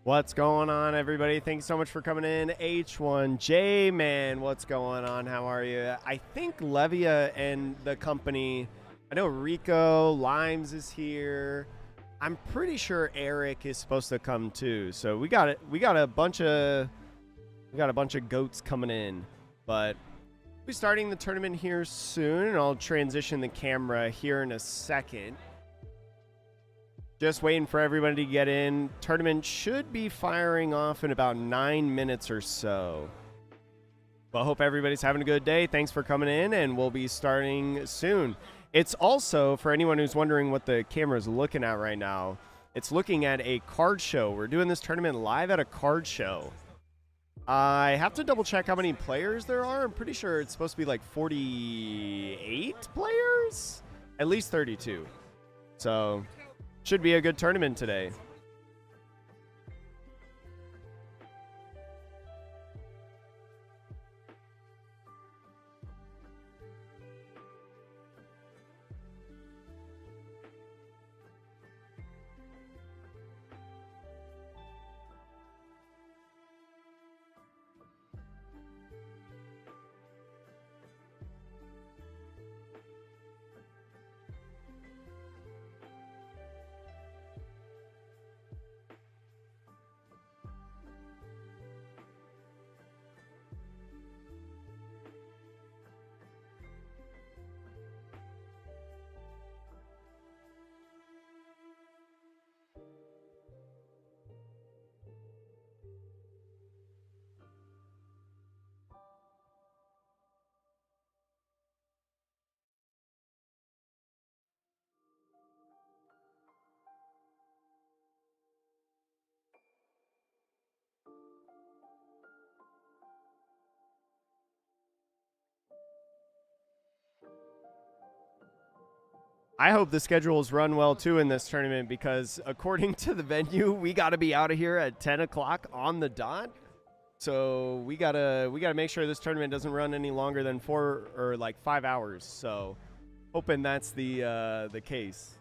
What's going on, everybody? Thanks so much for coming in. H1J, man, what's going on? How are you? I think Levia and the company, I know Rico, Limes is here. I'm pretty sure Eric is supposed to come too. So we got it. We got a bunch of goats coming in, but we'll be starting the tournament here soon, and I'll transition the camera here in a second. Just waiting for everybody to get in. Tournament should be firing off in about 9 minutes or so. But hope everybody's having a good day. Thanks for coming in, and we'll be starting soon. It's also, for anyone who's wondering what the camera is looking at right now, it's looking at a card show. We're doing this tournament live at a card show. I have to double check how many players there are. I'm pretty sure it's supposed to be like 48 players? At least 32. So should be a good tournament today. I hope the schedules run well too in this tournament, because according to the venue, we got to be out of here at 10 o'clock on the dot. So we gotta make sure this tournament doesn't run any longer than 4 or like 5 hours. So hoping that's the case.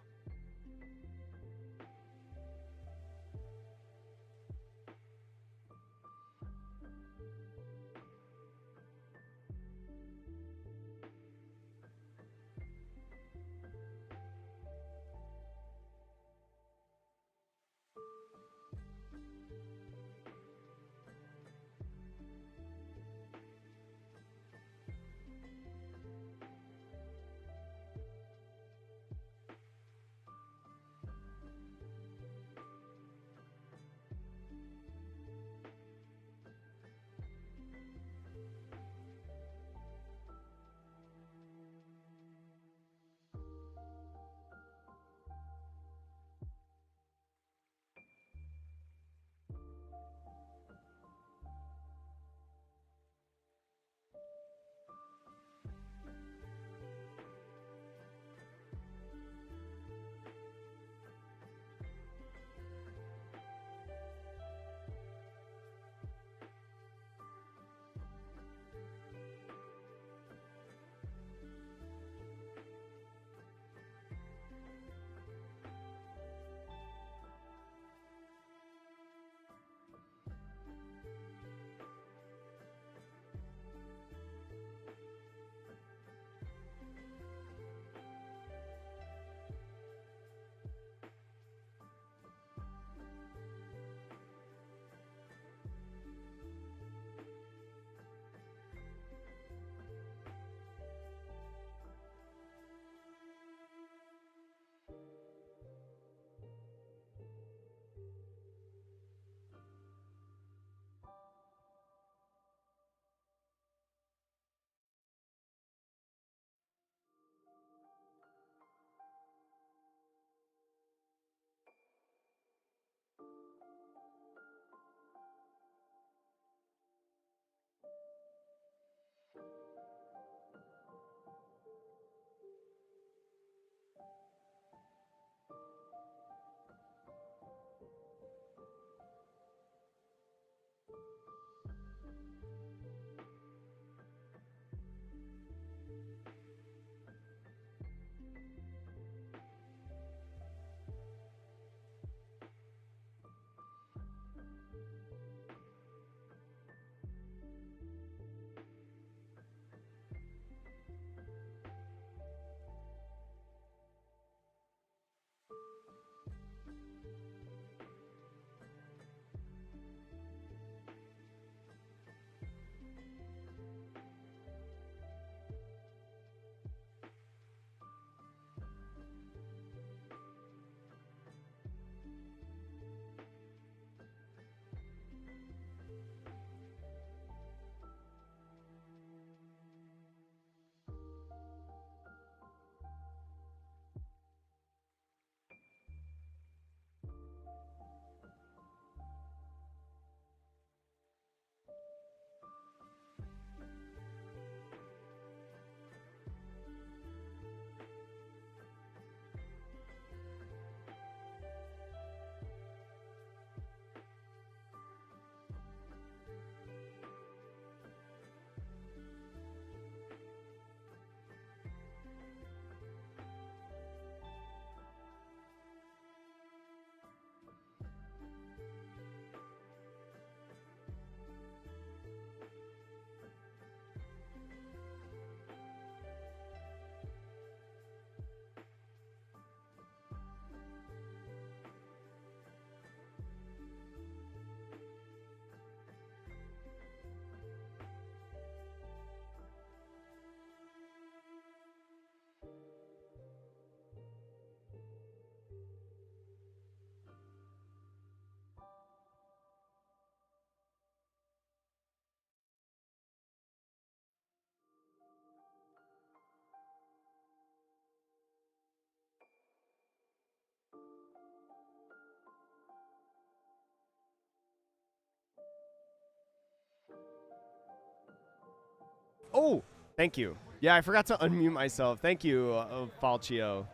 Oh, thank you. Yeah, I forgot to unmute myself. Thank you, Falchio.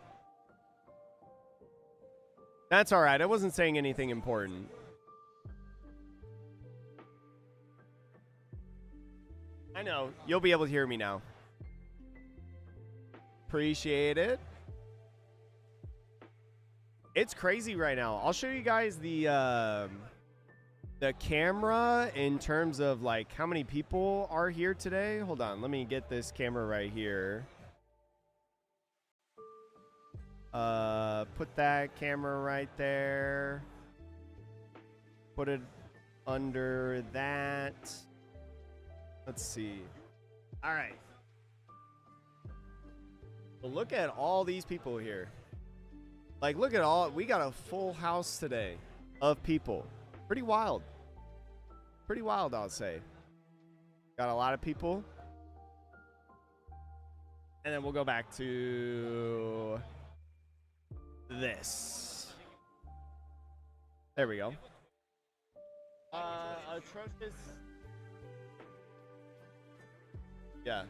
That's all right. I wasn't saying anything important. I know. You'll be able to hear me now. Appreciate it. It's crazy right now. I'll show you guys the camera in terms of like how many people are here today. Hold on. Let me get this camera right here. Put that camera right there. Put it under that. Let's see. All right. Well, look at all these people here. Like, look at all. We got a full house today of people. Pretty wild. Pretty wild, I'll say. Got a lot of people. And then we'll go back to this. There we go. Atrocious. Yeah.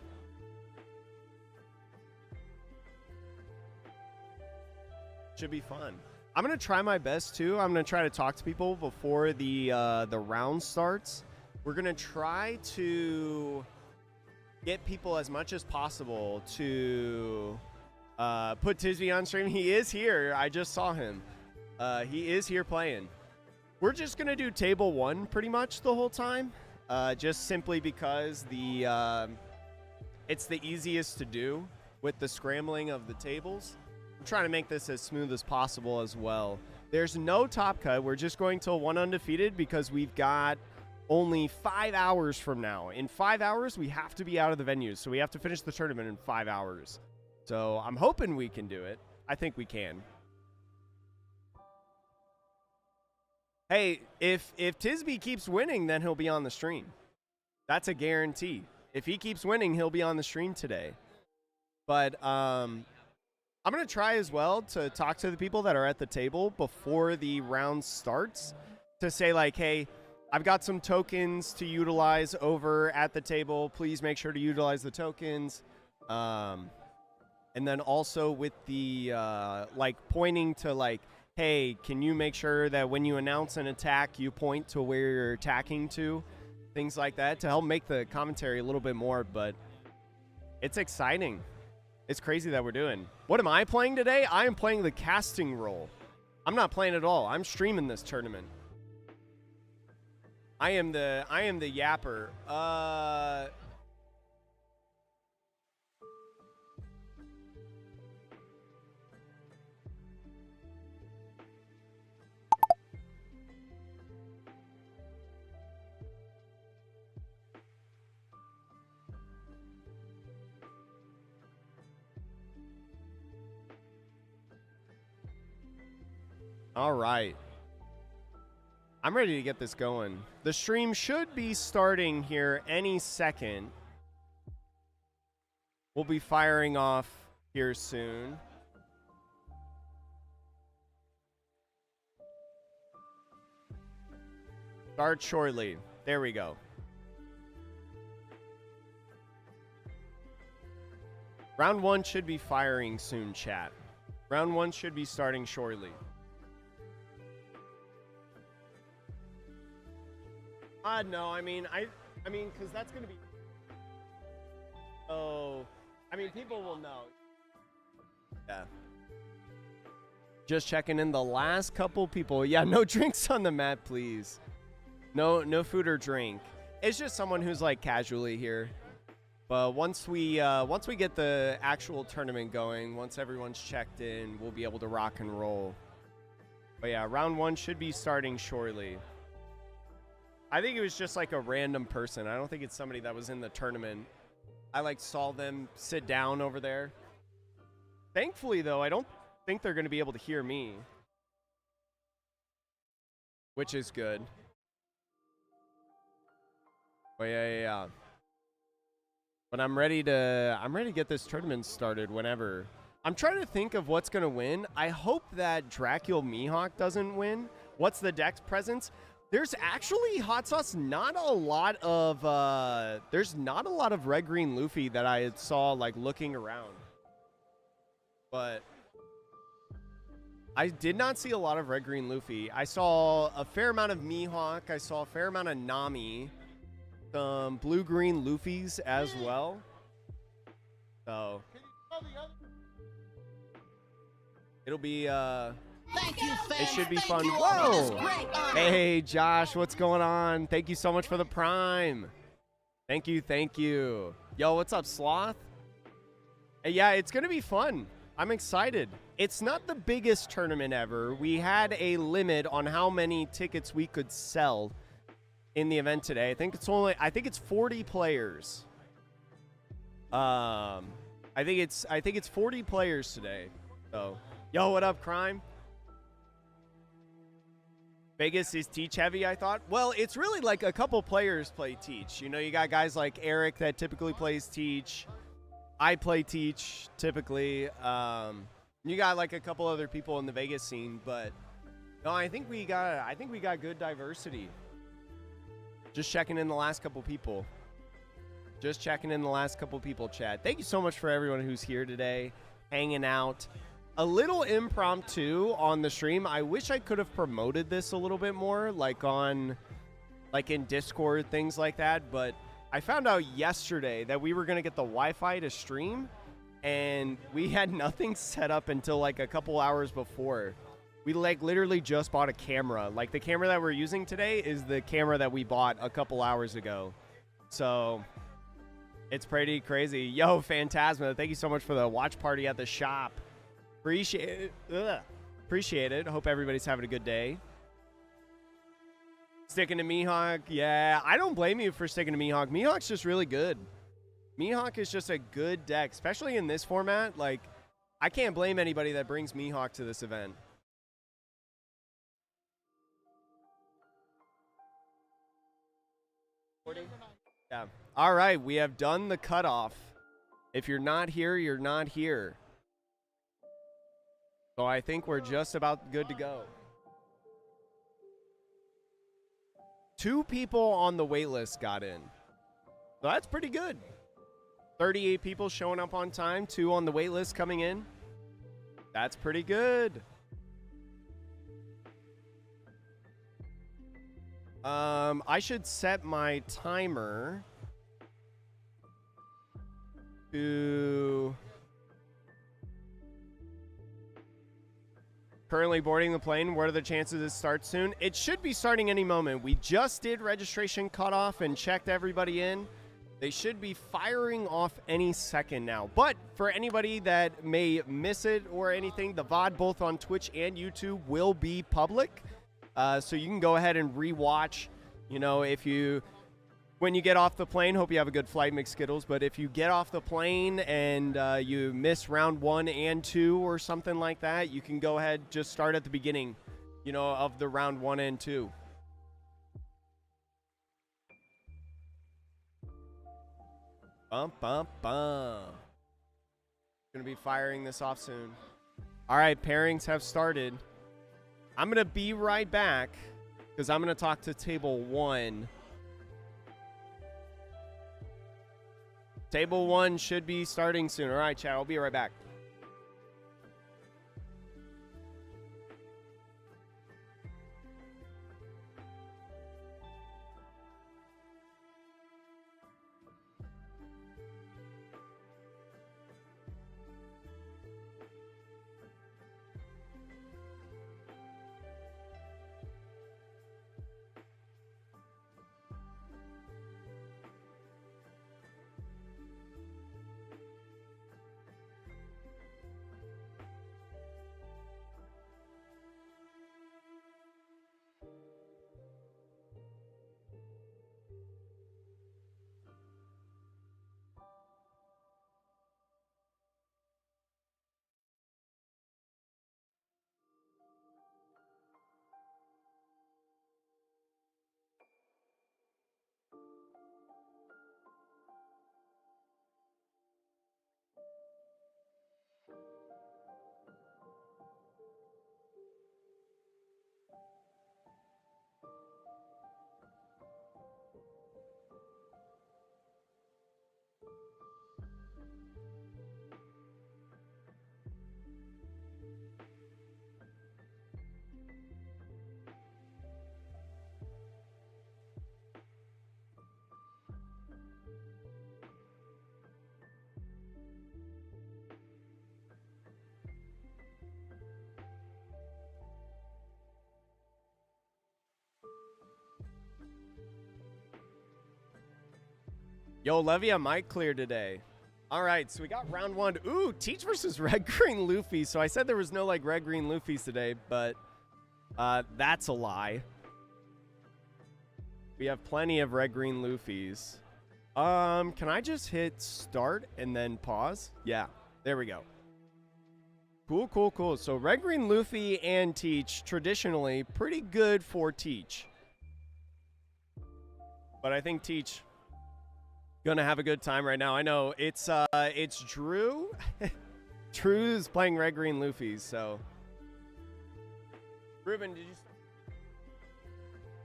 Should be fun. I'm gonna try my best too. I'm gonna try to talk to people before the round starts. We're gonna try to get people as much as possible to put Tisby on stream. He is here. I just saw him. He is here playing. We're just gonna do table 1 pretty much the whole time, just simply because it's the easiest to do with the scrambling of the tables. I'm trying to make this as smooth as possible as well. There's no top cut. We're just going till 1 undefeated because we've got only 5 hours from now. In 5 hours, we have to be out of the venues, so we have to finish the tournament in 5 hours. So I'm hoping we can do it. I think we can. Hey, if Tisby keeps winning, then he'll be on the stream. That's a guarantee. If he keeps winning, he'll be on the stream today. But I'm going to try as well to talk to the people that are at the table before the round starts to say like, hey, I've got some tokens to utilize over at the table. Please make sure to utilize the tokens. And then also with the like pointing to like, hey, can you make sure that when you announce an attack, you point to where you're attacking to? Things like that to help make the commentary a little bit more, but it's exciting. It's crazy that we're doing. What am I playing today? I am playing the casting role. I'm not playing at all. I'm streaming this tournament. I am the yapper. All right. I'm ready to get this going. The stream should be starting here any second. We'll be firing off here soon. Start shortly. There we go. Round 1 should be firing soon, chat. Round 1 should be starting shortly. No, I mean, because that's going to be... Oh, I mean, people will know. Yeah. Just checking in the last couple people. Yeah, no drinks on the mat, please. No food or drink. It's just someone who's, like, casually here. But once we get the actual tournament going, once everyone's checked in, we'll be able to rock and roll. But, yeah, round 1 should be starting shortly. I think it was just like a random person. I don't think it's somebody that was in the tournament. I like saw them sit down over there. Thankfully, though, I don't think they're going to be able to hear me, which is good. But yeah. But I'm ready to get this tournament started whenever. I'm trying to think of what's going to win. I hope that Dracul Mihawk doesn't win. What's the deck's presence? There's actually, hot sauce, not a lot of there's not a lot of red green Luffy that I saw like looking around. But I did not see a lot of red green Luffy. I saw a fair amount of Mihawk. I saw a fair amount of Nami. Some blue green Luffys as well. So it'll be Thank you, fans. it should be Thank fun. you all for this Whoa! great honor. Hey Josh, what's going on? Thank you so much for the Prime. Thank you, thank you. Yo, what's up, Sloth? Hey, yeah, it's gonna be fun. I'm excited. It's not the biggest tournament ever. We had a limit on how many tickets we could sell in the event today. I think it's 40 players. I think it's 40 players today. So, yo, what up, Crime? Vegas is Teach heavy, I thought. Well, it's really like a couple players play Teach. You know, you got guys like Eric that typically plays Teach. I play Teach typically. You got like a couple other people in the Vegas scene, but no, I think we got good diversity. Just checking in the last couple people. Just checking in the last couple people, chat. Thank you so much for everyone who's here today, hanging out. A little impromptu on the stream. I wish I could have promoted this a little bit more, like in Discord, things like that. But I found out yesterday that we were going to get the Wi-Fi to stream, and we had nothing set up until like a couple hours before. We like literally just bought a camera. Like the camera that we're using today is the camera that we bought a couple hours ago. So it's pretty crazy. Yo, Phantasma, thank you so much for the watch party at the shop. Appreciate it. Appreciate it. Hope everybody's having a good day. Sticking to Mihawk. Yeah, I don't blame you for sticking to Mihawk. Mihawk's just really good. Mihawk is just a good deck, especially in this format. Like, I can't blame anybody that brings Mihawk to this event. Yeah. All right, we have done the cutoff. If you're not here, you're not here. So I think we're just about good to go. 2 people on the wait list got in. So that's pretty good. 38 people showing up on time, 2 on the wait list coming in. That's pretty good. I should set my timer to currently boarding the plane. What are the chances it starts soon? It should be starting any moment. We just did registration cutoff and checked everybody in. They should be firing off any second now. But for anybody that may miss it or anything, the VOD both on Twitch and YouTube will be public. So you can go ahead and rewatch. You know, when you get off the plane, hope you have a good flight, McSkittles. But if you get off the plane and you miss round 1 and 2 or something like that, you can go ahead, just start at the beginning, you know, of the round 1 and 2. Bum, bum, bum. Gonna be firing this off soon. All right, pairings have started. I'm gonna be right back because I'm gonna talk to table 1. Table 1 should be starting soon. All right, chat, I'll be right back. Yo, Levia might clear today. All right, so we got round 1. Ooh, Teach versus Red Green Luffy. So I said there was no like Red Green Luffys today, but that's a lie. We have plenty of Red Green Luffys. Can I just hit start and then pause? Yeah, there we go. Cool, cool, cool. So Red Green Luffy and Teach, traditionally pretty good for Teach. But I think Teach gonna have a good time right now. I know it's Drew. Drew's playing Red Green Luffy, so Ruben, did you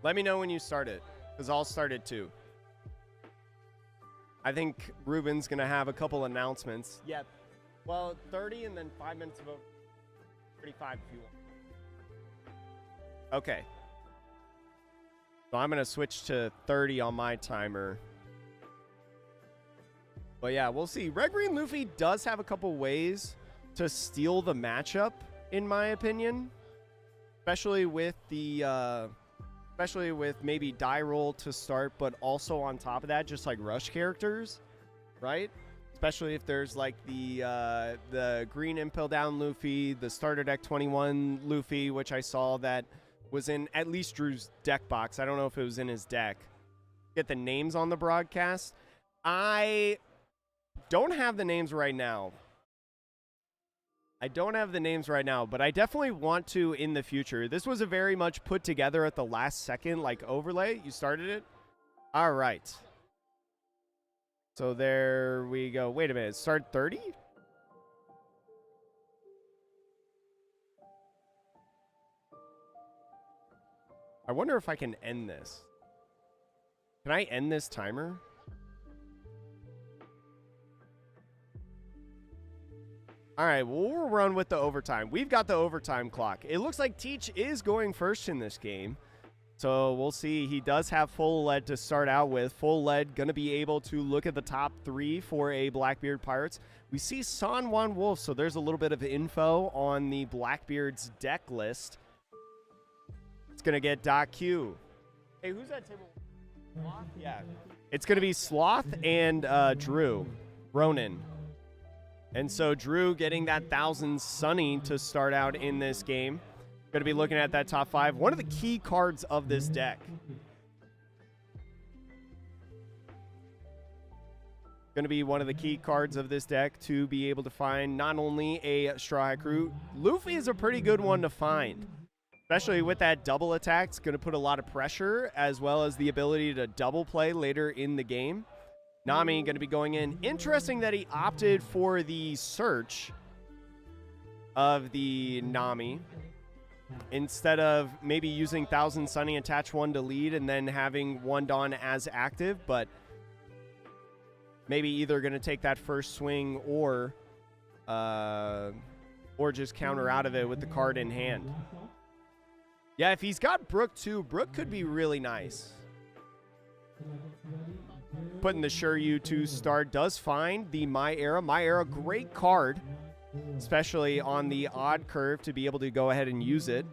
let me know when you start it, because I'll start it too. I think Ruben's gonna have a couple announcements. Yeah, well, 30 and then 5 minutes of over 35 if you want. Okay, so I'm gonna switch to 30 on my timer. But yeah, we'll see. Red Green Luffy does have a couple ways to steal the matchup, in my opinion. Especially with the maybe die roll to start, but also on top of that, just like rush characters, right? Especially if there's like the green impel down Luffy, the starter deck 21 Luffy, which I saw that was in at least Drew's deck box. I don't know if it was in his deck. Get the names on the broadcast. I don't have the names right now. But I definitely want to in the future. This was a very much put together at the last second, like overlay. You started it? All right. So there we go. Wait a minute. Start 30? I wonder if I can end this. Can I end this timer? All right, well, we'll run with the overtime. We've got the overtime clock. It looks like Teach is going first in this game. So we'll see. He does have full lead to start out with. Full lead going to be able to look at the top 3 for a Blackbeard Pirates. We see San Juan Wolf, so there's a little bit of info on the Blackbeard's deck list. It's going to get Doc Q. Hey, who's that table? Sloth? Yeah. It's going to be Sloth and Drew. Ronan. And so Drew getting that 1,000 Sunny to start out in this game. Going to be looking at that top 5. One of the key cards of this deck. Going to be one of the key cards of this deck to be able to find not only a Straw Hat Crew. Luffy is a pretty good one to find. Especially with that double attack. It's going to put a lot of pressure as well as the ability to double play later in the game. Nami going to be going in. Interesting that he opted for the search of the Nami instead of maybe using 1,000 Sunny, attach 1 to lead, and then having 1 Dawn as active, but maybe either going to take that first swing or just counter out of it with the card in hand. Yeah, if he's got Brook too, Brook could be really nice. Putting the Shiryu to start does find the My Era. My Era, great card, especially on the odd curve to be able to go ahead and use it.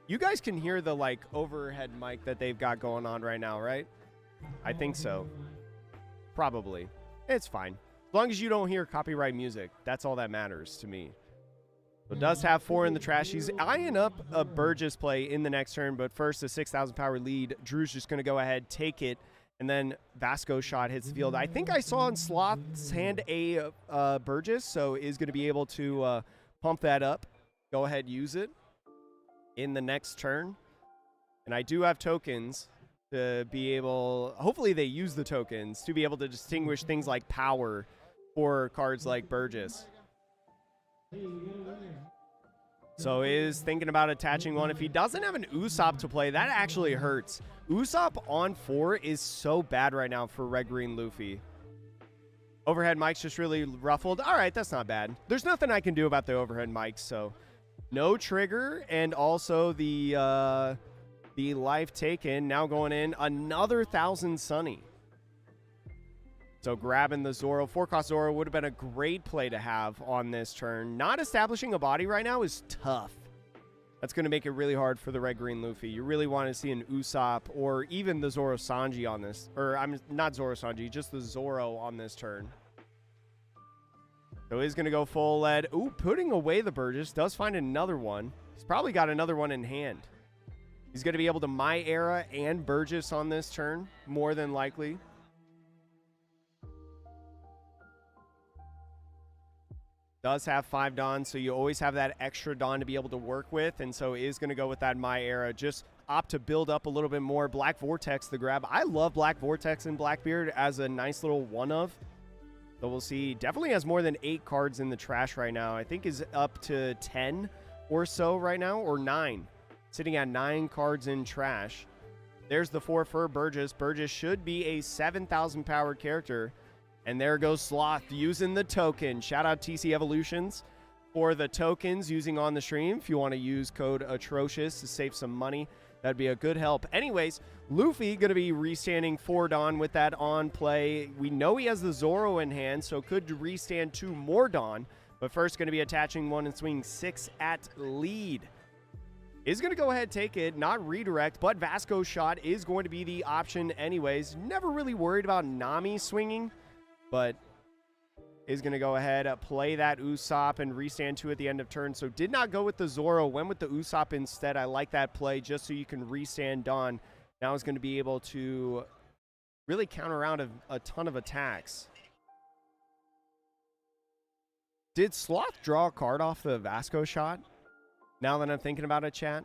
You guys can hear the like overhead mic that they've got going on right now, right? I think so. Probably. It's fine. As long as you don't hear copyright music, that's all that matters to me. So does have 4 in the trash. He's eyeing up a Burgess play in the next turn, but first a 6,000 power lead. Drew's just going to go ahead, take it, and then Vasco shot hits the field. I think I saw in Sloth's hand a Burgess, so is going to be able to pump that up. Go ahead, use it in the next turn. And I do have tokens to be able, hopefully they use the tokens to be able to distinguish things like power for cards like Burgess. So is thinking about attaching 1. If he doesn't have an Usopp to play, that actually hurts. Usopp on 4 is so bad right now for Red Green Luffy. Overhead mics just really ruffled. All right, that's not bad. There's nothing I can do about the overhead mics, so no trigger, and also the life taken. Now going in another 1,000 Sunny. So grabbing the Zoro. 4-cost Zoro would have been a great play to have on this turn. Not establishing a body right now is tough. That's going to make it really hard for the red-green Luffy. You really want to see an Usopp or even the Zoro Sanji on this. Or, I'm not Zoro Sanji, just the Zoro on this turn. So he's going to go full lead. Ooh, putting away the Burgess. Does find another one. He's probably got another one in hand. He's going to be able to My Era and Burgess on this turn, more than likely. Does have 5 Dawn, so you always have that extra Dawn to be able to work with, and so is going to go with that My Era. Just opt to build up a little bit more. Black Vortex, the grab. I love Black Vortex and Blackbeard as a nice little one-of. So we'll see. Definitely has more than 8 cards in the trash right now. I think is up to 10 or so right now, or 9. Sitting at 9 cards in trash. There's the 4 for Burgess. Burgess should be a 7,000 powered character. And there goes Sloth using the token. Shout out TC Evolutions for the tokens using on the stream. If you want to use code Atrocious to save some money, that'd be a good help. Anyways, Luffy going to be restanding 4 Dawn with that on play. We know he has the Zoro in hand, so could restand 2 more Dawn. But first going to be attaching 1 and swinging 6 at lead. Is going to go ahead, take it, not redirect, but Vasco shot is going to be the option anyways. Never really worried about Nami swinging, but is going to go ahead, play that Usopp and restand 2 at the end of turn. So did not go with the Zoro, went with the Usopp instead. I like that play just so you can restand Dawn. Now is going to be able to really counter out a ton of attacks. Did Sloth draw a card off the Vasco shot? Now that I'm thinking about it, chat.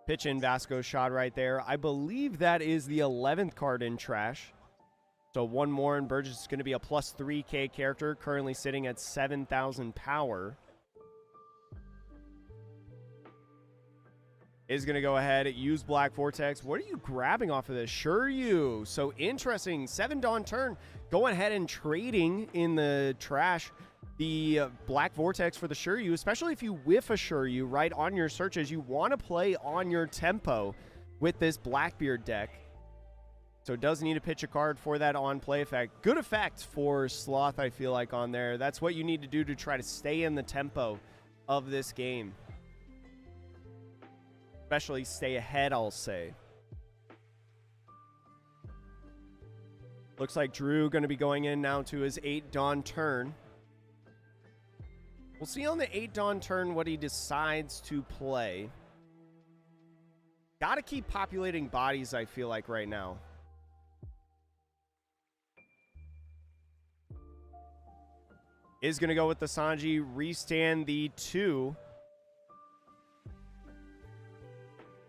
Pitch in Vasco shot right there. I believe that is the 11th card in trash. So 1 more, and Burgess is going to be a plus 3K character, currently sitting at 7,000 power. Is going to go ahead, use Black Vortex. What are you grabbing off of this? Shiryu. So interesting. 7 Dawn turn. Going ahead and trading in the trash the Black Vortex for the Shiryu, especially if you whiff a Shiryu right on your searches. You want to play on your tempo with this Blackbeard deck. So it does need to pitch a card for that on-play effect. Good effect for Sloth, I feel like, on there. That's what you need to do to try to stay in the tempo of this game. Especially stay ahead, I'll say. Looks like Drew going to be going in now to his 8 Dawn turn. We'll see on the 8 Dawn turn what he decides to play. Got to keep populating bodies, I feel like, right now. Is going to go with the Sanji, restand the 2.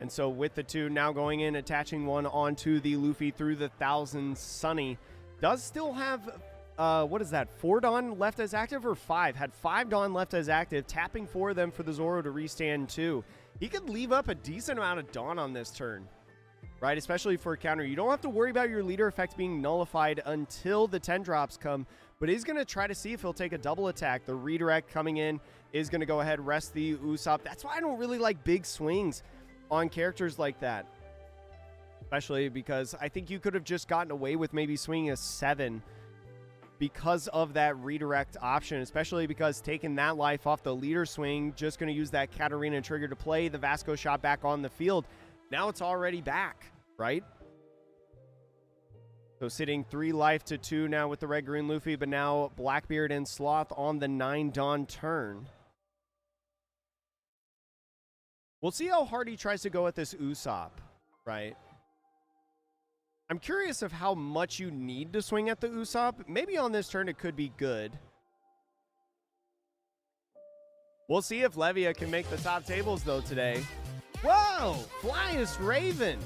And so with the 2, now going in, attaching 1 onto the Luffy through the 1,000 Sunny. Does still have... what is that, 4 Dawn left as active or 5? Had 5 Dawn left as active, tapping 4 of them for the Zoro to restand 2. He could leave up a decent amount of Dawn on this turn, right? Especially for a counter. You don't have to worry about your leader effect being nullified until the 10 drops come, but he's going to try to see if he'll take a double attack. The redirect coming in is going to go ahead, rest the Usopp. That's why I don't really like big swings on characters like that. Especially because I think you could have just gotten away with maybe swinging a 7 because of that redirect option, especially because taking that life off the leader swing, just going to use that Katarina trigger to play the Vasco shot back on the field. Now it's already back, right? So sitting 3 life to 2 now with the red-green Luffy, but now Blackbeard and Sloth on the 9 Dawn turn. We'll see how hard he tries to go at this Usopp, right? I'm curious of how much you need to swing at the Usopp. Maybe on this turn it could be good. We'll see if Levia can make the top tables, though, today. Whoa! Flyest Raven!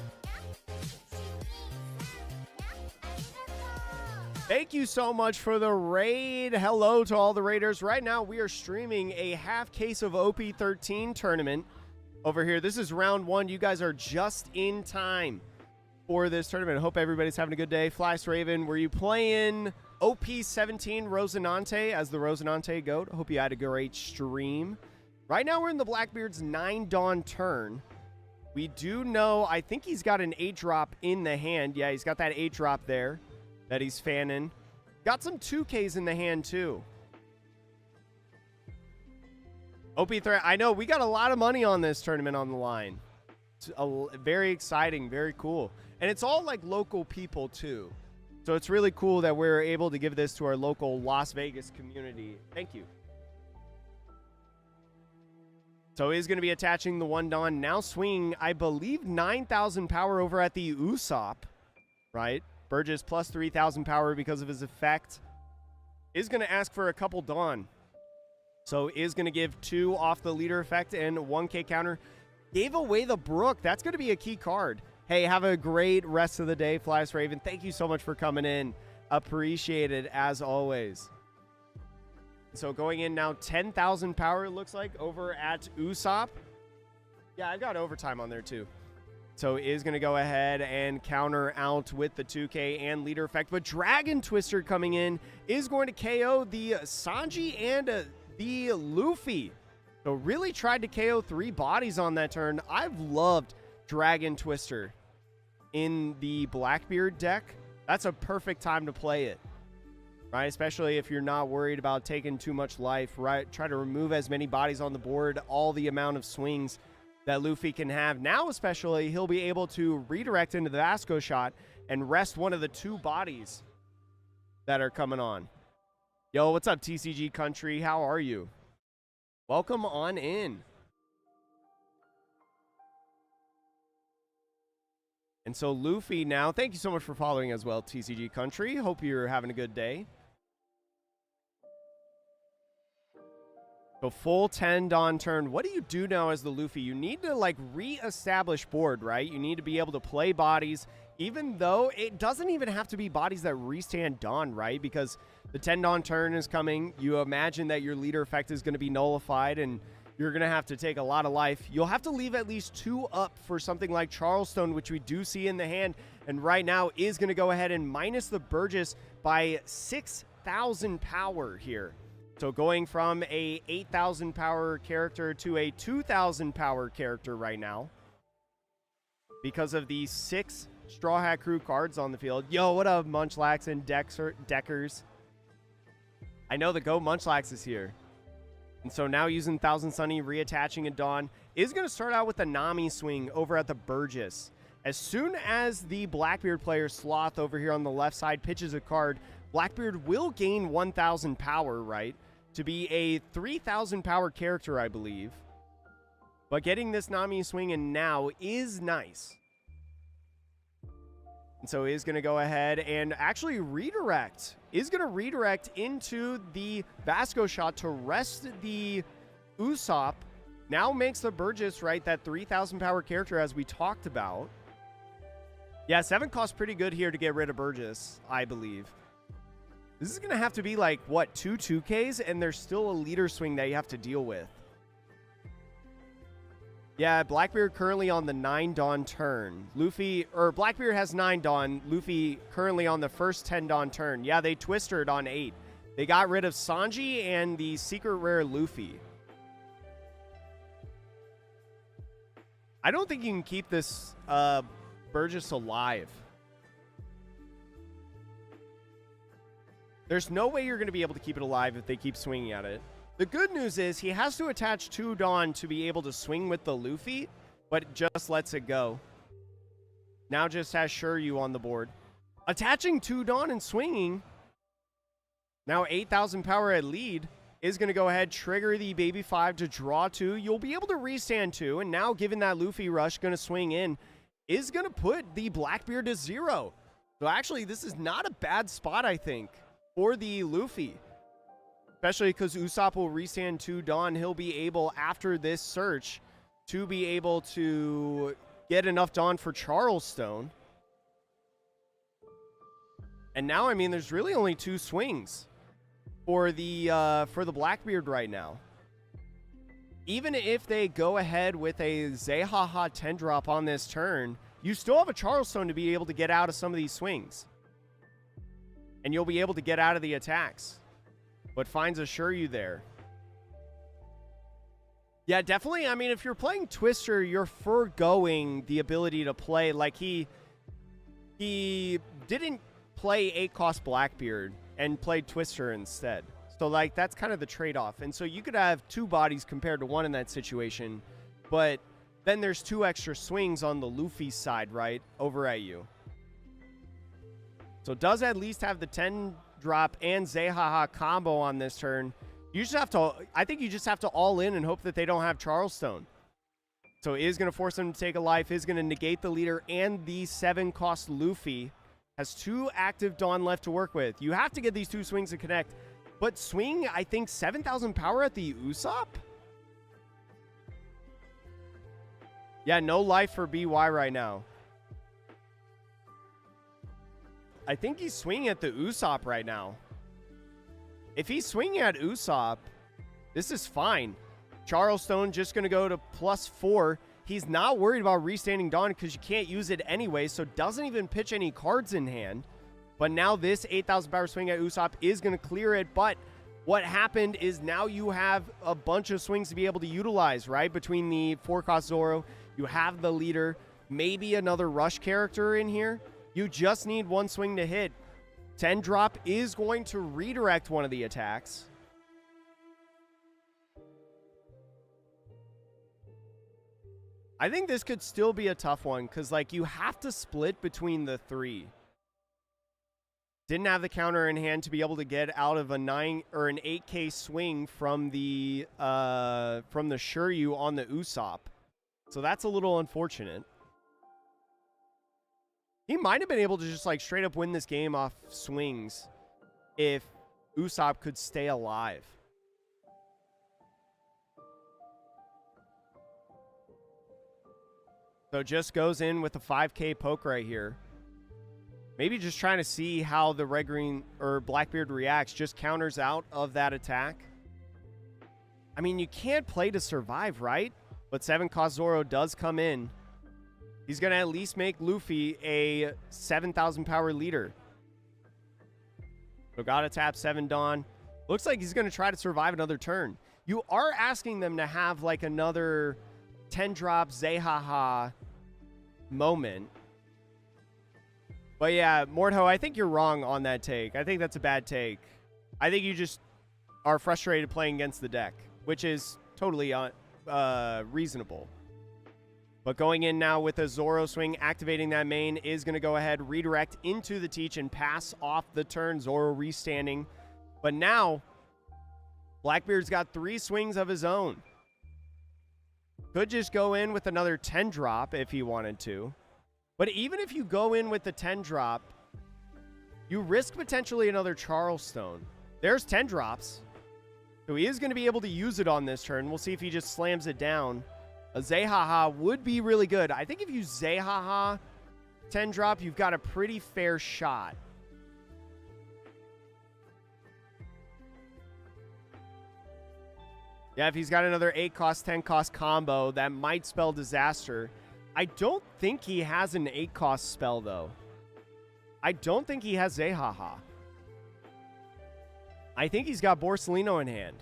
Thank you so much for the raid. Hello to all the raiders. Right now, we are streaming a half case of OP13 tournament over here. This is round 1. You guys are just in time for this tournament. I hope everybody's having a good day. Flyest Raven, were you playing OP17 Rosinante as the Rosinante GOAT? I hope you had a great stream. Right now, we're in the Blackbeard's 9 Dawn turn. We do know, I think he's got an 8-drop in the hand. Yeah, he's got that 8-drop there that he's fanning. Got some 2Ks in the hand, too. OP13, I know we got a lot of money on this tournament on the line. It's very exciting, very cool. And it's all like local people too. So it's really cool that we're able to give this to our local Las Vegas community. Thank you. So he's going to be attaching the 1 Dawn, now swinging, I believe, 9,000 power over at the Usopp, right? Burgess plus 3,000 power because of his effect. Is going to ask for a couple Dawn. So is going to give 2 off the leader effect and 1K counter. Gave away the Brook. That's going to be a key card. Hey, have a great rest of the day, Flyers Raven. Thank you so much for coming in. Appreciate it, as always. So going in now, 10,000 power, it looks like, over at Usopp. Yeah, I've got overtime on there, too. So is going to go ahead and counter out with the 2K and leader effect. But Dragon Twister coming in is going to KO the Sanji and the Luffy. So really tried to KO 3 bodies on that turn. I've loved Dragon Twister in the Blackbeard deck. That's a perfect time to play it, right? Especially if you're not worried about taking too much life, right? Try to remove as many bodies on the board, all the amount of swings that Luffy can have. Now especially, he'll be able to redirect into the Vasco shot and rest one of the 2 bodies that are coming on. Yo, what's up, TCG Country? How are you? Welcome on in. And so Luffy now, thank you so much for following as well, TCG Country. Hope you're having a good day. So full 10 Dawn turn. What do you do now as the Luffy? You need to like re-establish board, right? You need to be able to play bodies, even though it doesn't even have to be bodies that restand Dawn, right? Because the 10 Dawn turn is coming. You imagine that your leader effect is going to be nullified and you're going to have to take a lot of life. You'll have to leave at least 2 up for something like Charleston, which we do see in the hand. And right now is going to go ahead and minus the Burgess by 6,000 power here. So going from a 8,000 power character to a 2,000 power character right now because of the 6 Straw Hat Crew cards on the field. Yo, what up, Munchlax and Deckers? I know the Go Munchlax is here. And so now using Thousand Sunny, reattaching a Dawn, is going to start out with the Nami swing over at the Burgess. As soon as the Blackbeard player Sloth over here on the left side pitches a card, Blackbeard will gain 1,000 power, right? To be a 3,000 power character, I believe. But getting this Nami swing in now is nice. And so is going to go ahead and actually redirect. Is going to redirect into the Vasco shot to rest the Usopp. Now makes the Burgess, right, that 3,000 power character as we talked about. Yeah, 7 costs pretty good here to get rid of Burgess, I believe. This is going to have to be like, what, 2 2Ks? And there's still a leader swing that you have to deal with. Yeah, Blackbeard currently on the 9 Dawn turn. Blackbeard has 9 Dawn. Luffy currently on the first 10 Dawn turn. Yeah, they twistered on 8. They got rid of Sanji and the secret rare Luffy. I don't think you can keep this Burgess alive. There's no way you're going to be able to keep it alive if they keep swinging at it. The good news is he has to attach 2 Dawn to be able to swing with the Luffy, but just lets it go. Now just has Shiryu on the board. Attaching 2 Dawn and swinging. Now 8,000 power at lead is going to go ahead, trigger the Baby 5 to draw 2. You'll be able to restand 2, and now given that Luffy rush going to swing in, is going to put the Blackbeard to 0. So actually, this is not a bad spot, I think, for the Luffy. Especially because Usopp will restand 2 Dawn. He'll be able, after this search, to be able to get enough Dawn for Charleston. And now, I mean, there's really only 2 swings for the Blackbeard right now. Even if they go ahead with a Zehaha 10 drop on this turn, you still have a Charleston to be able to get out of some of these swings. And you'll be able to get out of the attacks. But finds a Shiryu there. Yeah, definitely. I mean, if you're playing Twister, you're foregoing the ability to play. Like, he didn't play 8-cost Blackbeard and played Twister instead. So, like, that's kind of the trade-off. And so you could have 2 bodies compared to 1 in that situation, but then there's 2 extra swings on the Luffy side, right, over at you. So does at least have the 10 drop and Zehaha combo on this turn. You just have to, I think you just have to all in and hope that they don't have Charleston. So is going to force them to take a life, is going to negate the leader, and the 7-cost Luffy has 2 active Dawn left to work with. You have to get these 2 swings to connect. But swing, I think, 7,000 power at the Usopp? Yeah, no life for BY right now. I think he's swinging at the Usopp right now. If he's swinging at Usopp, this is fine. Charleston just going to go to +4. He's not worried about restanding Dawn because you can't use it anyway, so doesn't even pitch any cards in hand. But now this 8,000 power swing at Usopp is going to clear it. But what happened is now you have a bunch of swings to be able to utilize, right? Between the 4-cost Zoro, you have the leader, maybe another rush character in here. You just need 1 swing to hit. 10 drop is going to redirect one of the attacks. I think this could still be a tough one because, like, you have to split between the 3. Didn't have the counter in hand to be able to get out of a 9 or an 8K swing from the Shiryu on the Usopp. So that's a little unfortunate. He might have been able to just, like, straight up win this game off swings if Usopp could stay alive. So just goes in with a 5K poke right here. Maybe just trying to see how the Red Green or Blackbeard reacts. Just counters out of that attack. I mean, you can't play to survive, right? But 7-cost Zoro does come in. He's going to at least make Luffy a 7,000 power leader. So gotta tap 7 Dawn. Looks like he's going to try to survive another turn. You are asking them to have, like, another 10 drop Zehaha moment. But yeah, Mordho, I think you're wrong on that take. I think that's a bad take. I think you just are frustrated playing against the deck, which is totally reasonable. But going in now with a Zoro swing, activating that main is going to go ahead, redirect into the Teach and pass off the turn. Zoro restanding. But now, Blackbeard's got 3 swings of his own. Could just go in with another 10 drop if he wanted to. But even if you go in with the 10 drop, you risk potentially another Charleston. There's 10 drops. So he is going to be able to use it on this turn. We'll see if he just slams it down. A Zehaha would be really good. I think if you Zehaha 10 drop, you've got a pretty fair shot. Yeah, if he's got another 8-cost, 10-cost combo, that might spell disaster. I don't think he has an 8-cost spell, though. I don't think he has Zehaha. I think he's got Borsalino in hand.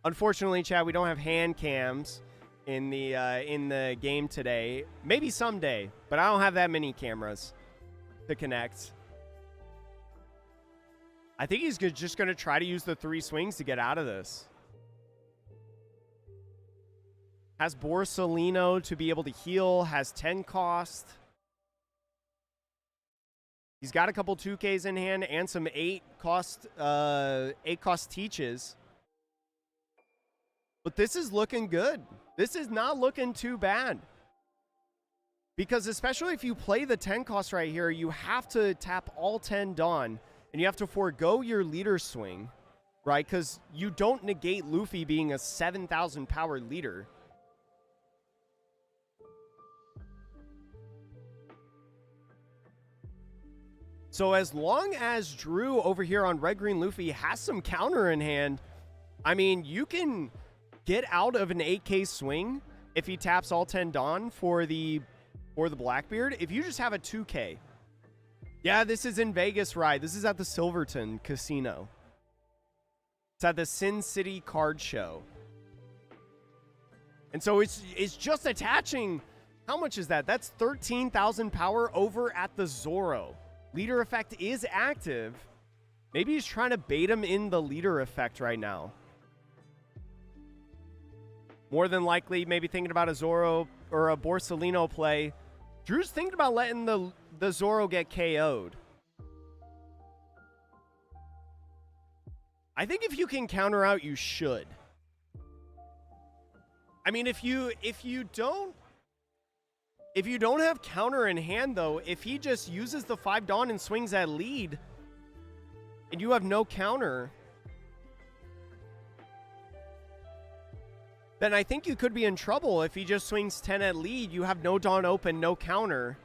Unfortunately, Chad, we don't have hand cams in the game today. Maybe someday, but I don't have that many cameras to connect. I think he's just going to try to use the 3 swings to get out of this. Has Borsalino to be able to heal, has 10 cost. He's got a couple 2Ks in hand and some 8-cost teaches. But this is looking good. This is not looking too bad. Because especially if you play the 10 cost right here, you have to tap all 10 Dawn, and you have to forego your leader swing, right? Because you don't negate Luffy being a 7,000 power leader. So as long as Drew over here on Red Green Luffy has some counter in hand, I mean, you can get out of an 8K swing if he taps all 10 Dawn for the Blackbeard. If you just have a 2K. Yeah, this is in Vegas, right? This is at the Silverton Casino. It's at the Sin City Card Show. And so it's just attaching. How much is that? That's 13,000 power over at the Zoro. Leader effect is active. Maybe he's trying to bait him in the leader effect right now. More than likely, maybe thinking about a Zoro or a Borsellino play. Drew's thinking about letting the Zoro get KO'd. I think if you can counter out, you should. I mean, if you don't have counter in hand, though, if he just uses the 5 Dawn and swings at lead, and you have no counter, then I think you could be in trouble. If he just swings 10 at lead, you have no Dawn open, no counter.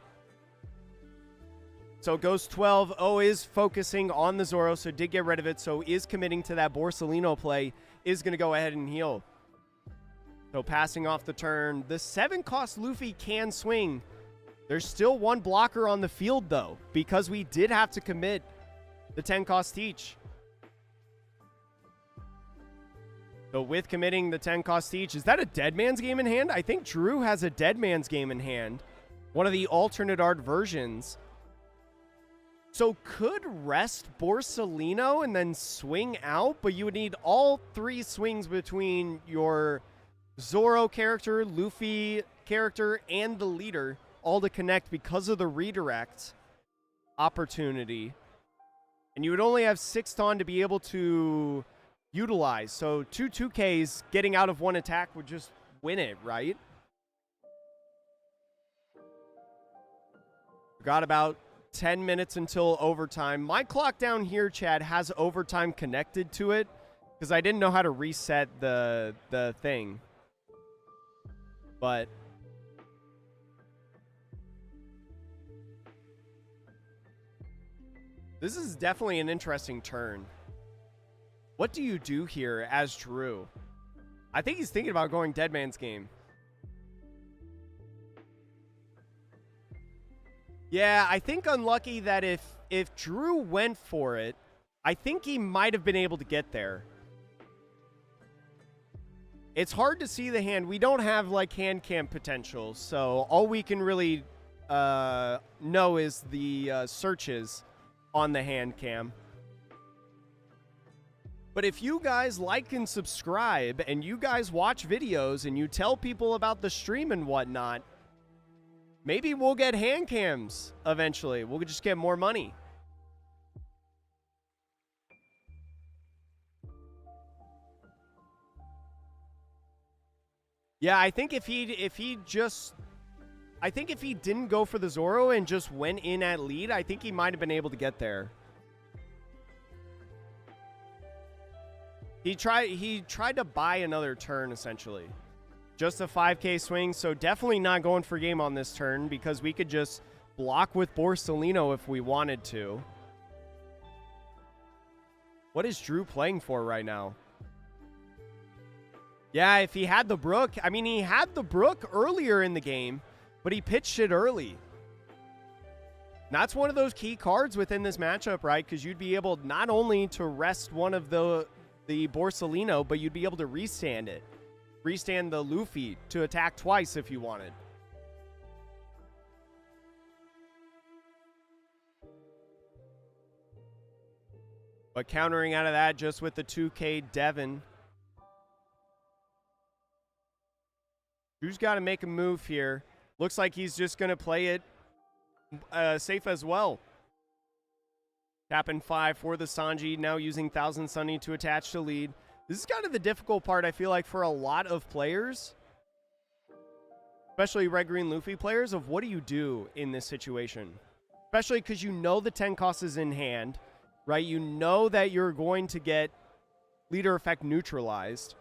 So Ghost 12, is focusing on the Zoro, so did get rid of it, so is committing to that Borsellino play, is going to go ahead and heal. So passing off the turn. The 7-cost Luffy can swing. There's still one blocker on the field, though, because we did have to commit the 10-cost Teach. So with committing the 10-cost Teach, is that a Dead Man's Game in hand? I think Drew has a Dead Man's Game in hand. One of the alternate art versions. So could rest Borsellino and then swing out, but you would need all 3 swings between your Zoro character, Luffy character, and the leader, all to connect because of the redirect opportunity. And you would only have 6 Dawn to be able to utilize. So 2 2Ks getting out of one attack would just win it, right? Got about 10 minutes until overtime. My clock down here, Chad, has overtime connected to it because I didn't know how to reset the thing. But this is definitely an interesting turn. What do you do here as Drew? I think he's thinking about going Dead Man's Game. Yeah, I think unlucky that if Drew went for it, I think he might have been able to get there. It's hard to see the hand. We don't have, like, hand cam potential, so all we can really know is the searches on the hand cam. But if you guys like and subscribe, and you guys watch videos, and you tell people about the stream and whatnot, maybe we'll get hand cams eventually. We'll just get more money. Yeah, I think if he didn't go for the Zoro and just went in at lead, I think he might have been able to get there. He tried to buy another turn, essentially. Just a 5K swing, so definitely not going for game on this turn because we could just block with Borsellino if we wanted to. What is Drew playing for right now? Yeah, if he had the Brook, I mean, he had the Brook earlier in the game, but he pitched it early. That's one of those key cards within this matchup, right? Because you'd be able not only to rest one of the Borsellino, but you'd be able to restand it. Restand the Luffy to attack twice if you wanted. But countering out of that just with the 2K Devon. Drew's got to make a move here. Looks like he's just going to play it safe as well. Tapping 5 for the Sanji, now using Thousand Sunny to attach to lead. This is kind of the difficult part, I feel like, for a lot of players, especially Red Green Luffy players, of what do you do in this situation? Especially because you know the 10 cost is in hand, right? You know that you're going to get leader effect neutralized.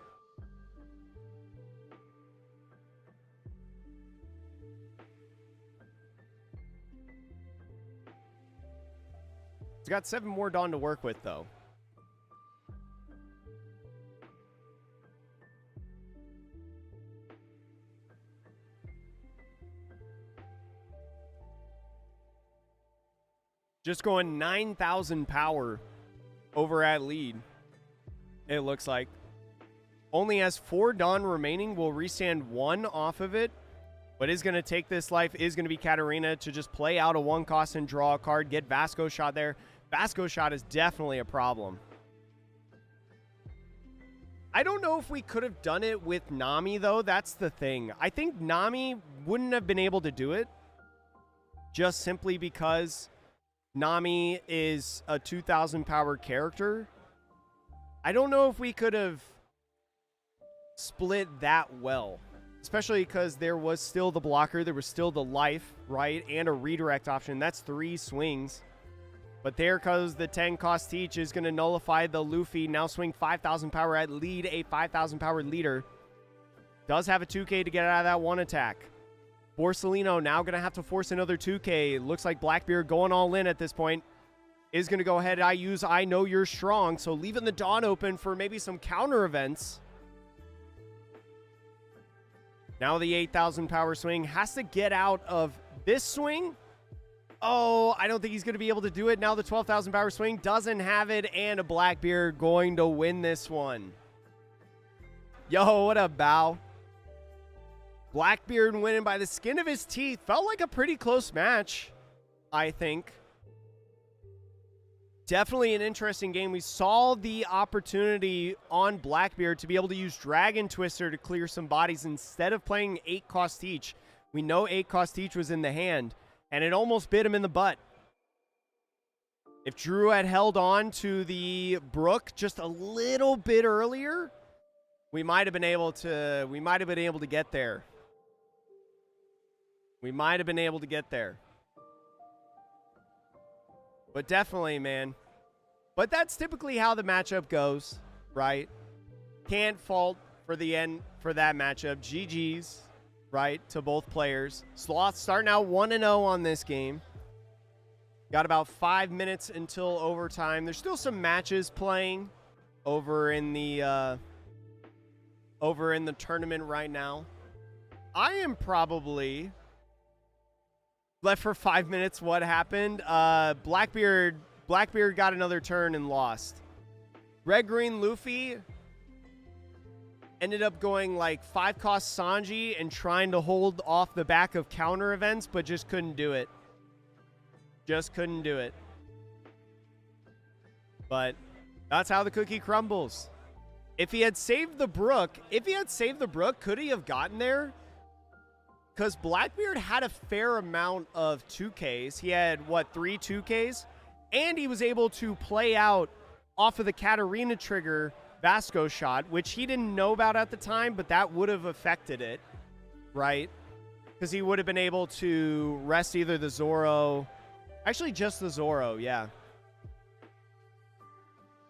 He's got 7 more Dawn to work with, though. Just going 9,000 power over at lead, it looks like. Only has 4 Dawn remaining. Will restand 1 off of it. What is going to take this life is going to be Katarina to just play out a 1 cost and draw a card. Get Vasco shot there. Vasco shot is definitely a problem. I don't know if we could have done it with Nami, though. That's the thing. I think Nami wouldn't have been able to do it just simply because Nami is a 2,000 power character. I don't know if we could have split that well, especially because there was still the blocker, there was still the life, right, and a redirect option. That's 3 swings. But there goes the 10 cost each is going to nullify the Luffy. Now swing 5,000 power at lead, a 5,000 power leader. Does have a 2K to get out of that one attack. Borsalino now going to have to force another 2K. Looks like Blackbeard going all in at this point. Is going to go ahead. I know you're strong. So leaving the Dawn open for maybe some counter events. Now the 8,000 power swing has to get out of this swing. Oh, I don't think he's going to be able to do it. Now the 12,000 power swing doesn't have it, and a Blackbeard going to win this one. Yo, what a bow. Blackbeard winning by the skin of his teeth. Felt like a pretty close match, I think. Definitely an interesting game. We saw the opportunity on Blackbeard to be able to use Dragon Twister to clear some bodies instead of playing 8 cost each. We know 8 cost each was in the hand, and it almost bit him in the butt. If Drew had held on to the Brook just a little bit earlier, we might have been able to get there. We might have been able to get there. But definitely, man. But that's typically how the matchup goes, right? Can't fault for the end for that matchup. GG's, right, to both players. Sloth starting out 1-0 on this game. Got about 5 minutes until overtime. There's still some matches playing over in the tournament right now. I am probably left for 5 minutes. What happened? Blackbeard got another turn and lost. Red Green Luffy ended up going like 5 cost Sanji and trying to hold off the back of counter events, but just couldn't do it. Just couldn't do it. But that's how the cookie crumbles. If he had saved the Brook, could he have gotten there? Because Blackbeard had a fair amount of 2Ks. He had, what, 3 2Ks? And he was able to play out off of the Katarina trigger Vasco shot, which he didn't know about at the time, but that would have affected it, right? Because he would have been able to rest either the Zoro. Actually, just the Zoro, yeah.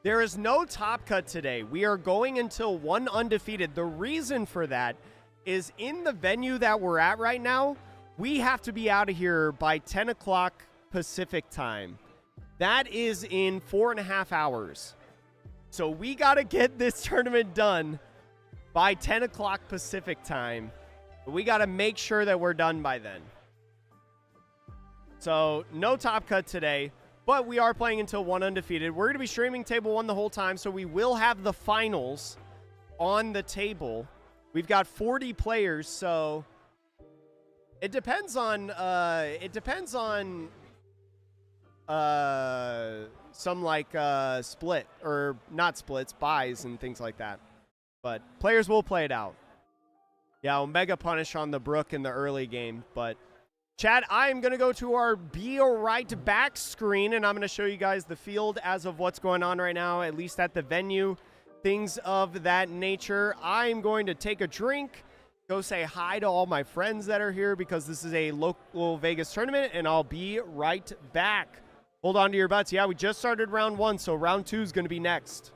There is no top cut today. We are going until 1 undefeated. The reason for that is in the venue that we're at right now, we have to be out of here by 10 o'clock Pacific time. That is in 4.5 hours. So we got to get this tournament done by 10 o'clock Pacific time. But we got to make sure that we're done by then. So no top cut today, but we are playing until 1 undefeated. We're going to be streaming Table 1 the whole time, so we will have the finals on the table. We've got 40 players, so it depends on some like split, or not splits, buys and things like that. But players will play it out. Yeah, Omega punish on the Brook in the early game, but Chad, I am going to go to our Be Alright back screen, and I'm going to show you guys the field as of what's going on right now, at least at the venue, things of that nature. I'm going to take a drink, go say hi to all my friends that are here because this is a local Vegas tournament, and I'll be right back. Hold on to your butts. Yeah, we just started round 1, so round 2 is going to be next.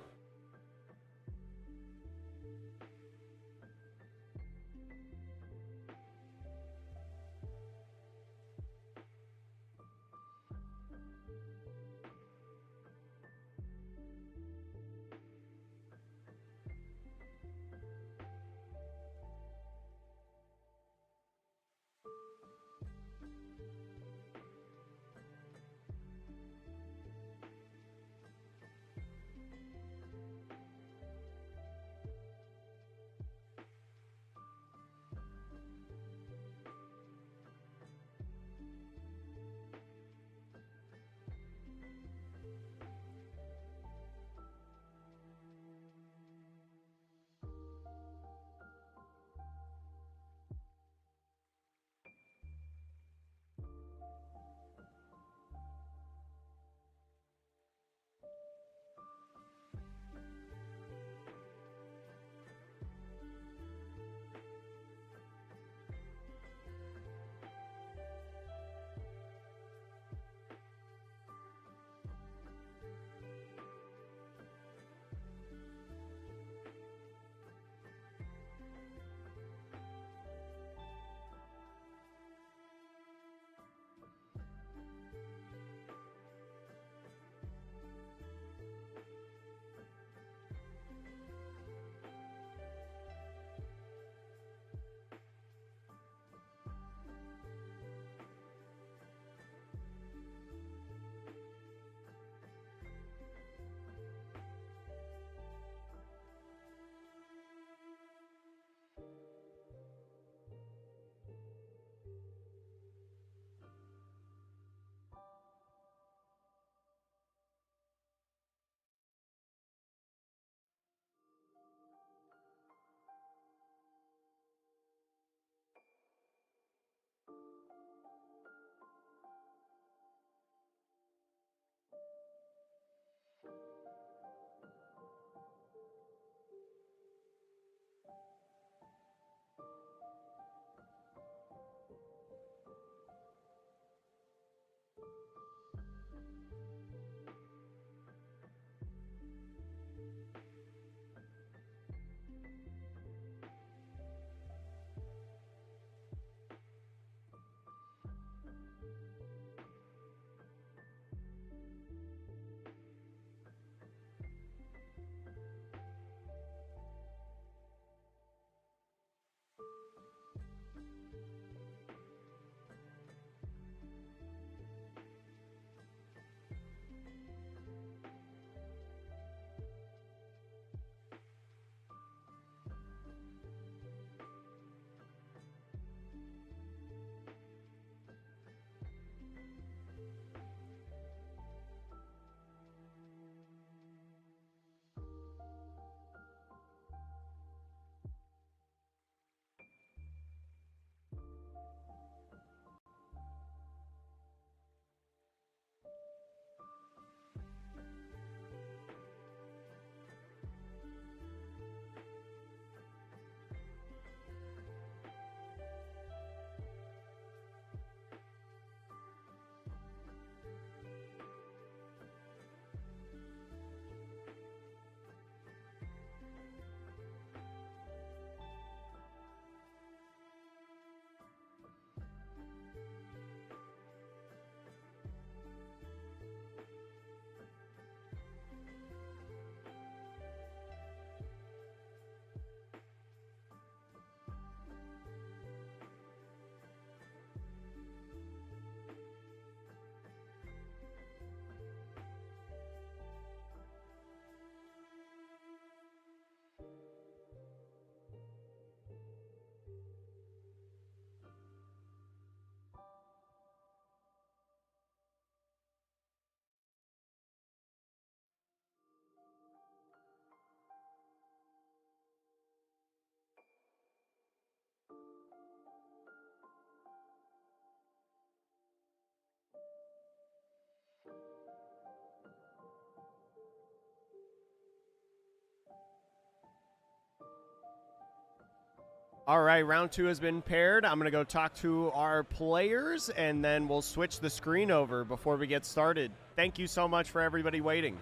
All right, round 2 has been paired. I'm going to go talk to our players, and then we'll switch the screen over before we get started. Thank you so much for everybody waiting.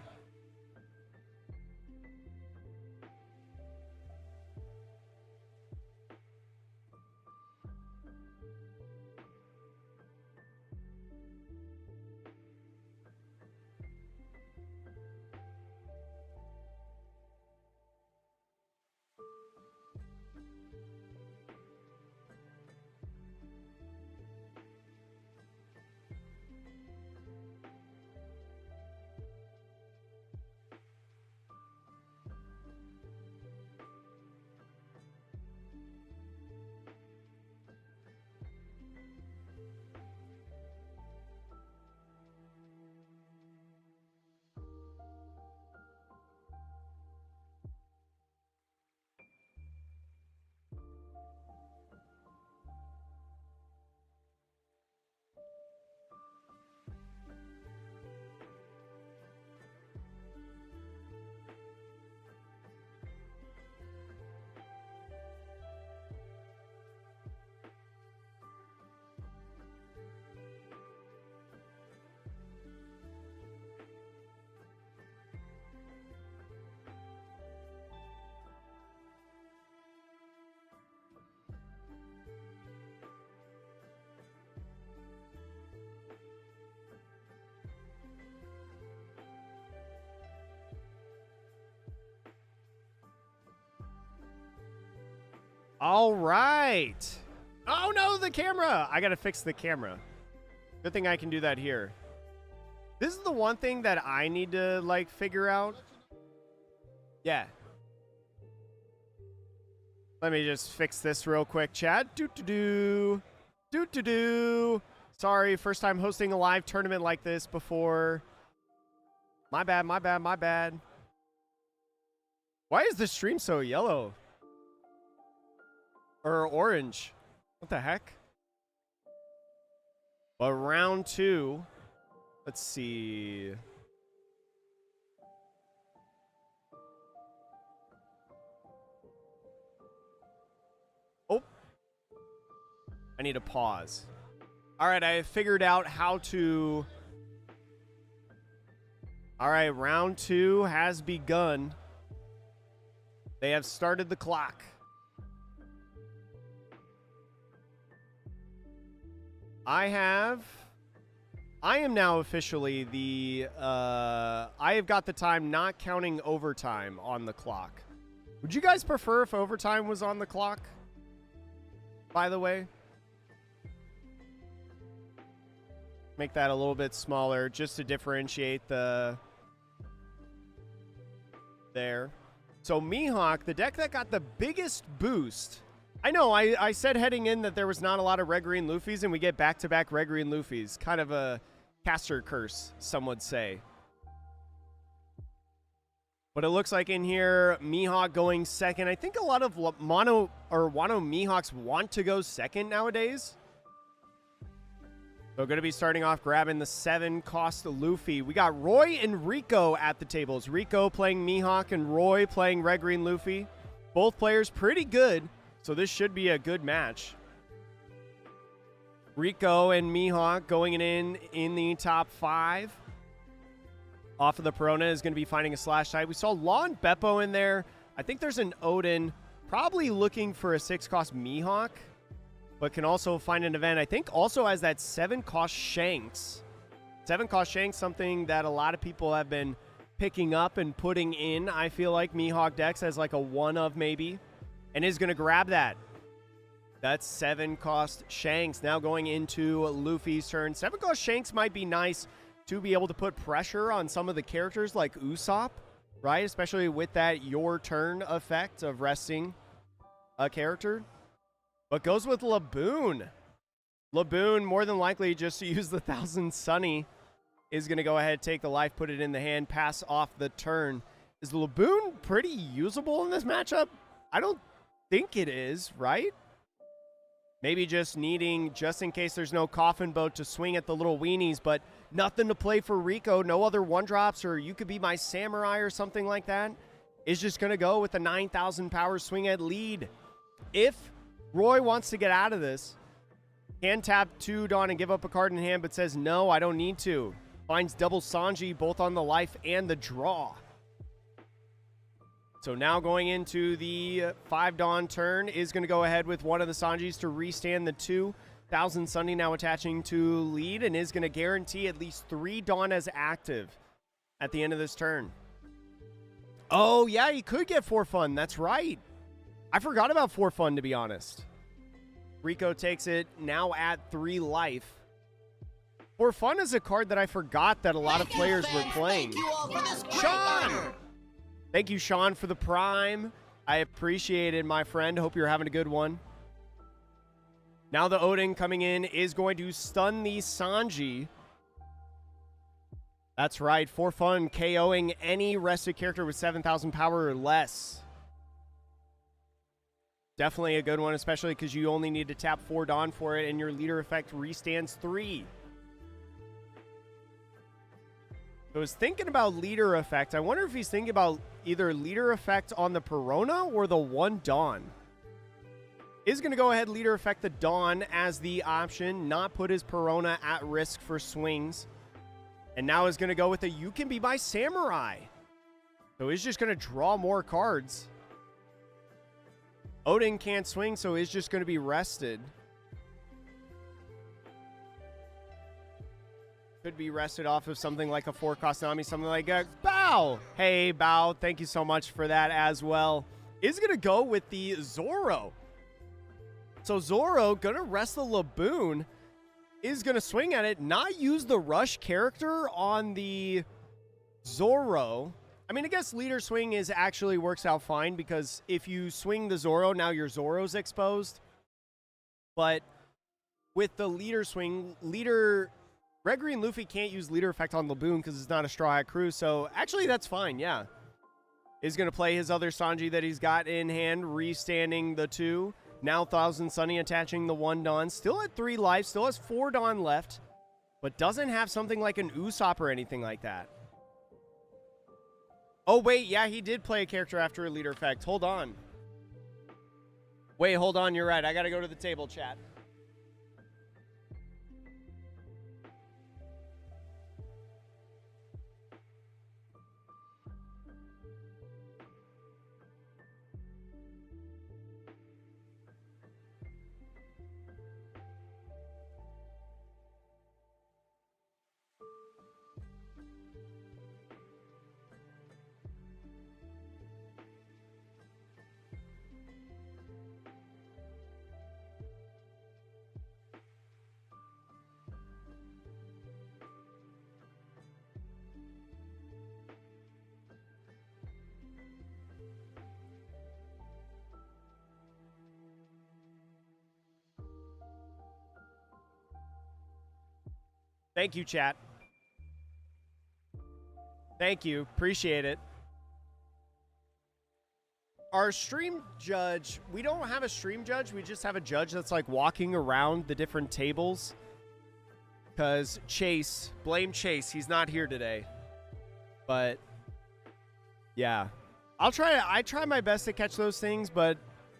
All right. Oh, no, the camera. I got to fix the camera. Good thing I can do that here. This is the one thing that I need to, like, figure out. Yeah. Let me just fix this real quick, chat. Do-do-do. Do-do-do. Sorry, first time hosting a live tournament like this before. My bad, my bad, my bad. Why is the stream so yellow? Or orange? What the heck? But round 2, let's see. Oh, I need to pause. All right, I figured out how to. All right, round 2 has begun. They have started the clock. I am now officially I have got the time not counting overtime on the clock. Would you guys prefer if overtime was on the clock? By the way, make that a little bit smaller just to differentiate there. So Mihawk, the deck that got the biggest boost. I know, I said heading in that there was not a lot of red green Luffys, and we get back-to-back red green Luffys. Kind of a caster curse, some would say. But it looks like in here, Mihawk going second. I think a lot of Wano Mihawks want to go second nowadays. So going to be starting off grabbing the 7-cost Luffy. We got Roy and Rico at the tables. Rico playing Mihawk and Roy playing red green Luffy. Both players pretty good. So this should be a good match. Rico and Mihawk going in the top 5. Off of the Perona is going to be finding a slash type. We saw Law and Beppo in there. I think there's an Odin probably looking for a 6-cost Mihawk, but can also find an event. I think also has that 7-cost Shanks. 7-cost Shanks, something that a lot of people have been picking up and putting in. I feel like Mihawk decks as like a one of maybe. And is going to grab that. That's 7-cost Shanks. Now going into Luffy's turn. 7-cost Shanks might be nice to be able to put pressure on some of the characters like Usopp, right? Especially with that your turn effect of resting a character. But goes with Laboon. Laboon, more than likely just to use the 1000 Sunny, is going to go ahead, take the life, put it in the hand, pass off the turn. Is Laboon pretty usable in this matchup? I don't think it is, right? Maybe just needing, just in case there's no coffin boat, to swing at the little weenies, but nothing to play for Rico. No other 1-drops, or you could be my samurai or something like that. Is just going to go with the 9,000 power swing at lead. If Roy wants to get out of this. Can tap 2 Dawn and give up a card in hand, but says, no, I don't need to. Finds double Sanji, both on the life and the draw. So now going into the 5 Dawn turn, is going to go ahead with one of the Sanjis to restand the 2,000 Sunny, now attaching to lead, and is going to guarantee at least 3 Dawn as active at the end of this turn. Oh, yeah, he could get 4 Fun. That's right. I forgot about 4 Fun, to be honest. Rico takes it now at 3 life. 4 Fun is a card that I forgot that a lot of players were playing. Sean! Thank you, Sean, for the Prime. I appreciate it, my friend. Hope you're having a good one. Now the Odin coming in is going to stun the Sanji. That's right. 4 Fun KOing any rested character with 7,000 power or less. Definitely a good one, especially because you only need to tap 4 Dawn for it, and your leader effect restands 3. I was thinking about leader effect. I wonder if he's thinking about either leader effect on the Perona or the 1 Dawn. Is going to go ahead leader effect the Dawn as the option, not put his Perona at risk for swings. And now is going to go with the You Can Be My Samurai. So he's just going to draw more cards. Odin can't swing, so he's just going to be rested. Could be rested off of something like a 4-cost Nami, something like that. Bow! Hey, Bow, thank you so much for that as well. Is going to go with the Zoro. So Zoro going to rest the Laboon. Is going to swing at it, not use the rush character on the Zoro. I mean, I guess leader swing is actually works out fine because if you swing the Zoro, now your Zoro's exposed. But with the leader swing, Red Green Luffy can't use leader effect on Laboon because it's not a Straw Hat Crew. So actually that's fine, yeah. Is going to play his other Sanji that he's got in hand, restanding the 2. Now 1,000 Sunny attaching the 1 Dawn. Still at 3 life, still has 4 Dawn left, but doesn't have something like an Usopp or anything like that. Oh, wait, yeah, he did play a character after a leader effect. Hold on. Wait, hold on, you're right. I got to go to the table, chat. Thank you, chat. Thank you. Appreciate it. Our stream judge, we don't have a stream judge. We just have a judge that's like walking around the different tables. Because Chase, blame Chase. He's not here today. But yeah, I try my best to catch those things, but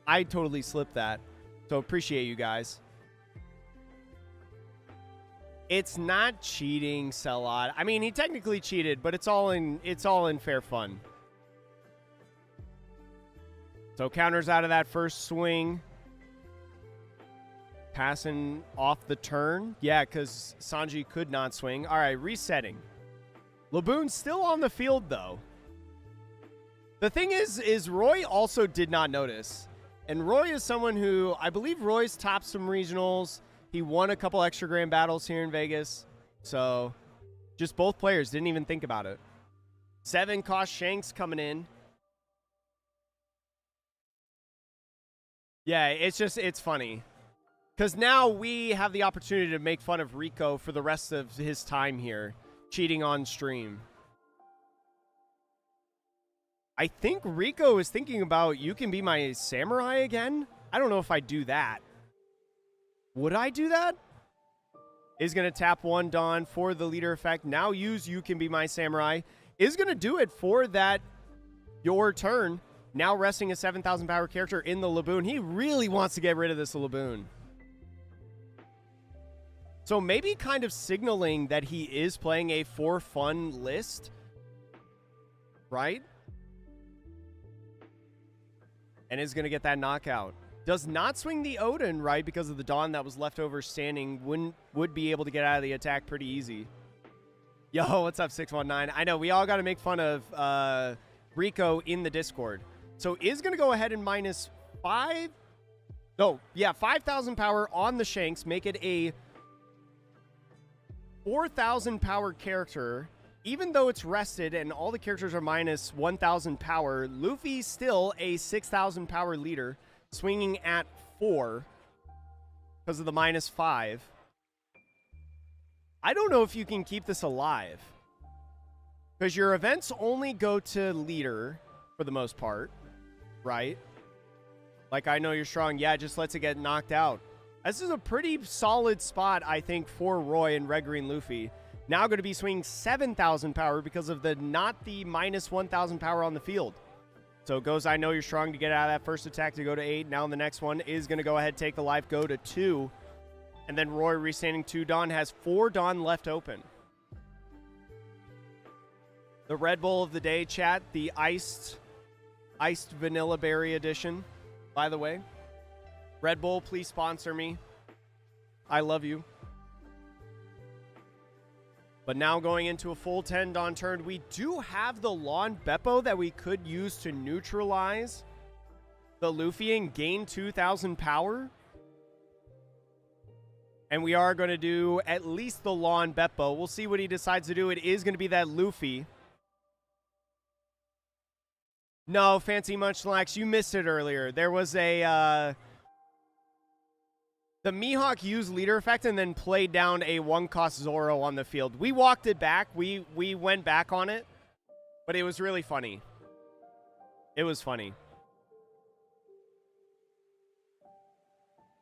I totally slipped that. So appreciate you guys. It's not cheating, Selot. I mean, he technically cheated, but it's all in fair fun. So counters out of that first swing. Passing off the turn. Yeah, because Sanji could not swing. All right, resetting. Laboon's still on the field, though. The thing is Roy also did not notice. And Roy is someone who, I believe Roy's topped some regionals. He won a couple extra grand battles here in Vegas. So, just both players didn't even think about it. 7-cost Shanks coming in. Yeah, it's funny. Because now we have the opportunity to make fun of Rico for the rest of his time here, cheating on stream. I think Rico is thinking about You Can Be My Samurai again. I don't know if I do that. Would I do that? Is going to tap 1 Dawn for the leader effect. Now use You Can Be My Samurai. Is going to do it for that your turn. Now resting a 7,000 power character in the Laboon. He really wants to get rid of this Laboon. So maybe kind of signaling that he is playing a for fun list, right? And is going to get that knockout. Does not swing the Odin, right? Because of the Dawn that was left over standing. Would be able to get out of the attack pretty easy. Yo, what's up, 619? I know, we all got to make fun of Rico in the Discord. So is going to go ahead and minus 5. No, yeah, 5,000 power on the Shanks. Make it a 4,000 power character. Even though it's rested and all the characters are minus 1,000 power, Luffy's still a 6,000 power leader, swinging at 4 because of the minus 5. I don't know if you can keep this alive because your events only go to leader for the most part, right? Like, I know you're strong. Yeah, just lets it get knocked out. This is a pretty solid spot, I think, for Roy and Red Green Luffy. Now going to be swinging 7,000 power because of the not the minus 1,000 power on the field. So it goes, I know you're strong to get out of that first attack to go to 8. Now the next one is going to go ahead, take the life, go to 2. And then Roy restanding 2 Dawn has 4 Dawn left open. The Red Bull of the day, chat, the iced vanilla berry edition, by the way. Red Bull, please sponsor me. I love you. But now going into a full 10 Dawn turn, we do have the Lawn Beppo that we could use to neutralize the Luffy and gain 2,000 power. And we are going to do at least the Lawn Beppo. We'll see what he decides to do. It is going to be that Luffy. No, Fancy Munchlax, you missed it earlier. There was a... the Mihawk used leader effect and then played down a 1-cost Zoro on the field. We walked it back. We went back on it. But it was really funny. It was funny.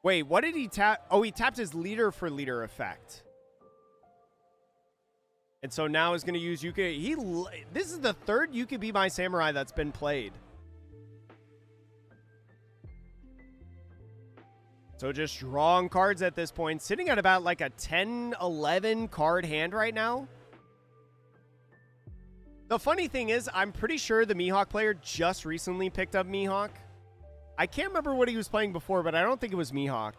Wait, what did he tap? Oh, he tapped his leader for leader effect. And so now is going to use Yuka. This is the third You Could Be My Samurai that's been played. So just drawing cards at this point. Sitting at about like a 10, 11 card hand right now. The funny thing is, I'm pretty sure the Mihawk player just recently picked up Mihawk. I can't remember what he was playing before, but I don't think it was Mihawk.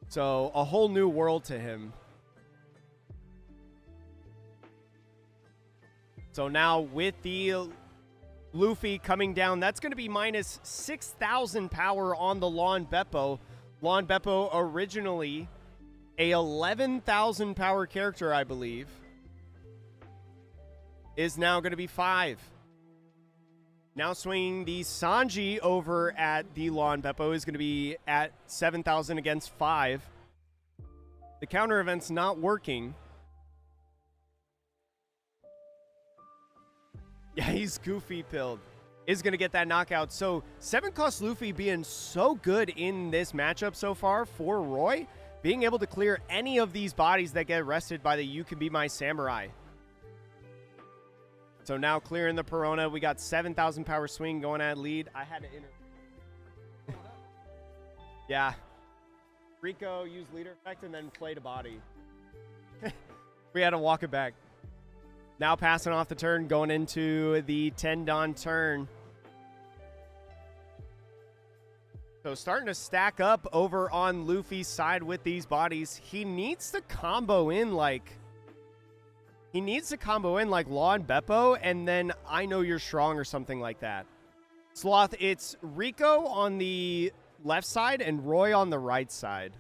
So a whole new world to him. So now with the Luffy coming down, that's going to be minus 6,000 power on the Lawn Beppo. Lawn Beppo originally a 11,000 power character, I believe, is now going to be 5. Now swinging the Sanji over at the Lawn Beppo is going to be at 7,000 against 5. The counter event's not working. Yeah, he's goofy pilled. Is going to get that knockout. So 7-cost Luffy being so good in this matchup so far for Roy, being able to clear any of these bodies that get arrested by the You Can Be My Samurai. So now clearing the Perona. We got 7,000 power swing going at lead. I had to enter. Yeah. Rico used leader effect and then played a body. We had to walk it back. Now passing off the turn, going into the 10 Dawn turn. So starting to stack up over on Luffy's side with these bodies. He needs to combo in like... Lawn Beppo, and then I Know You're Strong or something like that. Sloth, it's Rico on the left side and Roy on the right side.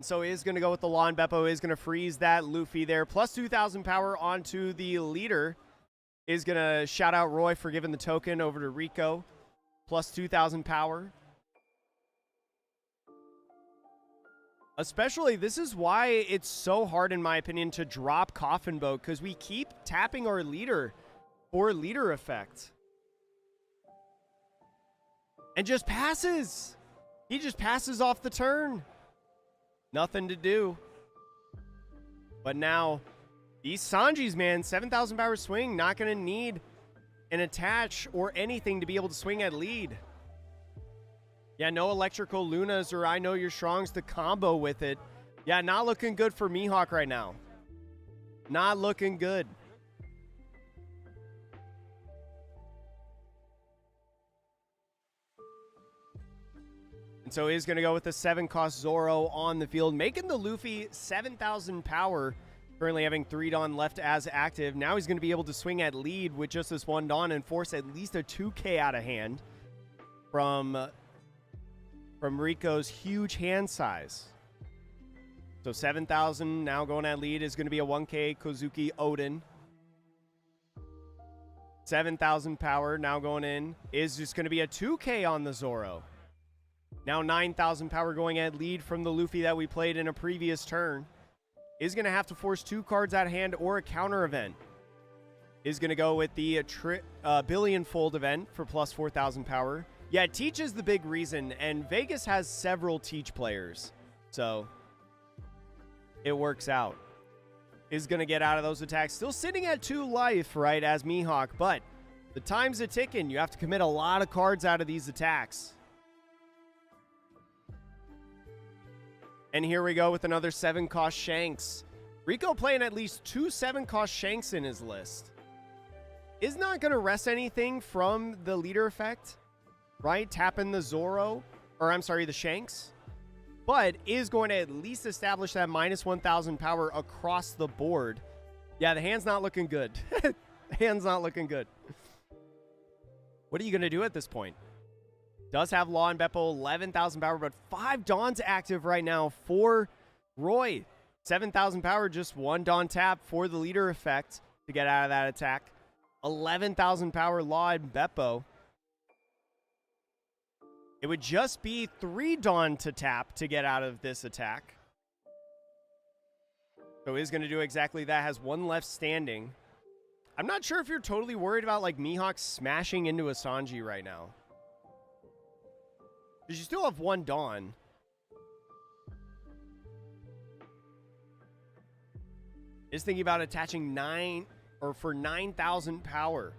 So is going to go with the Lawn Beppo, is going to freeze that Luffy there. Plus 2,000 power onto the leader. Is going to shout out Roy for giving the token over to Rico. Plus 2,000 power. Especially, this is why it's so hard, in my opinion, to drop Coffin Boat, because we keep tapping our leader for leader effect. And just passes. He just passes off the turn. Nothing to do. But now, these Sanjis, man, 7,000 power swing, not going to need an attach or anything to be able to swing at lead. Yeah, no electrical Lunas or I Know You're Strongs to combo with it. Yeah, not looking good for Mihawk right now. Not looking good. And so he's going to go with the 7-cost Zoro on the field, making the Luffy 7,000 power, currently having 3 Dawn left as active. Now he's going to be able to swing at lead with just this 1 Dawn and force at least a 2K out of hand from Rico's huge hand size. So 7,000 now going at lead is going to be a 1K Kozuki Odin. 7,000 power now going in is just going to be a 2K on the Zoro. Now 9,000 power going at lead from the Luffy that we played in a previous turn. Is going to have to force 2 cards out of hand or a counter event. Is going to go with the billion fold event for plus 4,000 power. Yeah, Teach is the big reason, and Vegas has several Teach players. So it works out. Is going to get out of those attacks. Still sitting at 2 life, right, as Mihawk, but the time's a ticking. You have to commit a lot of cards out of these attacks. And here we go with another 7-cost Shanks. Rico playing at least 2 7-cost Shanks in his list. Is not going to rest anything from the leader effect, right? Tapping the Zoro, or I'm sorry, the Shanks. But is going to at least establish that minus 1,000 power across the board. Yeah, the hand's not looking good. The hand's not looking good. What are you going to do at this point? Does have Law and Beppo, 11,000 power, but 5 Dawns active right now for Roy. 7,000 power, just 1 Dawn tap for the leader effect to get out of that attack. 11,000 power Law and Beppo. It would just be 3 Dawn to tap to get out of this attack. So he's going to do exactly that. Has 1 left standing. I'm not sure if you're totally worried about like Mihawk smashing into a Sanji right now. Because you still have 1 Dawn. Is thinking about attaching 9,000 power.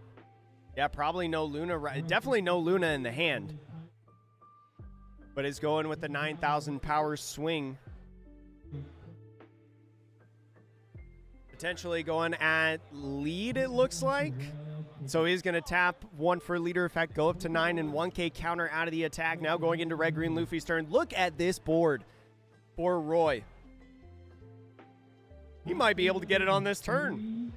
Yeah, probably no Luna. Definitely no Luna in the hand. But is going with the 9,000 power swing. Potentially going at lead, it looks like. So he's going to tap 1 for leader effect, go up to 9 and 1K counter out of the attack. Now going into Red Green Luffy's turn. Look at this board for Roy. He might be able to get it on this turn.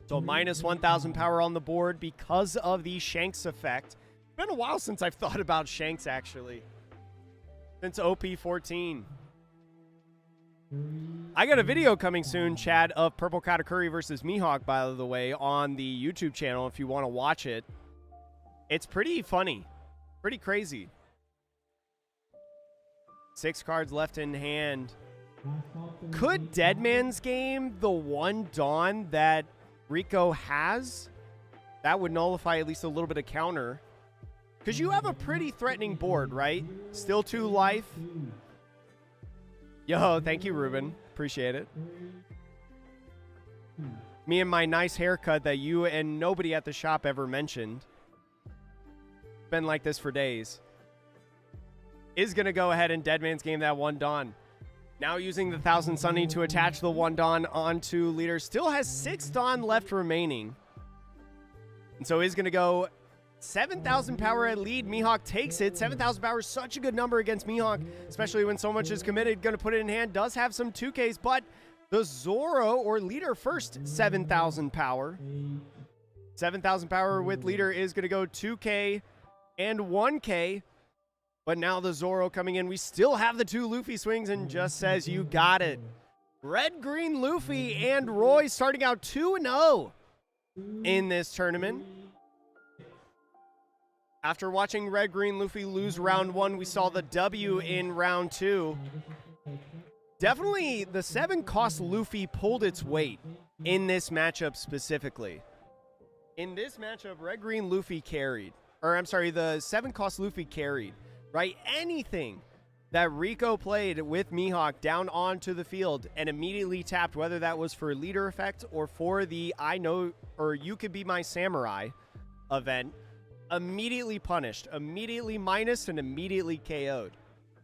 So minus 1,000 power on the board because of the Shanks effect. Been a while since I've thought about Shanks, actually. Since OP14. I got a video coming soon, Chad, of Purple Katakuri versus Mihawk, by the way, on the YouTube channel if you want to watch it. It's pretty funny. Pretty crazy. 6 cards left in hand. Could Deadman's Game, the 1 Dawn that Rico has, that would nullify at least a little bit of counter? Because you have a pretty threatening board, right? Still 2 life. Yo, thank you, Ruben. Appreciate it. Me and my nice haircut that you and nobody at the shop ever mentioned. Been like this for days. Is going to go ahead and Deadman's Game that 1 Dawn. Now using the 1,000 Sunny to attach the 1 Dawn onto leader. Still has 6 Dawn left remaining. And so he's going to go 7,000 power at lead. Mihawk takes it. 7,000 power is such a good number against Mihawk, especially when so much is committed. Going to put it in hand. Does have some 2Ks, but the Zoro or leader first, 7,000 power. 7,000 power with leader is going to go 2K and 1K. But now the Zoro coming in. We still have the 2 Luffy swings and just says you got it. Red, Green, Luffy, and Roy starting out 2-0 in this tournament. After watching Red, Green, Luffy lose round 1, we saw the W in round 2. Definitely the 7-cost Luffy pulled its weight in this matchup specifically. In this matchup, Red, Green, Luffy carried. Or I'm sorry, the 7-cost Luffy carried. Right? Anything that Rico played with Mihawk down onto the field and immediately tapped, whether that was for leader effect or for the I know or you could be my samurai event, immediately punished, immediately minus, and immediately KO'd.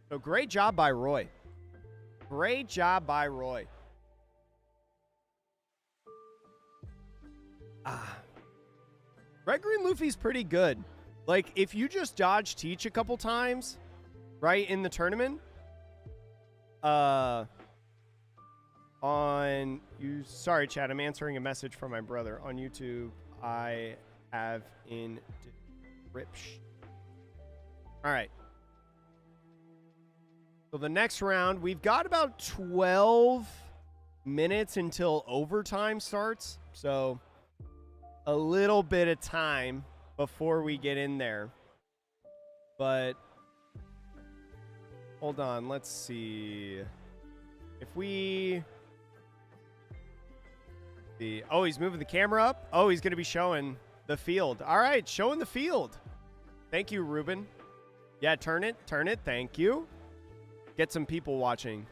So great job by Roy. Great job by Roy. Red Green Luffy's pretty good. Like, if you just dodge teach a couple times, right, in the tournament, sorry, chat, I'm answering a message from my brother. On YouTube, I have in description. All right. So the next round, we've got about 12 minutes until overtime starts. So a little bit of time before we get in there. But hold on, let's see. If we oh, he's moving the camera up. Oh, he's going to be showing the field. All right, showing the field. Thank you, Ruben. Yeah, turn it. Thank you. Get some people watching.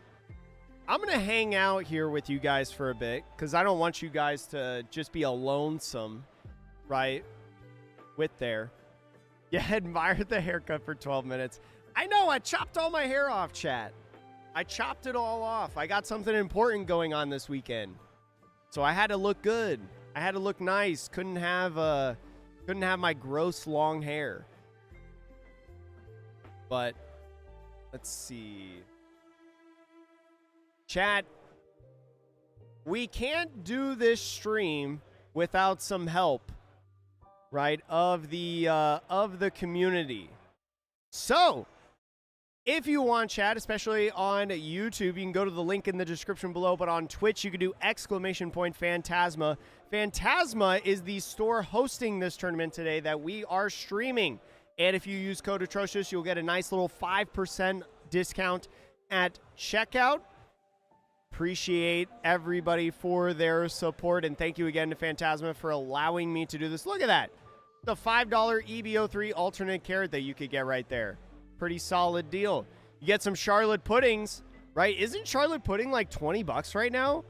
I'm going to hang out here with you guys for a bit because I don't want you guys to just be lonesome, right? With there. Yeah, admired the haircut for 12 minutes. I know, I chopped all my hair off, chat. I chopped it all off. I got something important going on this weekend. So I had to look good. I had to look nice. Couldn't have my gross long hair. But let's see. Chat, we can't do this stream without some help, right, of the community. So, if you want, chat, especially on YouTube, you can go to the link in the description below, but on Twitch, you can do !Phantasma. Phantasma is the store hosting this tournament today that we are streaming. And if you use code Atrocious, you'll get a nice little 5% discount at checkout. Appreciate everybody for their support, and thank you again to Phantasma for allowing me to do this. Look at that. The $5 EBO3 alternate carrot that you could get right there. Pretty solid deal. You get some Charlotte puddings, right? Isn't Charlotte pudding like 20 bucks right now?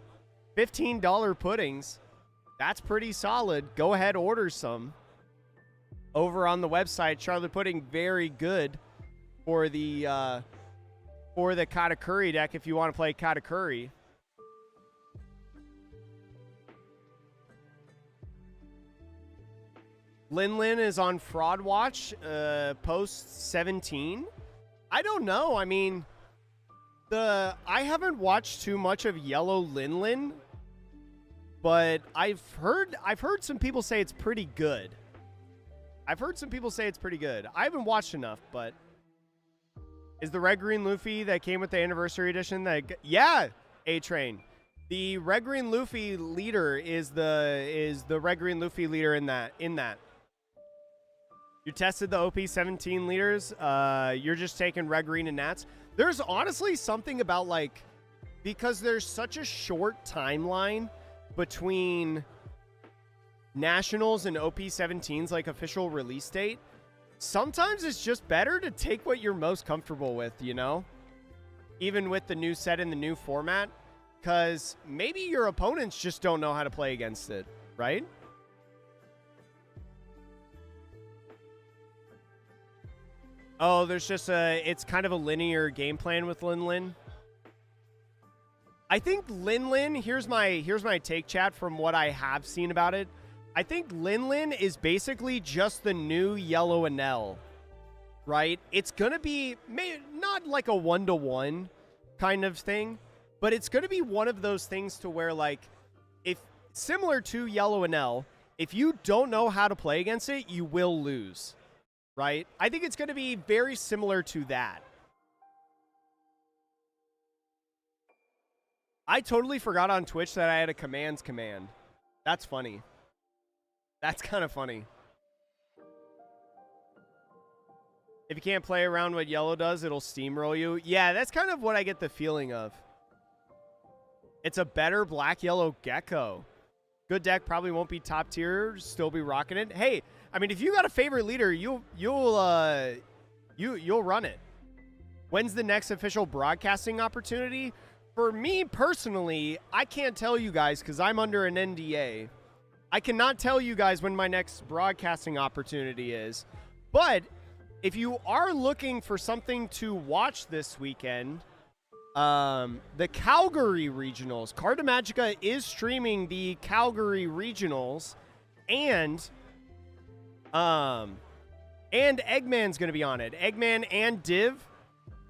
$15 puddings. That's pretty solid. Go ahead, order some. Over on the website, Charlotte pudding, very good for the Katakuri deck if you want to play Katakuri. Lin is on Fraud Watch, post 17. I don't know. I mean, I haven't watched too much of Yellow Lin, but I've heard some people say it's pretty good. I haven't watched enough, but is the Red Green Luffy that came with the anniversary edition yeah, A-Train. The Red Green Luffy leader is the Red Green Luffy leader in that. You tested the OP17 leaders. You're just taking Red, Green, and Nats. There's honestly something about, like, because there's such a short timeline between Nationals and OP17's, like, official release date. Sometimes it's just better to take what you're most comfortable with, you know? Even with the new set and the new format. Because maybe your opponents just don't know how to play against it, right? Oh, there's just it's kind of a linear game plan with Lin. I think Lin, here's my take, chat, from what I have seen about it. I think Lin is basically just the new Yellow Enel, right? It's going to be not like a 1-to-1 kind of thing, but it's going to be one of those things to where, like, if similar to Yellow Enel, if you don't know how to play against it, you will lose. Right? I think it's going to be very similar to that. I totally forgot on Twitch that I had a commands command. That's funny. That's kind of funny. If you can't play around what yellow does, it'll steamroll you. Yeah, that's kind of what I get the feeling of. It's a better black-yellow gecko. Good deck, probably won't be top tier, still be rocking it. Hey, I mean, if you got a favorite leader, you'll run it. When's the next official broadcasting opportunity? For me personally, I can't tell you guys because I'm under an NDA. I cannot tell you guys when my next broadcasting opportunity is. But if you are looking for something to watch this weekend, the Calgary Regionals, Cartamagica is streaming the Calgary Regionals, and Eggman's going to be on it. Eggman and Div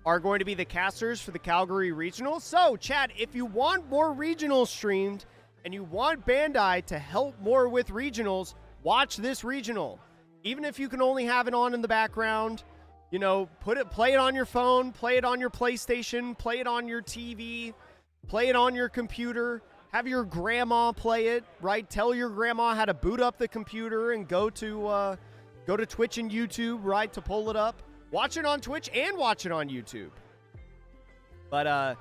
are going to be the casters for the Calgary Regionals. So, chat, if you want more regionals streamed and you want Bandai to help more with regionals, watch this regional. Even if you can only have it on in the background, you know, play it on your phone, play it on your PlayStation, play it on your TV, play it on your computer, have your grandma play it, right? Tell your grandma how to boot up the computer and go to Twitch and YouTube, right, to pull it up. Watch it on Twitch and watch it on YouTube. But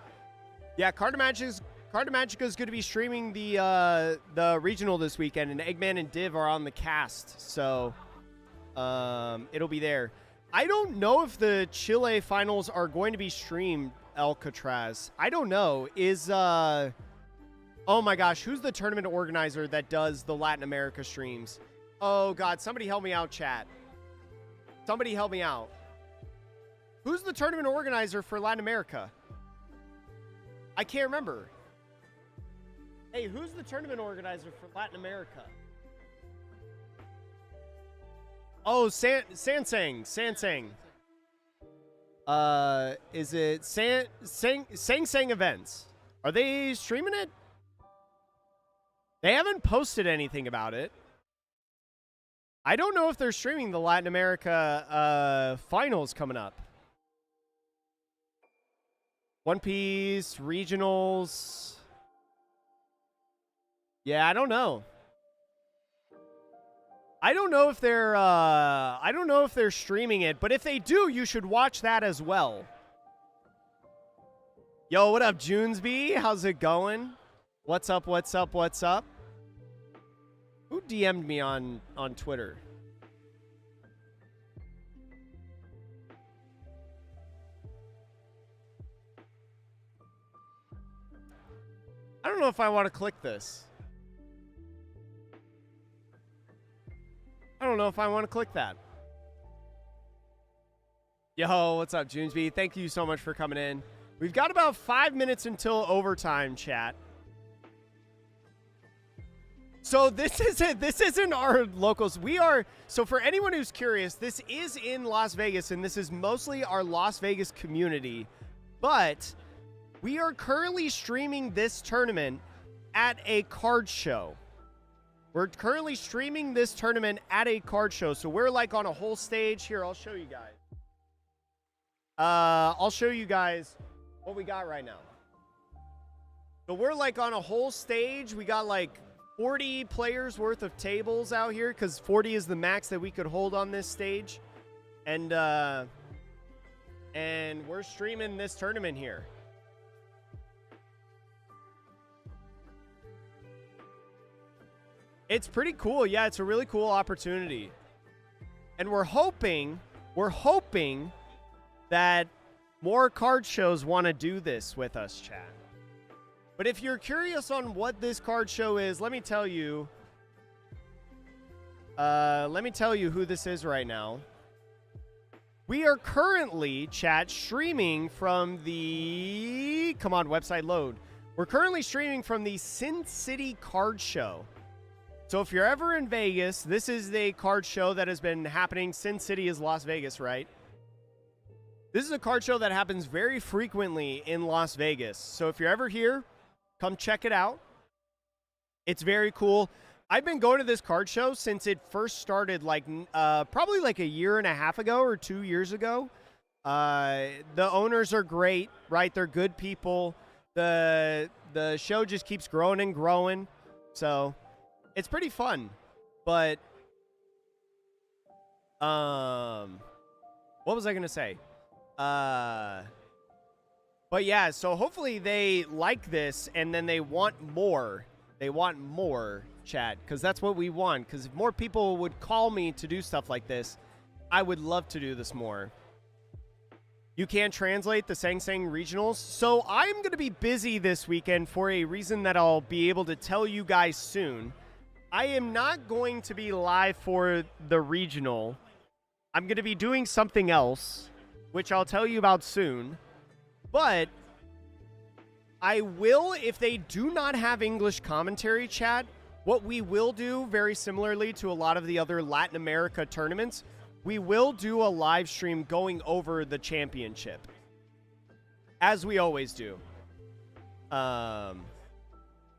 yeah, Cartamagica is going to be streaming the regional this weekend, and Eggman and Div are on the cast, so it'll be there. I don't know if the Chile finals are going to be streamed, Alcatraz. I don't know. Oh my gosh, who's the tournament organizer that does the Latin America streams? Oh God, somebody help me out, chat. Somebody help me out. Who's the tournament organizer for Latin America? I can't remember. Hey, who's the tournament organizer for Latin America? Oh, Sansang. Is it Sang Events? Are they streaming it? They haven't posted anything about it. I don't know if they're streaming the Latin America finals coming up. One Piece, regionals. Yeah, I don't know. I don't know if they're streaming it, but if they do, you should watch that as well. Yo, what up, Junesby? How's it going? What's up? Who DM'd me on Twitter? I don't know if I want to click this. I don't know if I want to click that. Yo, what's up, Junesby? Thank you so much for coming in. We've got about 5 minutes until overtime, chat. So this isn't our locals. So for anyone who's curious, this is in Las Vegas, and this is mostly our Las Vegas community. But we are currently streaming this tournament at a card show. We're currently streaming this tournament at a card show. So we're like on a whole stage. Here, I'll show you guys. I'll show you guys what we got right now. So we're like on a whole stage. We got like 40 players worth of tables out here because 40 is the max that we could hold on this stage. And we're streaming this tournament here. It's pretty cool. Yeah, it's a really cool opportunity. And we're hoping that more card shows want to do this with us, chat. But if you're curious on what this card show is, let me tell you who this is right now. We are currently, chat, streaming from the... Come on, website load. We're currently streaming from the Sin City Card Show. So if you're ever in Vegas, this is the card show that has been happening. Sin City is Las Vegas, right? This is a card show that happens very frequently in Las Vegas. So if you're ever here, come check it out. It's very cool. I've been going to this card show since it first started, like probably like a year and a half ago or 2 years ago. The owners are great, right? They're good people. The show just keeps growing and growing. So it's pretty fun. But what was I going to say? But yeah, so hopefully they like this and then they want more. They want more, chat, because that's what we want. Because if more people would call me to do stuff like this, I would love to do this more. You can't translate the Sang Sang regionals. So I'm going to be busy this weekend for a reason that I'll be able to tell you guys soon. I am not going to be live for the regional. I'm going to be doing something else, which I'll tell you about soon. But I will, if they do not have English commentary, chat, what we will do, very similarly to a lot of the other Latin America tournaments, we will do a live stream going over the championship, as we always do.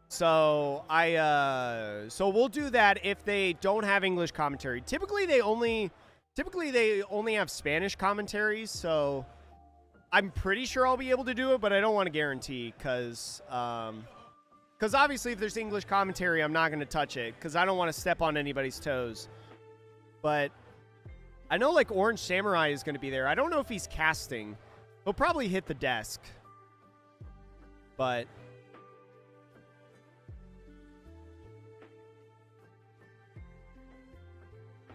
So we'll do that if they don't have English commentary. Typically they only have Spanish commentaries, so I'm pretty sure I'll be able to do it, but I don't want to guarantee because obviously if there's English commentary, I'm not going to touch it because I don't want to step on anybody's toes. But I know like Orange Samurai is going to be there. I don't know if he's casting. He'll probably hit the desk. But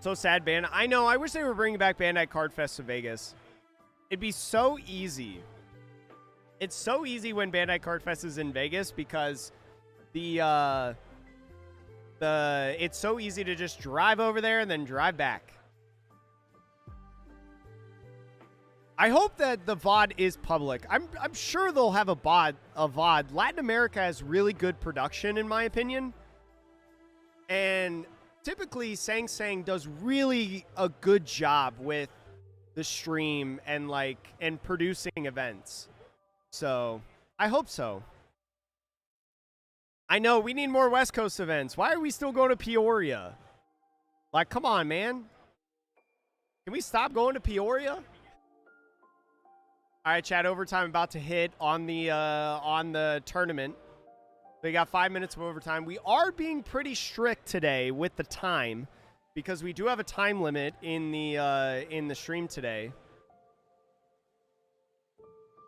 so sad, Bandai. I know. I wish they were bringing back Bandai Card Fest to Vegas. It'd be so easy. It's so easy when Bandai Card Fest is in Vegas because it's so easy to just drive over there and then drive back. I hope that the VOD is public. I'm sure they'll have a VOD. Latin America has really good production, in my opinion. And typically, Sang Sang does really a good job with the stream and producing events. So I hope so. I know we need more West Coast events. Why are we still going to Peoria? Like, come on, man. Can we stop going to Peoria? All right, chat. Overtime about to hit on the tournament. They got 5 minutes of overtime. We are being pretty strict today with the time because we do have a time limit in the stream today.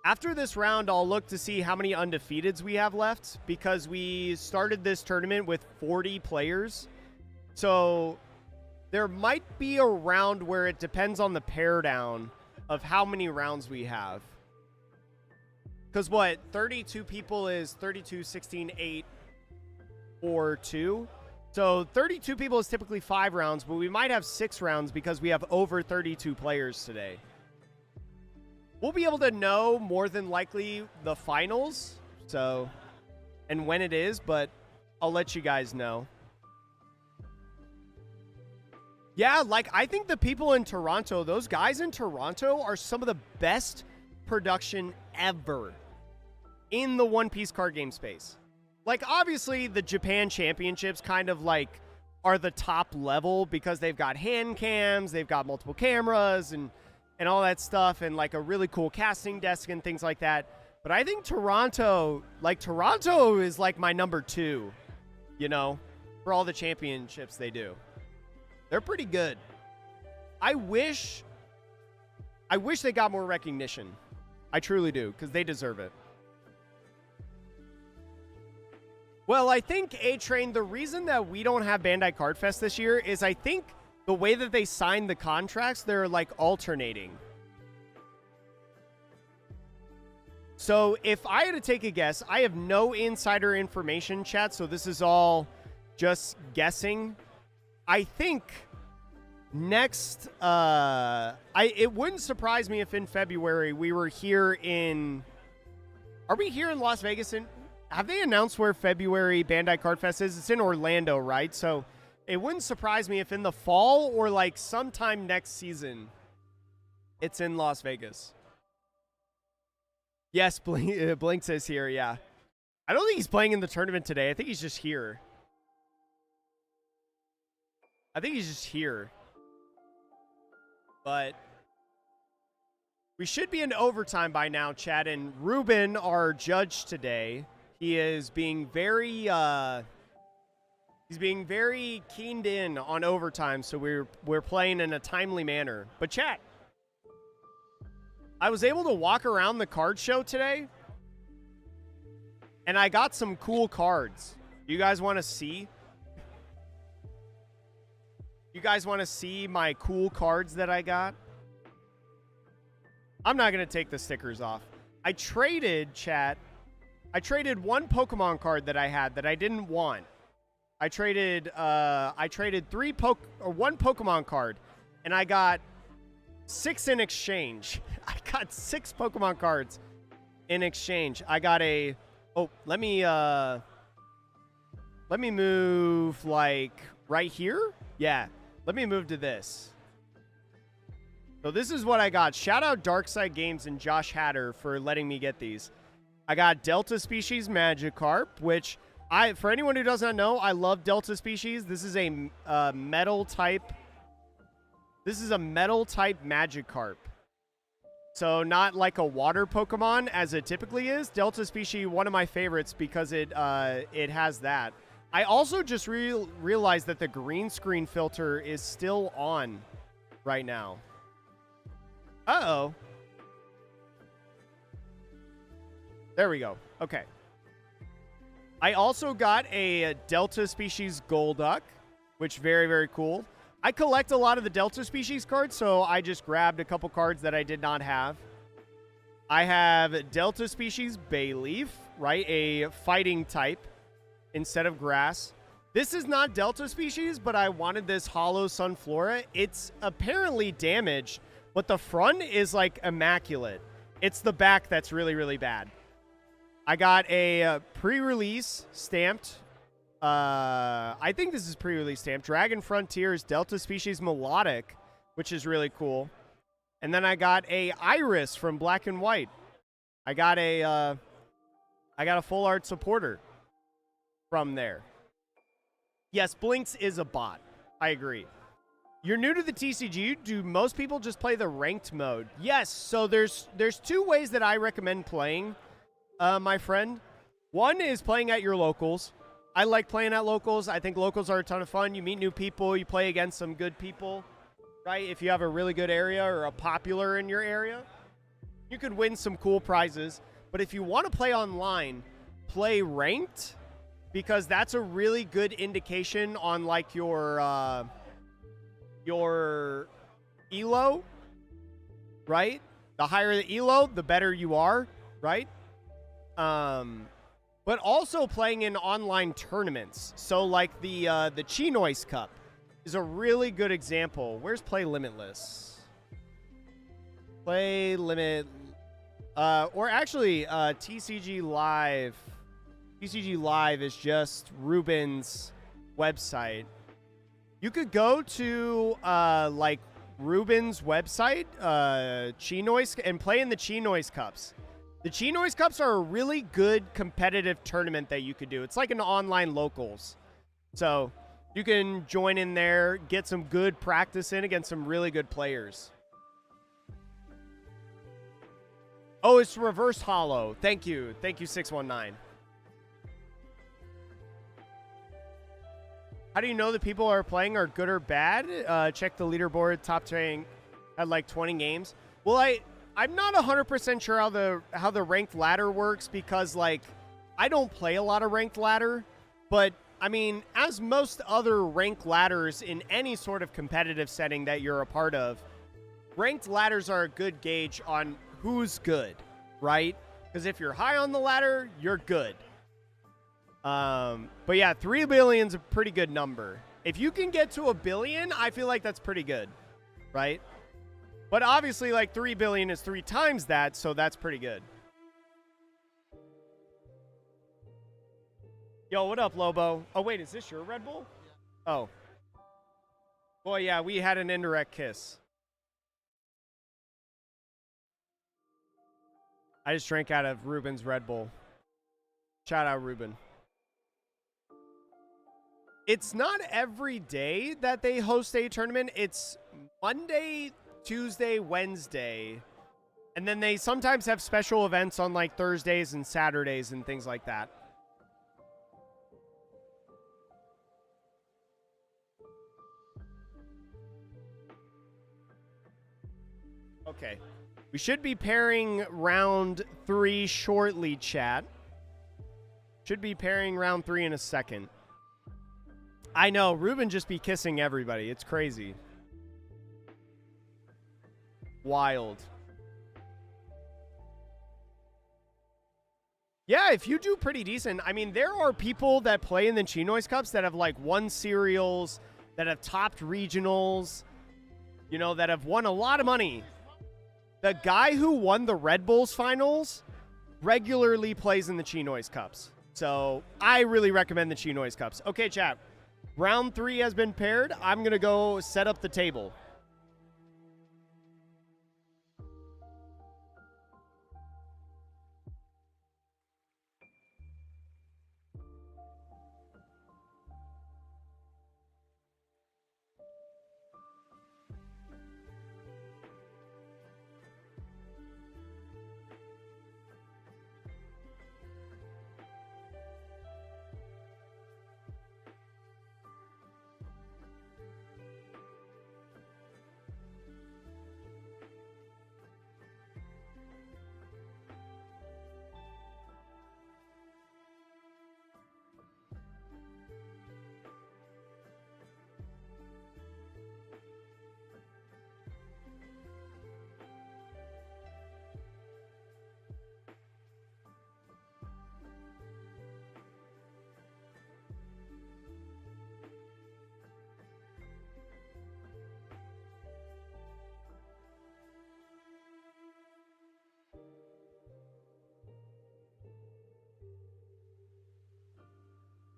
After this round, I'll look to see how many undefeateds we have left because we started this tournament with 40 players. So there might be a round where it depends on the pair down of how many rounds we have. Because what, 32 people is 32, 16, 8, or 2. So 32 people is typically 5 rounds, but we might have 6 rounds because we have over 32 players today. We'll be able to know more than likely the finals, so, and when it is, but I'll let you guys know. Yeah, like, I think the people in Toronto, those guys in Toronto are some of the best production ever in the One Piece card game space. Like, obviously, the Japan Championships kind of, like, are the top level because they've got hand cams, they've got multiple cameras, and all that stuff, and, like, a really cool casting desk and things like that. But I think Toronto is, like, my number 2, you know, for all the championships they do. They're pretty good. I wish they got more recognition. I truly do, because they deserve it. Well, I think, A-Train, the reason that we don't have Bandai Card Fest this year is I think the way that they signed the contracts, they're, like, alternating. So if I had to take a guess, I have no insider information, chat, so this is all just guessing. I think next, it wouldn't surprise me if in February we were here in, are we here in Las Vegas? Have they announced where February Bandai Card Fest is? It's in Orlando, right? So it wouldn't surprise me if in the fall or like sometime next season, it's in Las Vegas. Yes, Blinks is here, yeah. I don't think he's playing in the tournament today. I think he's just here. But we should be in overtime by now, Chad. And Ruben, our judge today, he is being very keened in on overtime, so we're playing in a timely manner. But chat, I was able to walk around the card show today, and I got some cool cards. You guys want to see? You guys want to see my cool cards that I got? I'm not going to take the stickers off. I traded one Pokemon card that I had that I didn't want. I traded one Pokemon card, and I got 6 in exchange. I got 6 Pokemon cards in exchange. I got a... Oh, let me move, like, right here? Yeah, let me move to this. So this is what I got. Shout out Darkside Games and Josh Hatter for letting me get these. I got Delta Species Magikarp, which... for anyone who does not know, I love Delta Species. This is a metal type. This is a metal type Magikarp. So not like a water Pokemon as it typically is. Delta Species, one of my favorites because it has that. I also just realized that the green screen filter is still on right now. Uh-oh. There we go. Okay. I also got a Delta Species Golduck, which very, very cool. I collect a lot of the Delta Species cards, so I just grabbed a couple cards that I did not have. I have Delta Species Bayleaf, right? A fighting type instead of grass. This is not Delta Species, but I wanted this Hollow Sunflora. It's apparently damaged, but the front is like immaculate. It's the back that's really, really bad. I got a pre-release stamped. I think this is pre-release stamped. Dragon Frontiers Delta Species Melodic, which is really cool. And then I got a Iris from Black and White. I got a full art supporter from there. Yes, Blinks is a bot. I agree. You're new to the TCG. Do most people just play the ranked mode? Yes. So there's 2 ways that I recommend playing. My friend. One is playing at your locals. I like playing at locals. I think locals are a ton of fun. You meet new people. You play against some good people, right? If you have a really good area or a popular in your area, you could win some cool prizes. But if you want to play online, play ranked, because that's a really good indication on like your elo, right? The higher the elo, the better you are, right? But also playing in online tournaments. So like the Chinois Cup is a really good example. Where's Play Limitless? Play Limit, or actually TCG Live. TCG Live is just Ruben's website. You could go to like Ruben's website, Chinois, and play in the Chinois Cups. The Chinois Cups are a really good competitive tournament that you could do. It's like an online locals. So you can join in there, get some good practice in against some really good players. Oh, it's reverse hollow. Thank you. Thank you, 619. How do you know the people are playing are good or bad? Check the leaderboard. Top rank had like 20 games. Well, I'm not 100% sure how the ranked ladder works because, like, I don't play a lot of ranked ladder. But, I mean, as most other ranked ladders in any sort of competitive setting that you're a part of, ranked ladders are a good gauge on who's good, right? Because if you're high on the ladder, you're good. But yeah, 3 billion is a pretty good number. If you can get to 1 billion, I feel like that's pretty good, right? But obviously, like, 3 billion is 3 times that, so that's pretty good. Yo, what up, Lobo? Oh, wait, is this your Red Bull? Oh. Boy, yeah, we had an indirect kiss. I just drank out of Ruben's Red Bull. Shout out, Ruben. It's not every day that they host a tournament. It's Monday, Tuesday, Wednesday. And then they sometimes have special events on like Thursdays and Saturdays and things like that. Okay. We should be pairing round 3 shortly, chat. Should be pairing round 3 in a second. I know, Ruben just be kissing everybody. It's crazy. Wild. Yeah, if you do pretty decent, I mean, there are people that play in the Chinois Cups that have like won serials, that have topped regionals, you know, that have won a lot of money. The guy who won the Red Bulls finals regularly plays in the Chinois Cups. So I really recommend the Chinois Cups. Okay, chat. Round 3 has been paired. I'm going to go set up the table.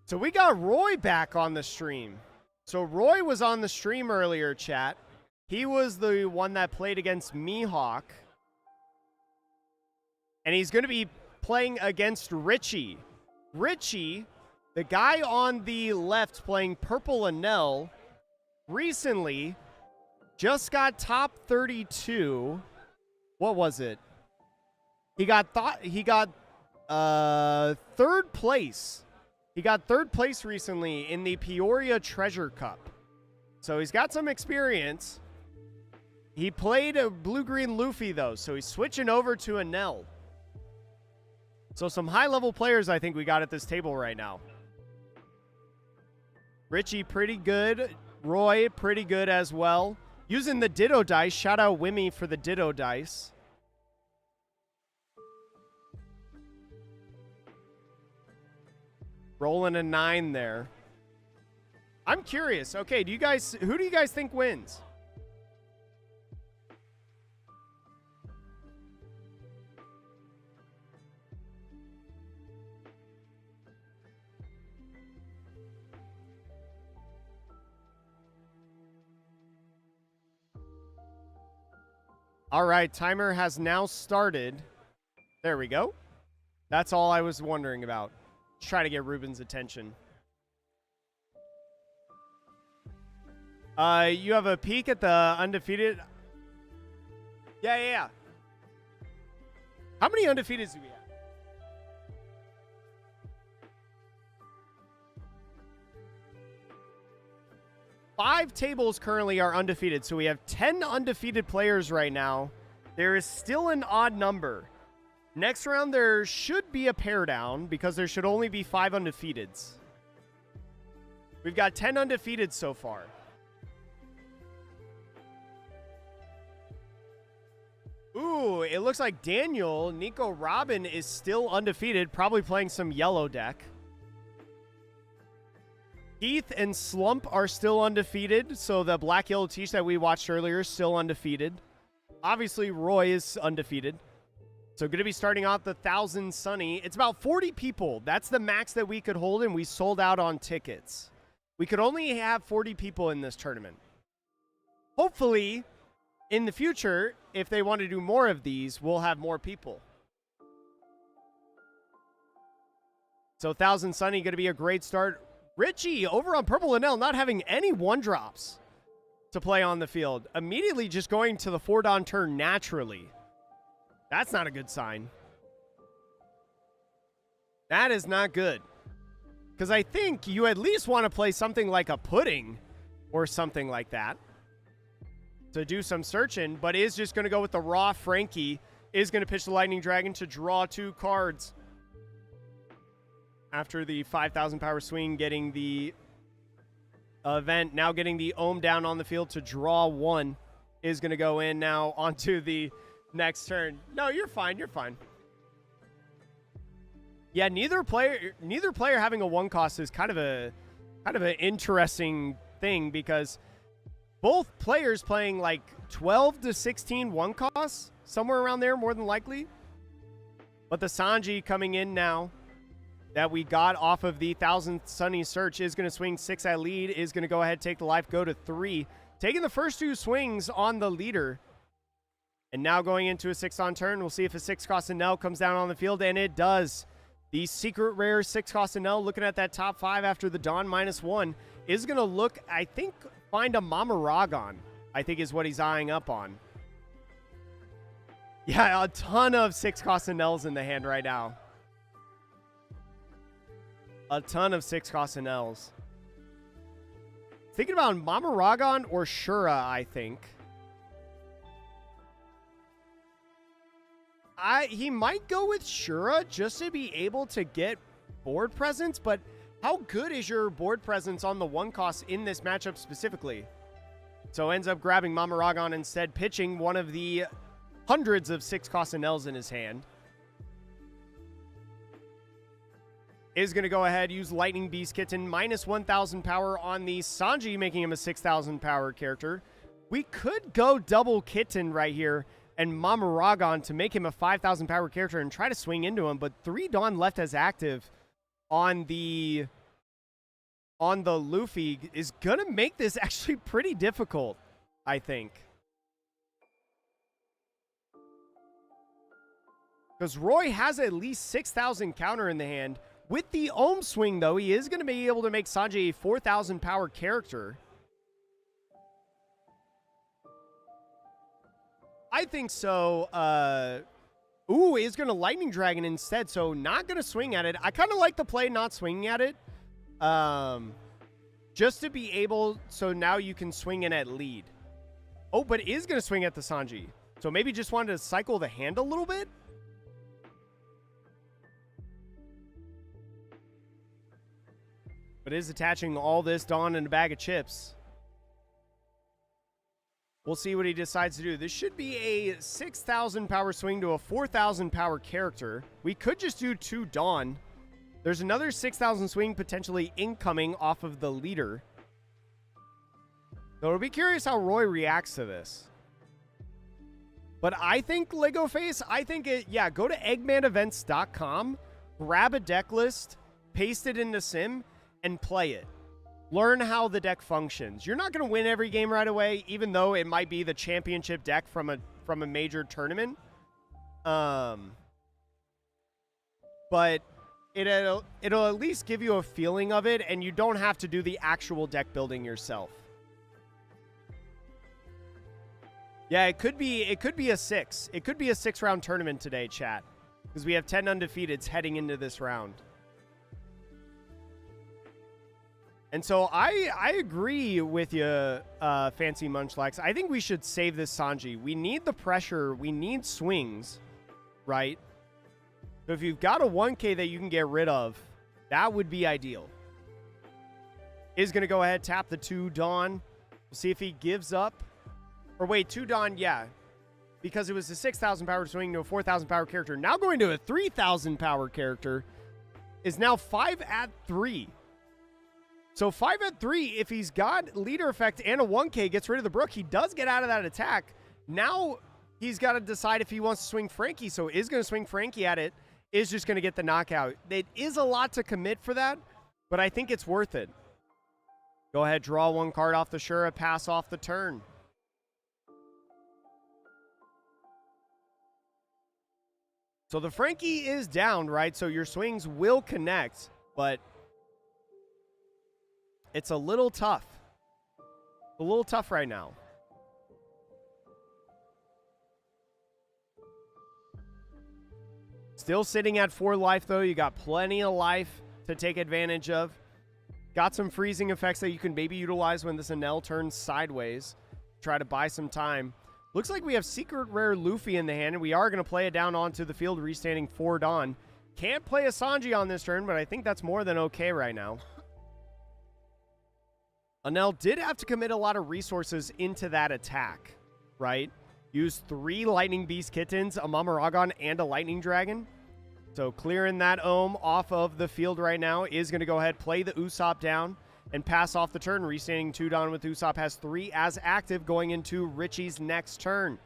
So we got Roy back on the stream. So Roy was on the stream earlier, chat. He was the one that played against Mihawk. And he's going to be playing against Richie. Richie, the guy on the left playing Purple Anel, recently just got top 32. What was it? He got third place. He got third place recently in the Peoria Treasure Cup. So he's got some experience. He played a blue-green Luffy, though, so he's switching over to Anel. So some high-level players I think we got at this table right now. Richie, pretty good. Roy, pretty good as well. Using the Ditto dice. Shout out Wimmy for the Ditto dice. Rolling a 9 there. I'm curious. Okay, who do you guys think wins? All right, timer has now started. There we go. That's all I was wondering about. Try to get Ruben's attention. You have a peek at the undefeated. Yeah. How many undefeateds do we have? Five tables currently are undefeated, so we have 10 undefeated players right now. There is still an odd number. Next round, there should be a pair down because there should only be 5 undefeateds. We've got 10 undefeated so far. Ooh, it looks like Daniel, Nico Robin is still undefeated, probably playing some yellow deck. Heath and Slump are still undefeated, so the black-yellow teach that we watched earlier is still undefeated. Obviously, Roy is undefeated. So going to be starting off the 1,000 Sunny. It's about 40 people. That's the max that we could hold, and we sold out on tickets. We could only have 40 people in this tournament. Hopefully, in the future, if they want to do more of these, we'll have more people. So 1,000 Sunny going to be a great start. Richie over on Purple Anel not having any 1-drops to play on the field. Immediately just going to the 4-Don turn naturally. That's not a good sign. That is not good. Because I think you at least want to play something like a pudding or something like that to do some searching, but is just going to go with the raw Frankie. Is going to pitch the Lightning Dragon to draw 2 cards. After the 5,000 power swing, getting the event, now getting the Ohm down on the field to draw 1, is going to go in now onto the next turn. No, you're fine. You're fine. Yeah, neither player having a 1 cost is kind of an interesting thing, because both players playing like 12 to 16 1 costs, somewhere around there, more than likely. But the Sanji coming in now that we got off of the 1000th Sunny Search is going to swing 6 at lead, is going to go ahead, take the life, go to 3. Taking the first 2 swings on the leader. And now going into a 6 on turn. We'll see if a 6 cost Enel comes down on the field, and it does. The secret rare 6 cost Enel, looking at that top 5 after the Dawn -1, is going to look, I think, find a Mamaragon, I think is what he's eyeing up on. Yeah, a ton of 6 cost Enels in the hand right now. A ton of 6 cost Enels. Thinking about Mamaragon or Shura, I think. He might go with Shura just to be able to get board presence, but how good is your board presence on the 1 cost in this matchup specifically? So ends up grabbing Mamaragon instead, pitching one of the hundreds of 6 cost Enels in his hand. Is going to go ahead, use Lightning Beast Kitten, -1000 power on the Sanji, making him a 6000 power character. We could go double Kitten right here and Mamaragon to make him a 5000 power character and try to swing into him, but 3 Dawn left as active on the Luffy is going to make this actually pretty difficult, I think. Because Roy has at least 6000 counter in the hand. With the Ohm swing, though, he is going to be able to make Sanji a 4000 power character. I think so. Ooh, is going to Lightning Dragon instead, so not going to swing at it. I kind of like the play not swinging at it. Just to be able, so now you can swing in at lead. Oh, but is going to swing at the Sanji. So maybe just wanted to cycle the hand a little bit. But is attaching all this Dawn in a bag of chips. We'll see what he decides to do. This should be a 6000 power swing to a 4000 power character. We could just do 2 Dawn. There's another 6000 swing potentially incoming off of the leader. So it'll be curious how Roy reacts to this. But I think Lego Face, go to eggmanevents.com, grab a deck list, paste it into Sim, and play it. Learn how the deck functions. You're not going to win every game right away, even though it might be the championship deck from a major tournament. But it'll at least give you a feeling of it, and you don't have to do the actual deck building yourself. Yeah, it could be a 6. It could be a 6-round tournament today, chat, because we have 10 undefeateds heading into this round. And so I agree with you, Fancy Munchlax. I think we should save this Sanji. We need the pressure. We need swings, right? So if you've got a 1K that you can get rid of, that would be ideal. Is going to go ahead, tap the 2 Dawn. We'll see if he gives up. Or wait, 2 Dawn, yeah. Because it was a 6000 power swing to a 4000 power character. Now going to a 3000 power character is now 5 at 3. So 5 at 3, if he's got leader effect and a 1K, gets rid of the Brook, he does get out of that attack. Now he's got to decide if he wants to swing Frankie. So is going to swing Frankie at it, is just going to get the knockout. It is a lot to commit for that, but I think it's worth it. Go ahead, draw 1 card off the Shura, pass off the turn. So the Frankie is down, right? So your swings will connect, but it's a little tough. A little tough right now. Still sitting at 4 life, though. You got plenty of life to take advantage of. Got some freezing effects that you can maybe utilize when this Enel turns sideways. Try to buy some time. Looks like we have secret rare Luffy in the hand, and we are going to play it down onto the field, restanding 4 Dawn. Can't play a Sanji on this turn, but I think that's more than okay right now. Enel did have to commit a lot of resources into that attack, right? Use 3 Lightning Beast Kittens, a Mamaragon, and a Lightning Dragon. So clearing that Ohm off of the field right now is going to go ahead, play the Usopp down, and pass off the turn. Restanding 2 Don with Usopp has 3 as active going into Richie's next turn.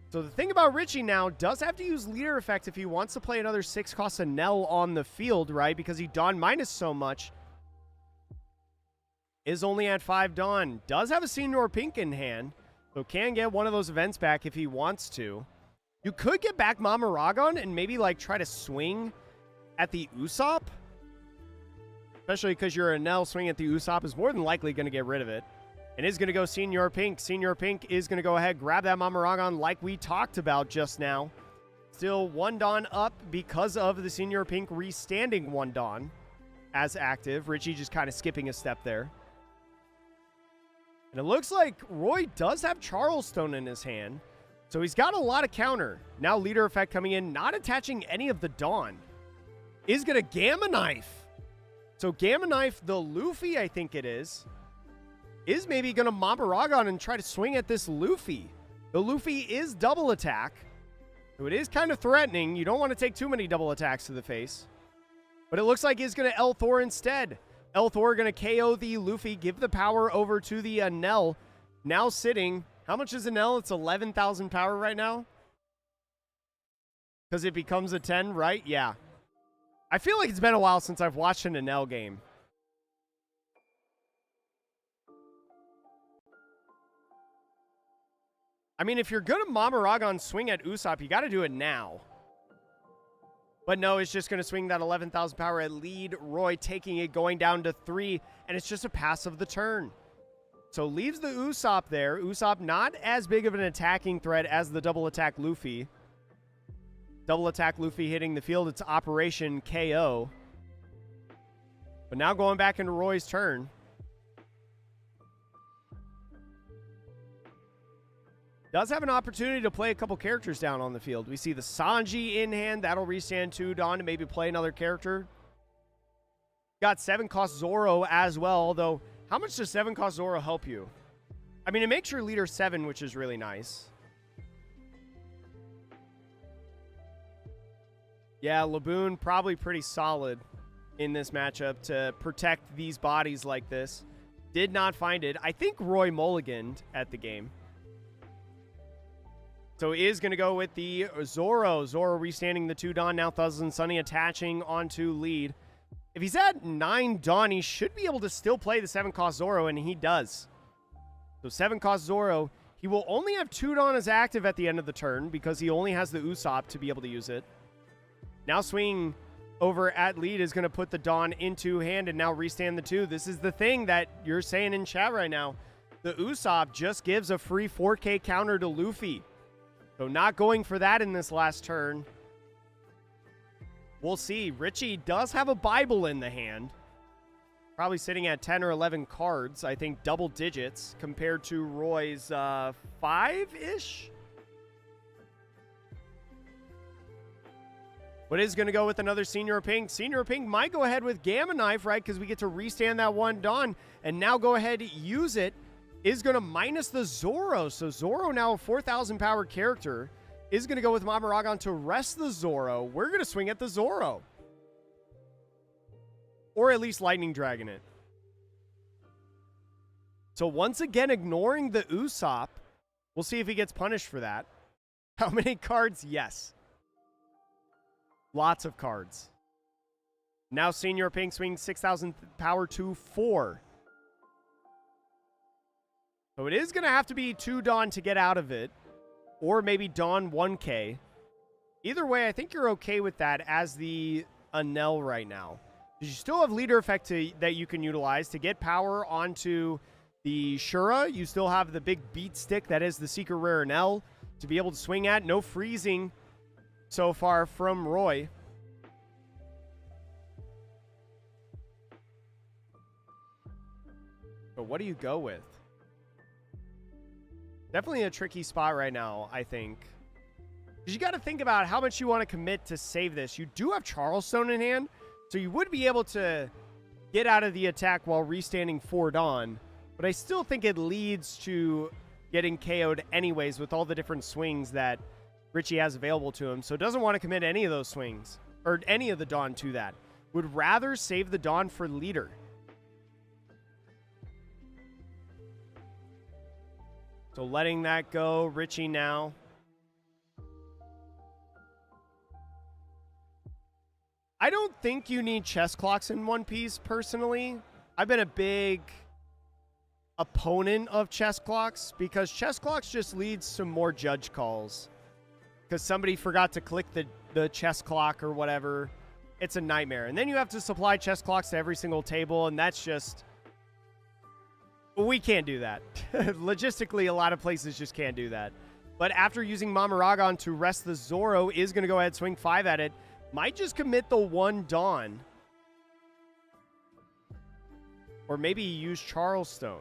So the thing about Richie now, does have to use leader effect if he wants to play another 6 cost Enel on the field, right? Because he Don minus so much. Is only at 5 Don. Does have a Senior Pink in hand, so can get one of those events back if he wants to. You could get back Mama Ragon and maybe like try to swing at the Usopp. Especially because your Enel swing at the Usopp is more than likely going to get rid of it. And is going to go Senior Pink. Senior Pink is going to go ahead, grab that Mama Ragon like we talked about just now. Still 1 Don up because of the Senior Pink restanding 1 Don as active. Richie just kind of skipping a step there. And it looks like Roy does have Charleston in his hand. So he's got a lot of counter. Now leader effect coming in, not attaching any of the Dawn. Is going to Gamma Knife. So Gamma Knife, the Luffy, I think it is maybe going to Mama Ragon and try to swing at this Luffy. The Luffy is double attack. So it is kind of threatening. You don't want to take too many double attacks to the face. But it looks like he's going to L Thor instead. L Thor going to KO the Luffy, give the power over to the Enel. Now sitting... How much is Enel? It's 11,000 power right now. Because it becomes a 10, right? Yeah. I feel like it's been a while since I've watched an Enel game. I mean, if you're going to Mama Ragon swing at Usopp, you got to do it now. But no, it's just going to swing that 11,000 power at lead. Roy taking it, going down to 3. And it's just a pass of the turn. So leaves the Usopp there. Usopp not as big of an attacking threat as the double attack Luffy. Double attack Luffy hitting the field. It's Operation KO. But now going back into Roy's turn. Does have an opportunity to play a couple characters down on the field. We see the Sanji in hand. That'll restand 2 Don to maybe play another character. Got 7 cost Zoro as well, although... How much does 7 cost Zoro help you? I mean, it makes your leader 7, which is really nice. Yeah, Laboon probably pretty solid in this matchup to protect these bodies like this. Did not find it. I think Roy mulliganed at the game. So he is going to go with the Zoro. Zoro restanding the 2 Don. Now Thuz and Sunny attaching onto lead. If he's at 9 Dawn, he should be able to still play the 7 cost Zoro, and he does. So 7 cost Zoro. He will only have 2 Dawn as active at the end of the turn because he only has the Usopp to be able to use it. Now swinging over at lead is going to put the Dawn into hand and now restand the 2. This is the thing that you're saying in chat right now. The Usopp just gives a free 4K counter to Luffy. So not going for that in this last turn. We'll see. Richie does have a Bible in the hand. Probably sitting at 10 or 11 cards. I think double digits compared to Roy's 5-ish. But is going to go with another Senior Pink. Senior Pink might go ahead with Gamma Knife, right? Because we get to restand that 1 Dawn. And now go ahead, use it. Is going to minus the Zoro. So Zoro now a 4,000 power character. Is going to go with Mama Ragon to rest the Zoro. We're going to swing at the Zoro. Or at least Lightning Dragon it. So once again, ignoring the Usopp. We'll see if he gets punished for that. How many cards? Yes. Lots of cards. Now Senior Pink swings 6,000 power to 4. So it is going to have to be 2 Dawn to get out of it. Or maybe Dawn 1K. Either way, I think you're okay with that as the Enel right now. You still have leader effect that you can utilize to get power onto the Shura. You still have the big beat stick that is the secret rare Enel to be able to swing at. No freezing so far from Roy. But what do you go with? Definitely a tricky spot right now, I think. Because you got to think about how much you want to commit to save this. You do have Charleston in hand, so you would be able to get out of the attack while restanding 4 Dawn. But I still think it leads to getting KO'd anyways with all the different swings that Richie has available to him, so doesn't want to commit any of those swings, or any of the Dawn to that. Would rather save the Dawn for leader. So letting that go, Richie now. I don't think you need chess clocks in One Piece, personally. I've been a big opponent of chess clocks because chess clocks just leads to more judge calls. Because somebody forgot to click the chess clock or whatever. It's a nightmare. And then you have to supply chess clocks to every single table, and that's just... We can't do that. Logistically, a lot of places just can't do that. But after using Mamaragon to rest the Zoro, is going to go ahead, swing 5 at it. Might just commit the 1 Dawn. Or maybe use Charleston.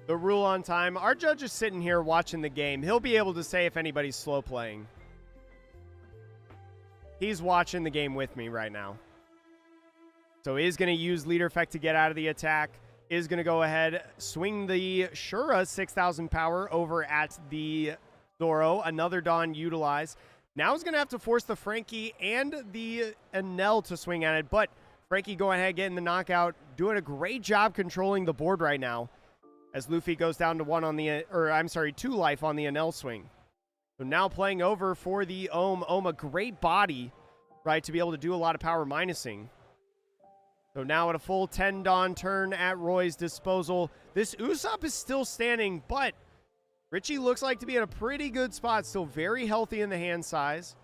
The rule on time. Our judge is sitting here watching the game. He'll be able to say if anybody's slow playing. He's watching the game with me right now. So is going to use leader effect to get out of the attack. Is going to go ahead, swing the Shura 6,000 power over at the Zoro. Another Dawn utilized. Now he's going to have to force the Frankie and the Enel to swing at it. But Frankie going ahead, getting the knockout. Doing a great job controlling the board right now. As Luffy goes down to 2 life on the Enel swing. So now playing over for the Ohm. Ohm, a great body, right, to be able to do a lot of power minusing. So now at a full 10 Dawn turn at Roy's disposal. This Usopp is still standing, but Richie looks like to be in a pretty good spot. Still very healthy in the hand size.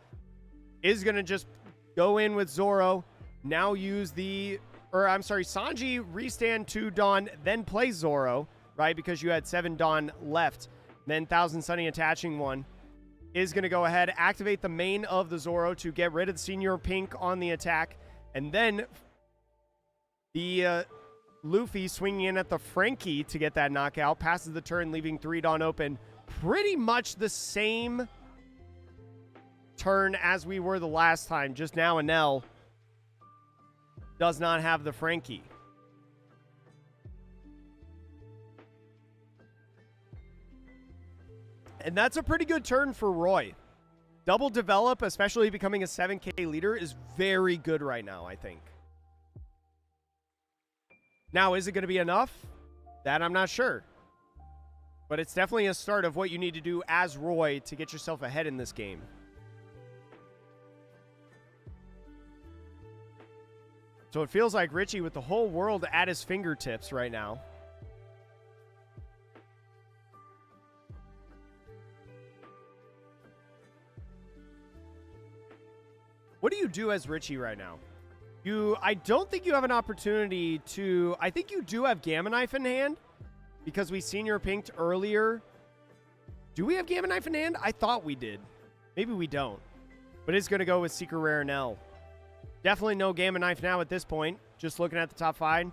Is going to just go in with Zoro. Now use Sanji restand 2 Dawn, then play Zoro. Right, because you had 7 Dawn left. Then Thousand Sunny attaching 1. Is going to go ahead, activate the main of the Zoro to get rid of the Senior Pink on the attack. And then the Luffy swinging in at the Frankie to get that knockout. Passes the turn, leaving 3 Dawn open. Pretty much the same turn as we were the last time. Just now Enel does not have the Frankie. And that's a pretty good turn for Roy. Double develop, especially becoming a 7K leader, is very good right now, I think. Now, is it going to be enough? That I'm not sure. But it's definitely a start of what you need to do as Roy to get yourself ahead in this game. So it feels like Richie with the whole world at his fingertips right now. What do you do as Richie right now? I don't think you have an opportunity to... I think you do have Gamma Knife in hand because we Senior Pinked earlier. Do we have Gamma Knife in hand? I thought we did. Maybe we don't. But it's going to go with Secret Rare Enel. Definitely no Gamma Knife now at this point. Just looking at the top 5.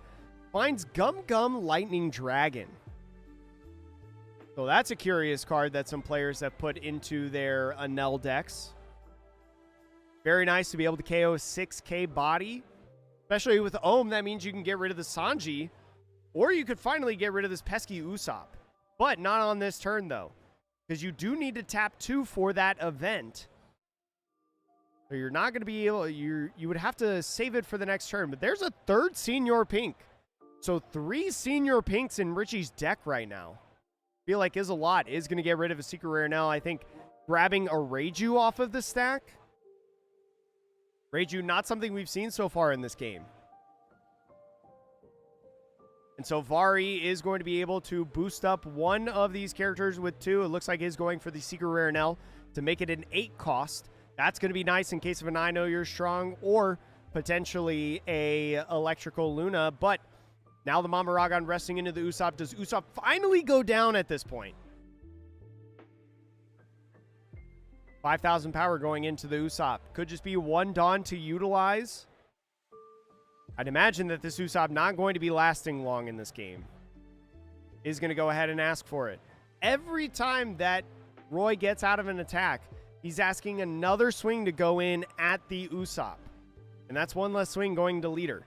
Finds Gum Gum Lightning Dragon. So that's a curious card that some players have put into their Enel decks. Very nice to be able to KO 6K body. Especially with Ohm, that means you can get rid of the Sanji. Or you could finally get rid of this pesky Usopp. But not on this turn, though. Because you do need to tap 2 for that event. So you're not going to be able... You would have to save it for the next turn. But there's a 3rd Senior Pink. So 3 Senior Pinks in Richie's deck right now. Feel like is a lot. Is going to get rid of a Secret Rare now. I think grabbing a Reiju off of the stack... Reiju, not something we've seen so far in this game. And so Vari is going to be able to boost up one of these characters with 2. It looks like he's going for the Secret Rare Enel to make it an 8 cost. That's going to be nice in case of an I Know You're Strong or potentially a Electrical Luna. But now the Mamaragon resting into the Usopp. Does Usopp finally go down at this point? 5,000 power going into the Usopp. Could just be 1 Dawn to utilize. I'd imagine that this Usopp not going to be lasting long in this game. Is going to go ahead and ask for it. Every time that Roy gets out of an attack, he's asking another swing to go in at the Usopp. And that's one less swing going to leader.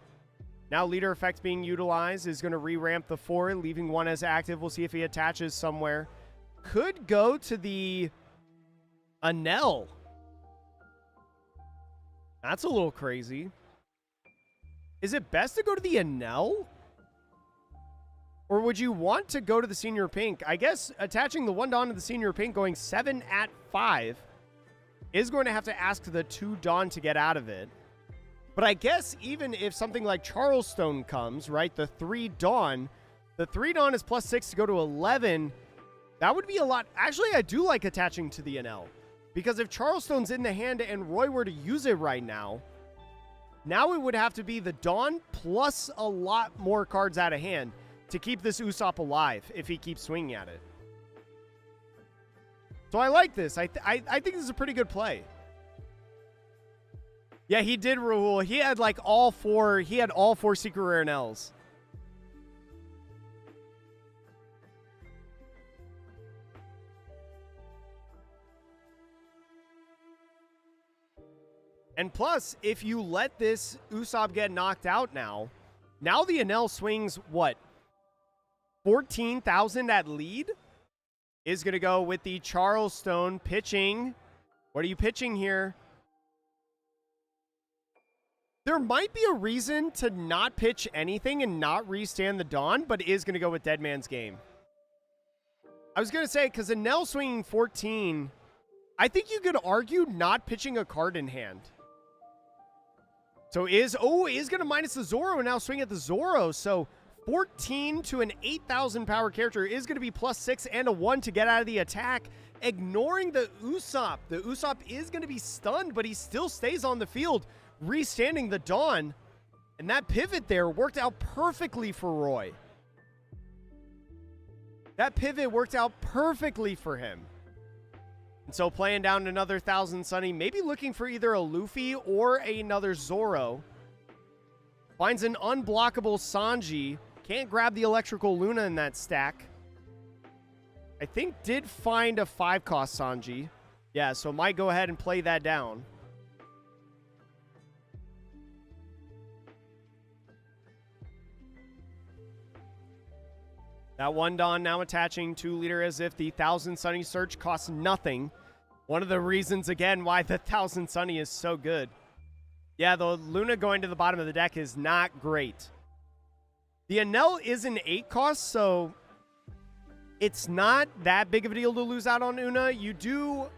Now leader effect being utilized is going to re-ramp the 4, leaving 1 as active. We'll see if he attaches somewhere. Could go to the Anel. That's a little crazy. Is it best to go to the Anel? Or would you want to go to the Senior Pink? I guess attaching the 1 Dawn to the Senior Pink going 7 at 5 is going to have to ask the 2 Dawn to get out of it. But I guess even if something like Charleston comes, right, the 3 Dawn is +6 to go to 11. That would be a lot. Actually, I do like attaching to the NL. Because if Charleston's in the hand and Roy were to use it right now it would have to be the Dawn plus a lot more cards out of hand to keep this Usopp alive if he keeps swinging at it. So I like this. I think this is a pretty good play. Yeah, he did, Rahul. He had like all 4 secret rare NLs. And plus, if you let this Usopp get knocked out now the Anel swings, what, 14,000 at lead? Is going to go with the Charleston pitching. What are you pitching here? There might be a reason to not pitch anything and not restand the Dawn, but is going to go with Dead Man's Game. I was going to say, because Anel swinging 14, I think you could argue not pitching a card in hand. So is going to minus the Zoro and now swing at the Zoro. So 14 to an 8,000 power character is going to be +6 and a 1 to get out of the attack, ignoring the Usopp. The Usopp is going to be stunned, but he still stays on the field, restanding the Dawn. And that pivot there worked out perfectly for Roy. That pivot worked out perfectly for him. And so playing down another 1,000 Sunny, maybe looking for either a Luffy or another Zoro. Finds an unblockable Sanji. Can't grab the electrical Luna in that stack. I think did find a 5-cost Sanji. Yeah, so might go ahead and play that down. That 1 Dawn now attaching 2 leader as if the 1,000 Sunny search costs nothing. One of the reasons, again, why the 1,000 Sunny is so good. Yeah, the Luna going to the bottom of the deck is not great. The Anel is an 8 cost, so it's not that big of a deal to lose out on Una. You do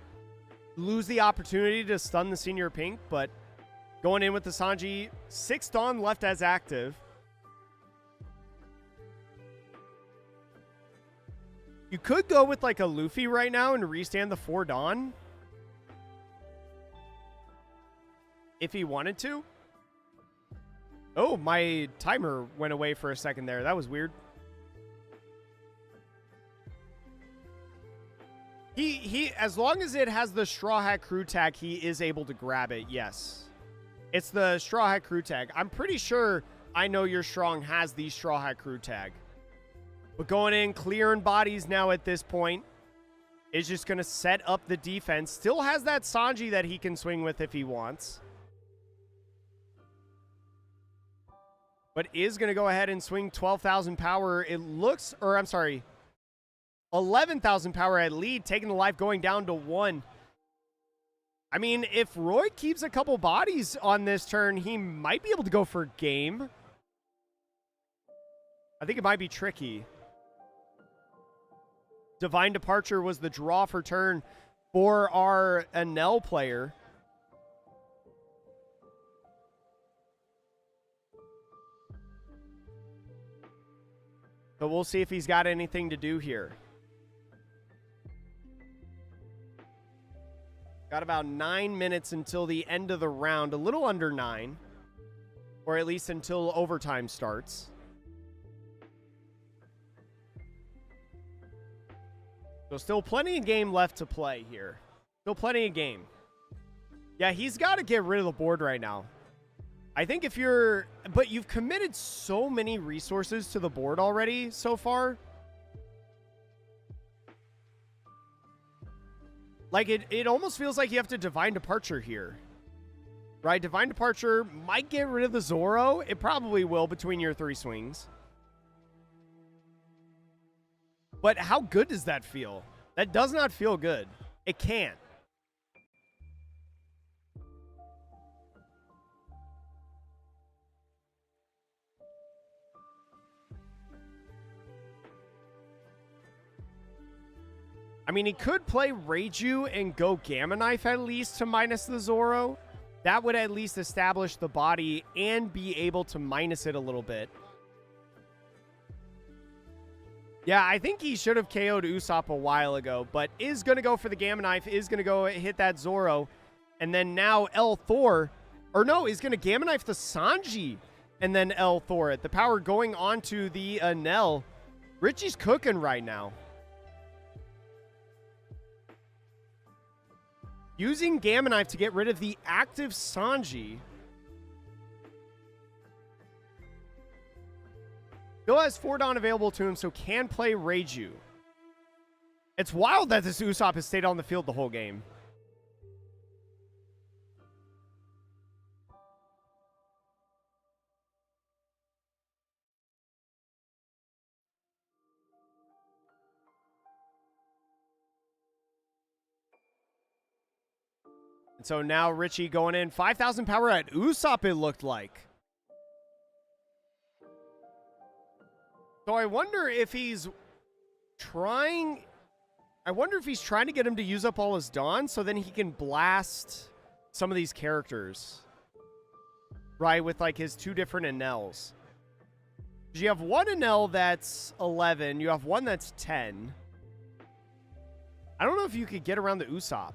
lose the opportunity to stun the Senior Pink, but going in with the Sanji, 6 Dawn left as active. You could go with like a Luffy right now and restand the 4 Dawn. If he wanted to. Oh, my timer went away for a second there. That was weird. He as long as it has the Straw Hat Crew tag, he is able to grab it, yes. It's the Straw Hat Crew tag. I'm pretty sure I Know You're Strong has the Straw Hat Crew tag. But going in, clearing bodies now at this point is just going to set up the defense. Still has that Sanji that he can swing with if he wants. But is going to go ahead and swing 12,000 power. It looks, or I'm sorry, 11,000 power at lead, taking the life going down to 1. I mean, if Roy keeps a couple bodies on this turn, he might be able to go for game. I think it might be tricky. Divine Departure was the draw for turn for our Anel player. But we'll see if he's got anything to do here. Got about 9 minutes until the end of the round. A little under 9. Or at least until overtime starts. So still plenty of game left to play here. Still plenty of game. Yeah, he's got to get rid of the board right now. I think if you're... But you've committed so many resources to the board already so far. Like, it almost feels like you have to Divine Departure here. Right, Divine Departure might get rid of the Zoro. It probably will between your 3 swings. But how good does that feel? That does not feel good. It can't. I mean, he could play Reiju and go Gamma Knife at least to minus the Zoro. That would at least establish the body and be able to minus it a little bit. Yeah, I think he should have KO'd Usopp a while ago, but is going to go for the Gamma Knife, is going to go hit that Zoro. And then now L Thor, or no, he's going to Gamma Knife the Sanji and then L Thor it. The power going onto the Enel. Richie's cooking right now. Using Gamma Knife to get rid of the active Sanji. Still has 4 Dawn available to him, so can play Reiju. It's wild that this Usopp has stayed on the field the whole game. And so now Richie going in. 5,000 power at Usopp, it looked like. So I wonder if he's trying... I wonder if he's trying to get him to use up all his Dawn so then he can blast some of these characters. Right, with like his 2 different Enels. You have one Enel that's 11. You have one that's 10. I don't know if you could get around the Usopp.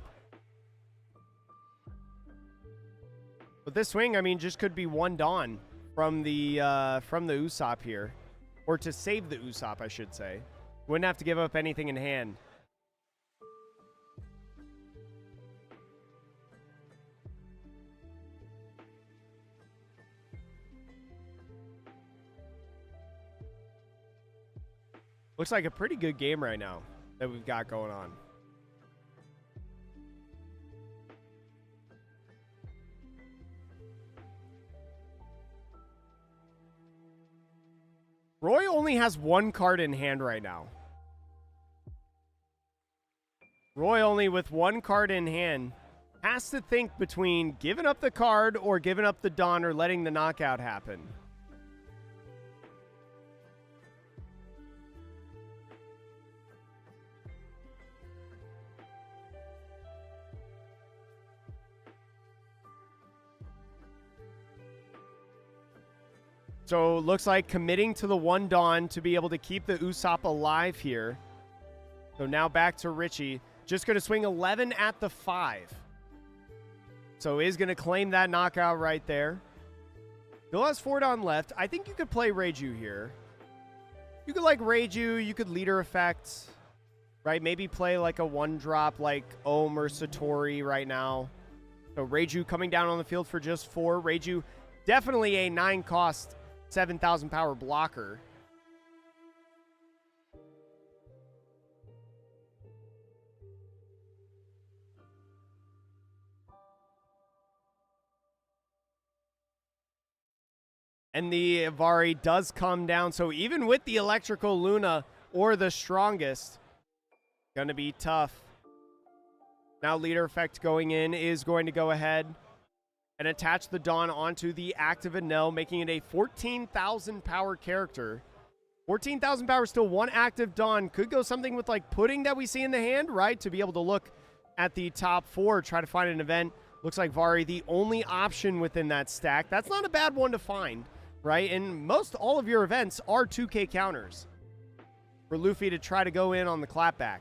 But this swing, I mean, just could be 1 Dawn from the Usopp here. Or to save the Usopp, I should say. Wouldn't have to give up anything in hand. Looks like a pretty good game right now that we've got going on. Roy only has 1 card in hand right now. Roy only with 1 card in hand has to think between giving up the card or giving up the Dawn or letting the knockout happen. So looks like committing to the 1 Dawn to be able to keep the Usopp alive here. So now back to Richie. Just going to swing 11 at the 5. So is going to claim that knockout right there. Still has 4 Dawn left. I think you could play Reiju here. You could like Reiju. You could leader effect. Right? Maybe play like a 1-drop like Ohm or Satori right now. So Reiju coming down on the field for just 4. Reiju definitely a 9-cost 7,000 power blocker. And the Vari does come down. So even with the Electrical Luna or the Strongest, going to be tough. Now leader effect going in is going to go ahead and attach the Dawn onto the active Enel, making it a 14,000 power character. 14,000 power, still 1 active Dawn. Could go something with like Pudding that we see in the hand, right? To be able to look at the top 4, try to find an event. Looks like Vari the only option within that stack. That's not a bad one to find, right? And most all of your events are 2K counters for Luffy to try to go in on the clapback.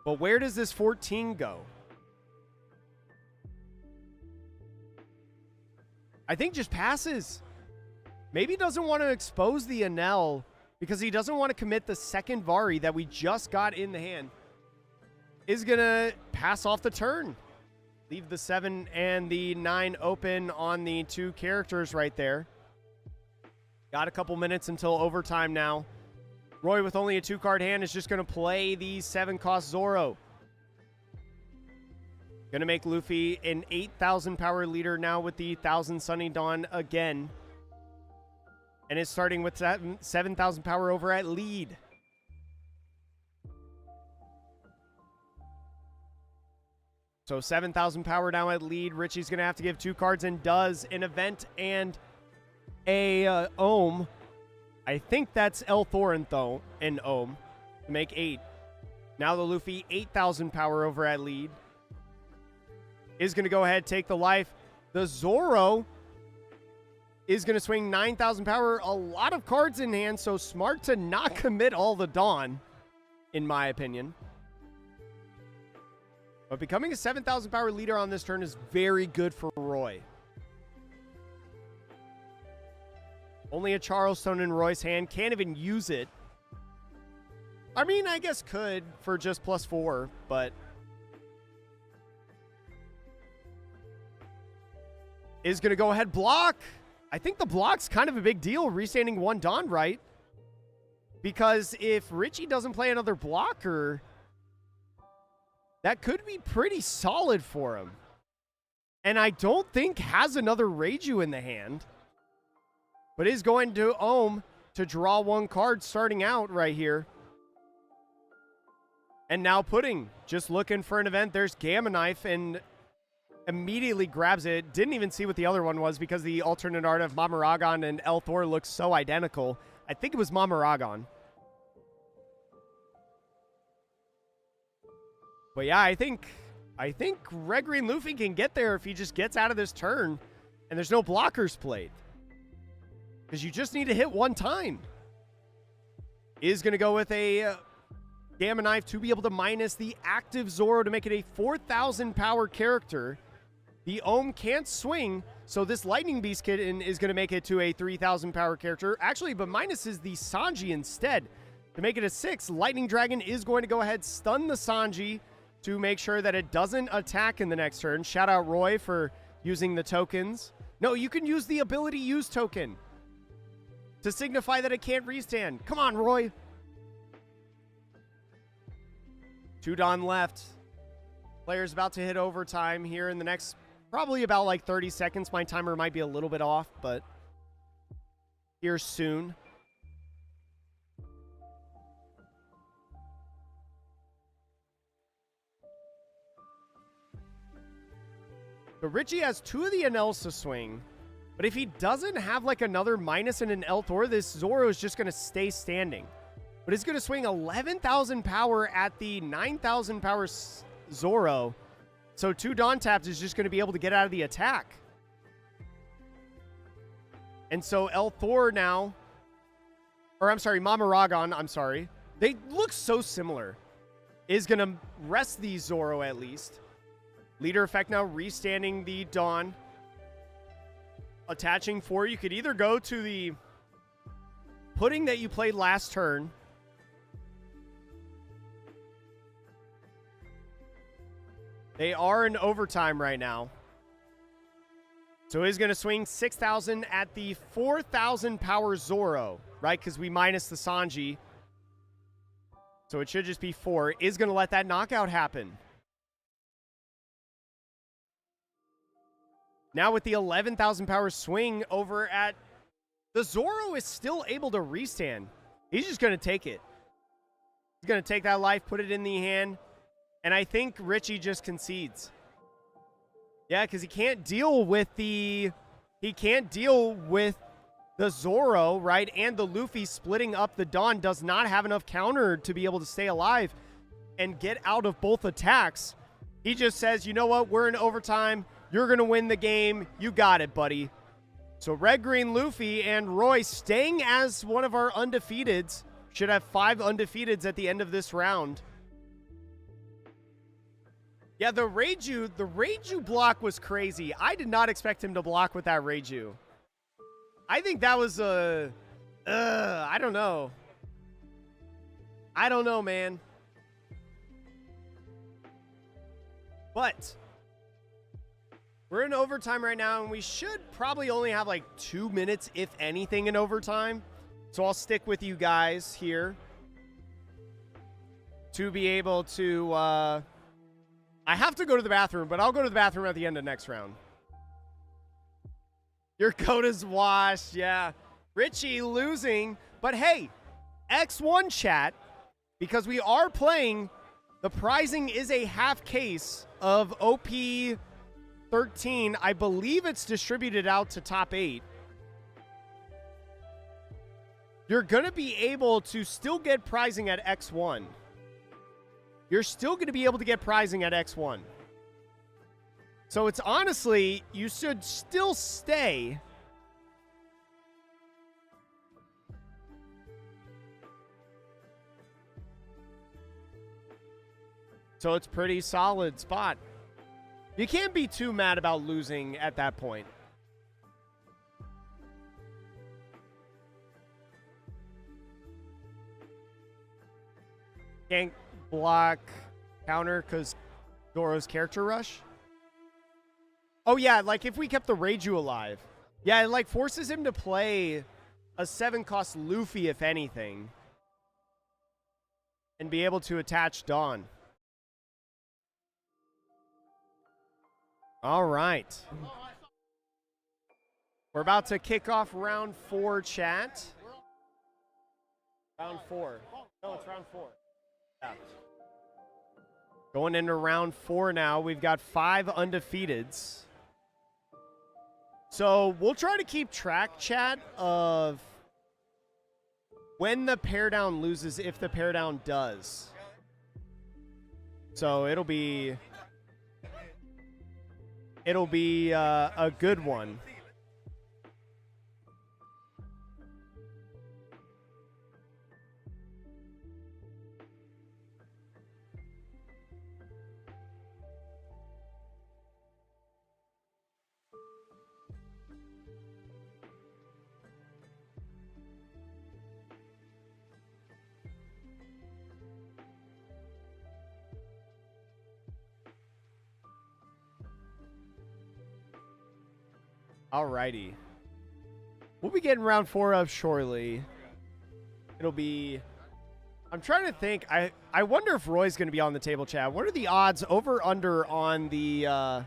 But where does this 14 go? I think just passes. Maybe doesn't want to expose the Enel because he doesn't want to commit the second Vari that we just got in the hand. Is going to pass off the turn. Leave the 7 and the 9 open on the 2 characters right there. Got a couple minutes until overtime now. Roy with only a 2-card hand is just going to play the 7-cost Zoro. Gonna make Luffy an 8,000 power leader now with the 1,000 Sunny Dawn again. And it's starting with 7,000 power over at lead. So 7,000 power now at lead. Richie's going to have to give 2 cards and does an event and a Ohm. I think that's El Thorin, though, an Ohm to make 8. Now the Luffy, 8,000 power over at lead. Is going to go ahead, take the life. The Zoro is going to swing 9,000 power. A lot of cards in hand, so smart to not commit all the Dawn, in my opinion. But becoming a 7,000 power leader on this turn is very good for Roy. Only a Charleston in Roy's hand. Can't even use it. I mean, I guess could for just +4, but... is going to go ahead block. I think the block's kind of a big deal, restanding 1 Dawn, right? Because if Richie doesn't play another blocker, that could be pretty solid for him. And I don't think has another Reiju in the hand. But is going to Ohm to draw 1 card starting out right here. And now Pudding, just looking for an event. There's Gamma Knife and immediately grabs it. Didn't even see what the other one was because the alternate art of Mamaragon and El Thor looks so identical. I think it was Mamaragon. But yeah, I think Red Green Luffy can get there if he just gets out of this turn and there's no blockers played. Because you just need to hit 1 time. Is going to go with a Gamma Knife to be able to minus the active Zoro to make it a 4,000 power character. The Ohm can't swing, so this Lightning Beast Kitten is going to make it to a 3,000 power character. Actually, but minuses the Sanji instead to make it a 6. Lightning Dragon is going to go ahead, stun the Sanji to make sure that it doesn't attack in the next turn. Shout out Roy for using the tokens. No, you can use the ability use token to signify that it can't restand. Come on, Roy. 2 Dawn left. Player's about to hit overtime here in the next probably about like 30 seconds. My timer might be a little bit off, but here soon. So Richie has 2 of the Enels to swing, but if he doesn't have like another minus and an El Thor, this Zoro is just going to stay standing. But he's going to swing 11,000 power at the 9,000 power Zoro. So 2 Dawn taps is just going to be able to get out of the attack. And so El Thor now, or I'm sorry, Mamaragon, I'm sorry. They look so similar. Is going to rest the Zoro at least. Leader effect now restanding the Dawn. Attaching 4. You could either go to the Pudding that you played last turn. They are in overtime right now. So he's going to swing 6,000 at the 4,000 power Zoro, right? Because we minus the Sanji. So it should just be 4. Is going to let that knockout happen. Now with the 11,000 power swing over at the Zoro is still able to restand. He's just going to take it. He's going to take that life, put it in the hand. And I think Richie just concedes. Yeah, because he can't deal with the Zoro, right? And the Luffy splitting up the Dawn does not have enough counter to be able to stay alive and get out of both attacks. He just says, you know what? We're in overtime. You're going to win the game. You got it, buddy. So Red Green Luffy and Roy staying as one of our undefeateds. Should have 5 undefeateds at the end of this round. Yeah, the Reiju block was crazy. I did not expect him to block with that Reiju. I think that was a... I don't know. I don't know, man. But we're in overtime right now, and we should probably only have like 2 minutes, if anything, in overtime. So I'll stick with you guys here to be able to... I have to go to the bathroom, but I'll go to the bathroom at the end of next round. Your coat is washed, yeah. Richie losing, but hey, X1 chat, because we are playing, the prizing is a half case of OP13. I believe it's distributed out to top 8. You're going to be able to still get prizing at X1. You're still going to be able to get prizing at X1. So it's honestly, you should still stay. So it's pretty solid spot. You can't be too mad about losing at that point. Can't block counter because Doro's character rush. Oh yeah, like if we kept the Reiju alive. Yeah, it like forces him to play a 7-cost Luffy, if anything. And be able to attach Dawn. All right. We're about to kick off round 4, chat. Round 4. No, it's round 4. Yeah. Going into round 4 now. We've got 5 undefeateds. So we'll try to keep track, chat, of when the pair down loses, if the pair down does. So it'll be a good one. Alrighty. We'll be getting round 4 up shortly. It'll be... I'm trying to think. I wonder if Roy's going to be on the table, chat. What are the odds over under on the...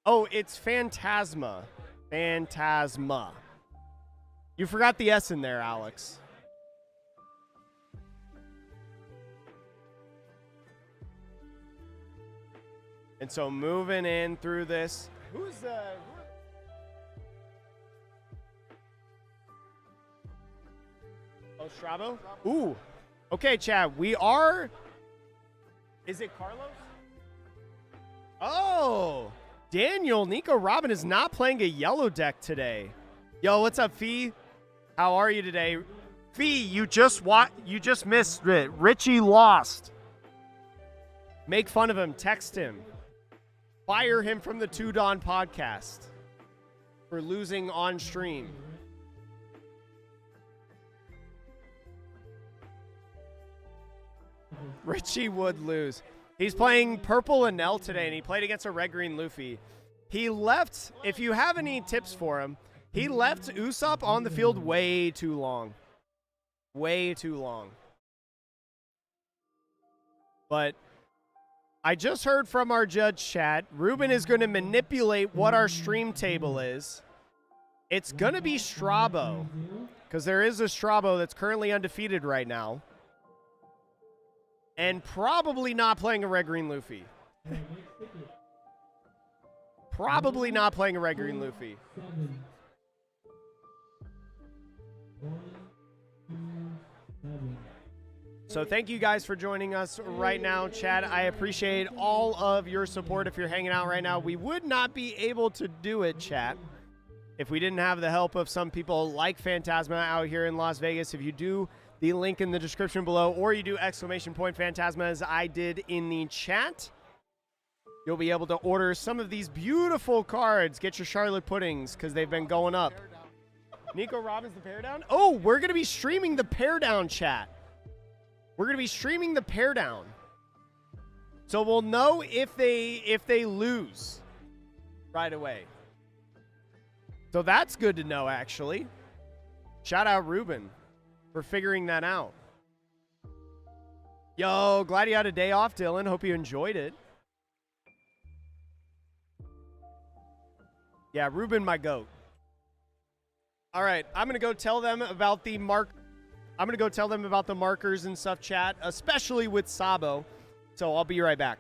Oh, it's Phantasma. Phantasma. You forgot the S in there, Alex. And so moving in through this... Who's the... Oh, Strabo? Ooh. Okay, Chad, we are... Is it Carlos? Oh! Daniel, Nico Robin is not playing a yellow deck today. Yo, what's up, Fee? How are you today? Fee, you just missed it. Richie lost. Make fun of him. Text him. Fire him from the Two Dawn podcast for losing on stream. Richie would lose. He's playing purple Enel today, and he played against a red-green Luffy. He left, if you have any tips for him, he left Usopp on the field way too long. Way too long. But I just heard from our judge chat, Ruben is going to manipulate what our stream table is. It's going to be Strabo, because there is a Strabo that's currently undefeated right now. And probably not playing a red-green Luffy. Probably not playing a red-green Luffy. So thank you guys for joining us right now, chat. I appreciate all of your support if you're hanging out right now. We would not be able to do it, chat, if we didn't have the help of some people like Phantasma out here in Las Vegas. If you do the link in the description below, or you do !Phantasma as I did in the chat, you'll be able to order some of these beautiful cards. Get your Charlotte Puddings, because they've been going up. Nico Robbins, the pair down? Oh, we're going to be streaming the pair down, chat. We're going to be streaming the pair down. So we'll know if they lose right away. So that's good to know, actually. Shout out Ruben for figuring that out. Yo, glad you had a day off, Dylan. Hope you enjoyed it. Yeah, Ruben, my goat. All right, I'm gonna go tell them about the markers and stuff, chat, especially with Sabo. So I'll be right back.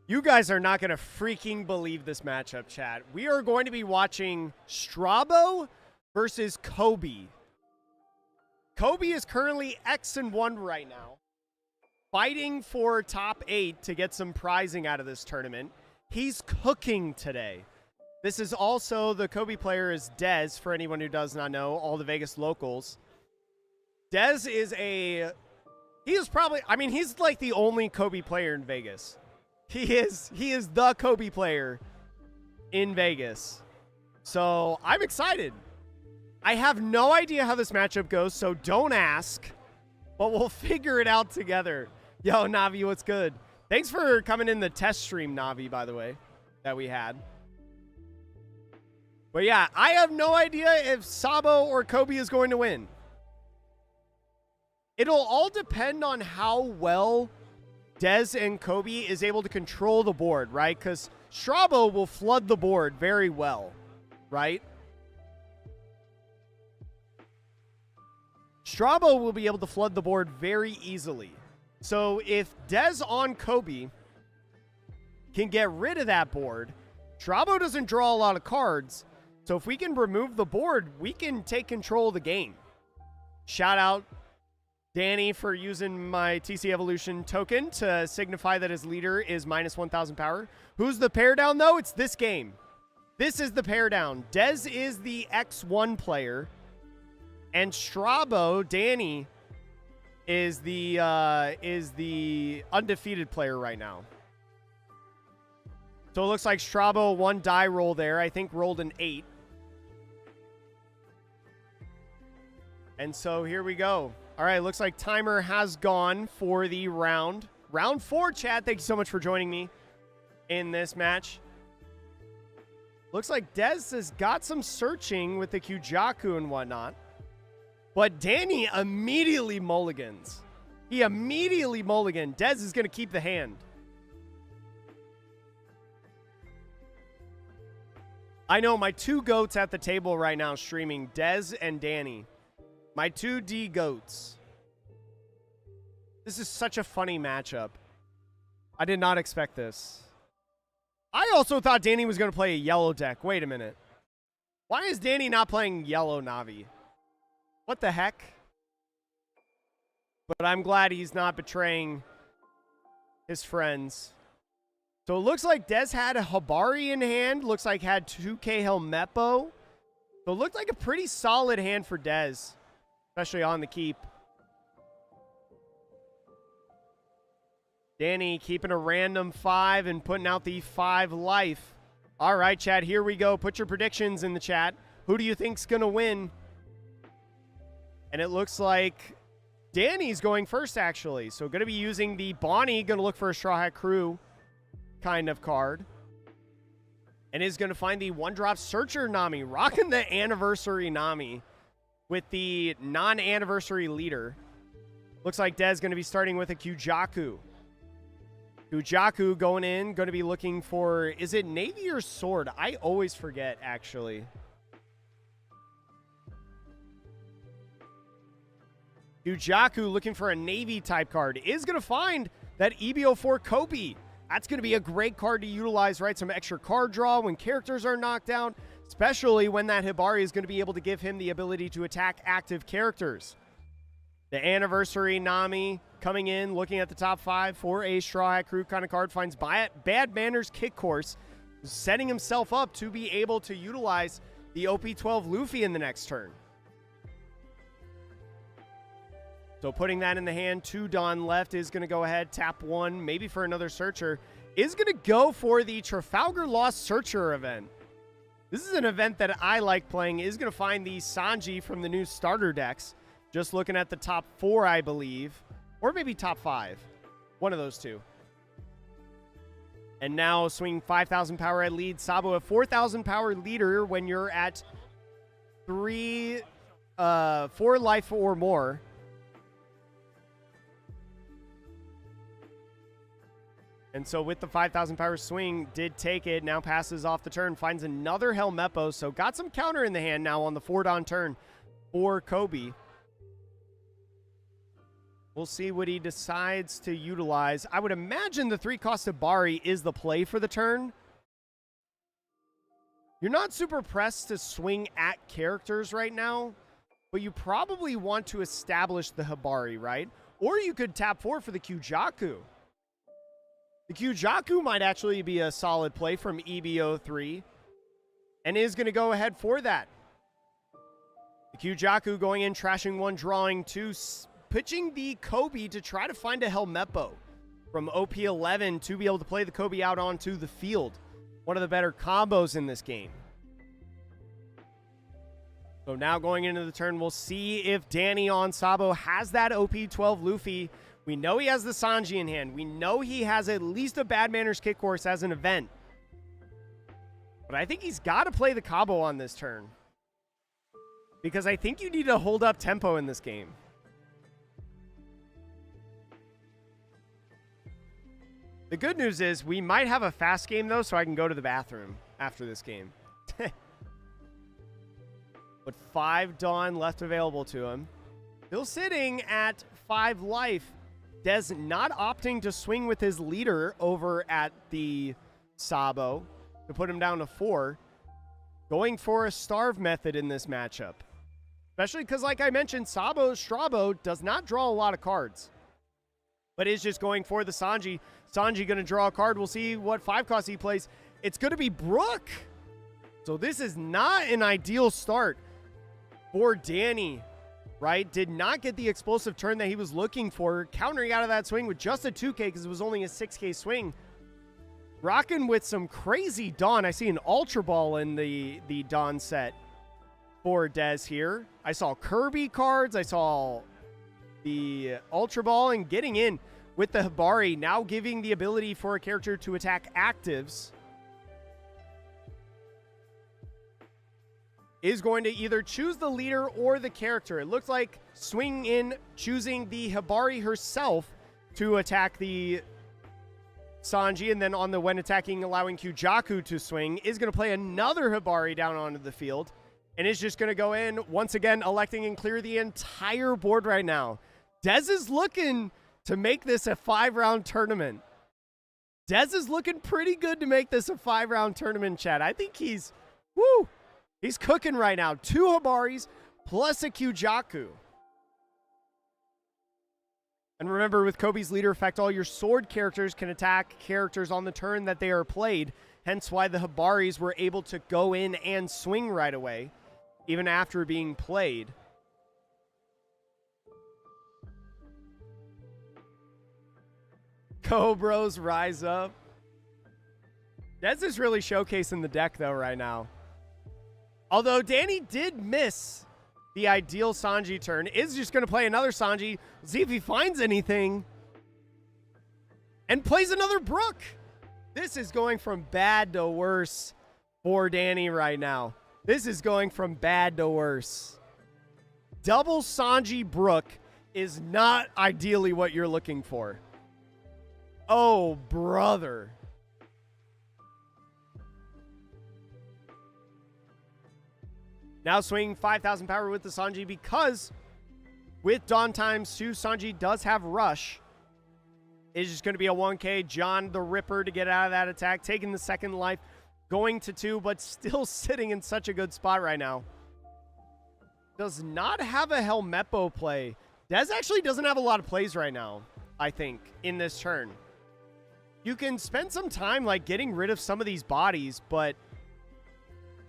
You guys are not going to freaking believe this matchup, chat. We are going to be watching Strabo versus Kobe. Kobe is currently X-1 right now, fighting for top 8 to get some prizing out of this tournament. He's cooking today. This is also, the Kobe player is Dez, for anyone who does not know, all the Vegas locals. Dez is he's like the only Kobe player in Vegas. He is the Kobe player in Vegas. So I'm excited. I have no idea how this matchup goes, so don't ask. But we'll figure it out together. Yo, Navi, what's good? Thanks for coming in the test stream, Navi, by the way, that we had. But yeah, I have no idea if Sabo or Kobe is going to win. It'll all depend on how well Dez and Kobe is able to control the board, right? Because Strabo will flood the board very well, right? Strabo will be able to flood the board very easily. So if Dez on Kobe can get rid of that board, Strabo doesn't draw a lot of cards. So if we can remove the board, we can take control of the game. Shout out Danny for using my TC Evolution token to signify that his leader is minus 1,000 power. Who's the pair down, though? It's this game. This is the pair down. Dez is the X1 player, and Strabo, Danny, is the undefeated player right now. So it looks like Strabo, one die roll there. I think rolled an 8. And so here we go. All right, looks like timer has gone for the round. Round 4, chat. Thank you so much for joining me in this match. Looks like Dez has got some searching with the Kujaku and whatnot. But Danny immediately mulligans. He immediately mulliganed. Dez is going to keep the hand. I know my two goats at the table right now streaming, Dez and Danny. My two D goats. This is such a funny matchup. I did not expect this. I also thought Danny was going to play a yellow deck. Wait a minute. Why is Danny not playing yellow Navi? What the heck? But I'm glad he's not betraying his friends. So it looks like Dez had a Hibari in hand. Looks like had 2K Helmeppo. So it looked like a pretty solid hand for Dez, especially on the keep. Danny keeping a random 5 and putting out the 5 life. All right, chat, here we go. Put your predictions in the chat. Who do you think's going to win? And it looks like Danny's going first, actually. So going to be using the Bonnie, going to look for a Straw Hat Crew kind of card. And is going to find the 1-drop Searcher Nami, rocking the Anniversary Nami with the non-anniversary leader. Looks like Dez going to be starting with a Kujaku. Kujaku going in, going to be looking for, is it Navy or Sword? I always forget, actually. Kujaku looking for a Navy type card. Is going to find that EBO4 Kobe. That's going to be a great card to utilize, right? Some extra card draw when characters are knocked out, especially when that Hibari is going to be able to give him the ability to attack active characters. The Anniversary Nami coming in, looking at the top 5 for a Straw Hat Crew kind of card. Finds Bad Manners Kick Course, setting himself up to be able to utilize the OP12 Luffy in the next turn. So putting that in the hand, 2 Dawn left, is going to go ahead, tap 1, maybe for another Searcher. Is going to go for the Trafalgar Lost Searcher event. This is an event that I like playing. Is going to find the Sanji from the new starter decks. Just looking at the top 4, I believe. Or maybe top 5. One of those two. And now swinging 5,000 power at lead. Sabo, a 4,000 power leader when you're at 4 life or more. And so with the 5,000 power swing, did take it, now passes off the turn, finds another Helmeppo, so got some counter in the hand now on the 4 Dawn turn for Kobe. We'll see what he decides to utilize. I would imagine the 3-cost Hibari is the play for the turn. You're not super pressed to swing at characters right now, but you probably want to establish the Hibari, right? Or you could tap 4 for the Kyujaku. The Kyujaku might actually be a solid play from EBO3 and is going to go ahead for that. The Kyujaku going in, trashing 1, drawing 2, pitching the Kobe to try to find a Helmeppo from OP11 to be able to play the Kobe out onto the field. One of the better combos in this game. So now going into the turn, we'll see if Danny on Sabo has that OP12 Luffy. We know he has the Sanji in hand. We know he has at least a Bad Manners Kick Course as an event. But I think he's got to play the Cabo on this turn. Because I think you need to hold up tempo in this game. The good news is we might have a fast game, though, so I can go to the bathroom after this game. But 5 Dawn left available to him. Still sitting at 5 life. Dez not opting to swing with his leader over at the Sabo to put him down to 4. Going for a starve method in this matchup. Especially because, like I mentioned, Strabo does not draw a lot of cards. But is just going for the Sanji. Sanji going to draw a card. We'll see what 5 cost he plays. It's going to be Brook. So this is not an ideal start for Danny. Right? Did not get the explosive turn that he was looking for. Countering out of that swing with just a 2K because it was only a 6K swing. Rocking with some crazy Dawn. I see an Ultra Ball in the Dawn set for Dez here. I saw Kirby cards. I saw the Ultra Ball and getting in with the Hibari. Now giving the ability for a character to attack actives. Is going to either choose the leader or the character. It looks like swinging in, choosing the Hibari herself to attack the Sanji, and then on the when attacking, allowing Kyujaku to swing, is going to play another Hibari down onto the field, and is just going to go in, once again, electing and clear the entire board right now. Dez is looking to make this a 5-round tournament. Dez is looking pretty good to make this a 5-round tournament, chat. I think he's, woo! He's cooking right now. 2 Hibaris plus a Kyujaku. And remember, with Kobe's leader effect, all your sword characters can attack characters on the turn that they are played. Hence why the Hibaris were able to go in and swing right away, even after being played. Cobros rise up. Dez is really showcasing the deck, though, right now. Although Danny did miss the ideal Sanji turn, is just going to play another Sanji, see if he finds anything, and plays another Brook. This is going from bad to worse for Danny right now. This is going from bad to worse. Double Sanji Brook is not ideally what you're looking for. Oh, brother. Now swinging 5,000 power with the Sanji because with Dawn times 2, Sanji does have Rush. It's just going to be a 1K. John the Ripper to get out of that attack. Taking the second life. Going to 2, but still sitting in such a good spot right now. Does not have a Helmeppo play. Dez actually doesn't have a lot of plays right now, I think, in this turn. You can spend some time like getting rid of some of these bodies, but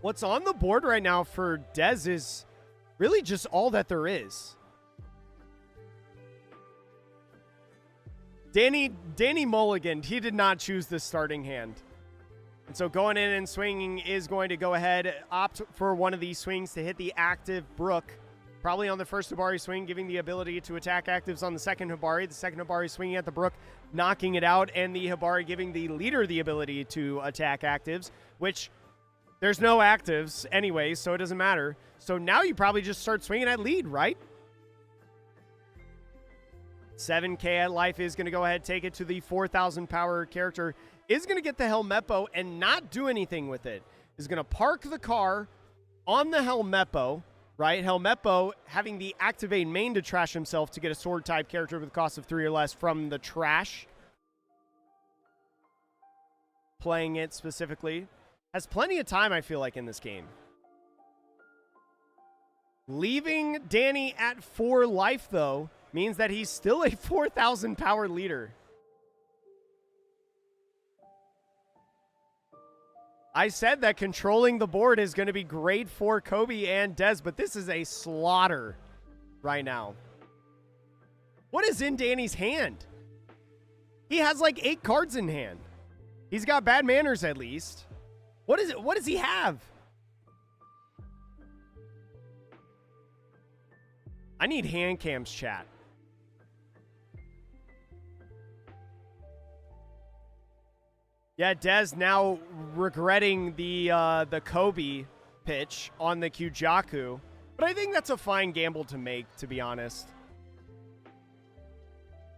what's on the board right now for Dez is really just all that there is. Danny Mulligan, he did not choose this starting hand. And so going in and swinging is going to go ahead, opt for one of these swings to hit the active Brook. Probably on the first Hibari swing, giving the ability to attack actives on the second Hibari. The second Hibari swinging at the Brook, knocking it out, and the Hibari giving the leader the ability to attack actives, which there's no actives anyway, so it doesn't matter. So now you probably just start swinging at lead, right? 7K at life is going to go ahead, take it to the 4,000 power character. Is going to get the Helmeppo and not do anything with it. Is going to park the car on the Helmeppo, right? Helmeppo having the activate main to trash himself to get a sword type character with a cost of 3 or less from the trash. Playing it specifically. Has plenty of time, I feel like, in this game. Leaving Danny at 4 life, though, means that he's still a 4,000 power leader. I said that controlling the board is going to be great for Kobe and Dez, but this is a slaughter right now. What is in Danny's hand? He has like 8 cards in hand. He's got bad manners at least. What is it? What does he have? I need hand cams, chat. Yeah, Dez now regretting the Kobe pitch on the Kyujaku. But I think that's a fine gamble to make, to be honest.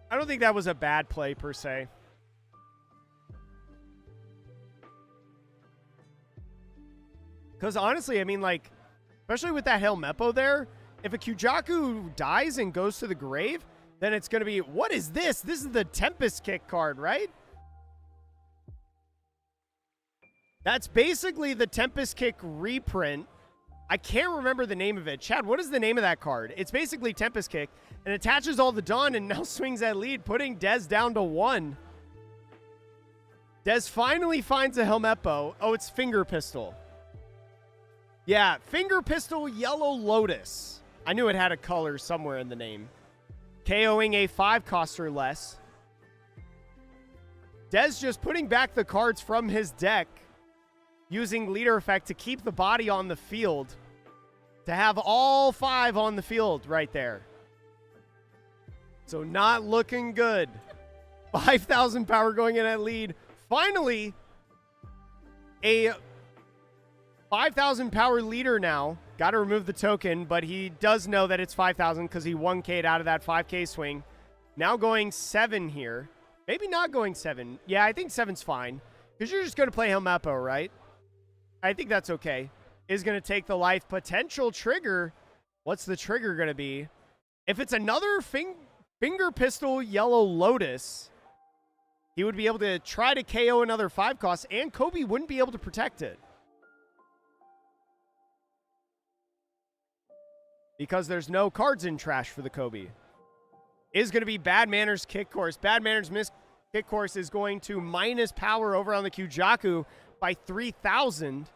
I don't think that was a bad play, per se. Because honestly, I mean, like, especially with that Helmeppo there, if a Kyujaku dies and goes to the grave, then it's going to be, what is this? This is the Tempest Kick card, right? That's basically the Tempest Kick reprint. I can't remember the name of it. Chad, what is the name of that card? It's basically Tempest Kick and attaches all the Dawn and now swings at lead, putting Dez down to 1. Dez finally finds a Helmeppo. Oh, it's Finger Pistol. Yeah, Finger Pistol Yellow Lotus. I knew it had a color somewhere in the name. KOing a 5 cost or less. Dez just putting back the cards from his deck, using leader effect to keep the body on the field, to have all 5 on the field right there. So not looking good. 5,000 power going in at lead. Finally, a 5,000 power leader now. Got to remove the token, but he does know that it's 5,000 because he 1K'd out of that 5K swing. Now going 7 here. Maybe not going 7. Yeah, I think 7's fine because you're just going to play Helmeppo, right? I think that's okay. Is going to take the life. Potential trigger. What's the trigger going to be? If it's another Finger Pistol Yellow Lotus, he would be able to try to KO another 5 cost, and Kobe wouldn't be able to protect it. Because there's no cards in trash for the Kobe. Is going to be Bad Manners Kick Course. Bad Manners Kick Course is going to minus power over on the Kyujaku by 3,000.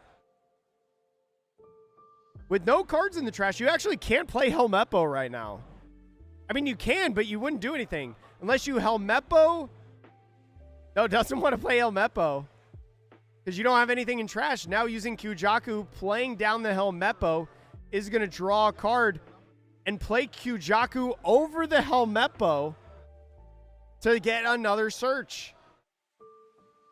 With no cards in the trash, you actually can't play Helmeppo right now. I mean, you can, but you wouldn't do anything. Unless you Helmeppo. No, doesn't want to play Helmeppo. Because you don't have anything in trash. Now using Kyujaku, playing down the Helmeppo, is going to draw a card and play Kyujaku over the Helmeppo to get another search.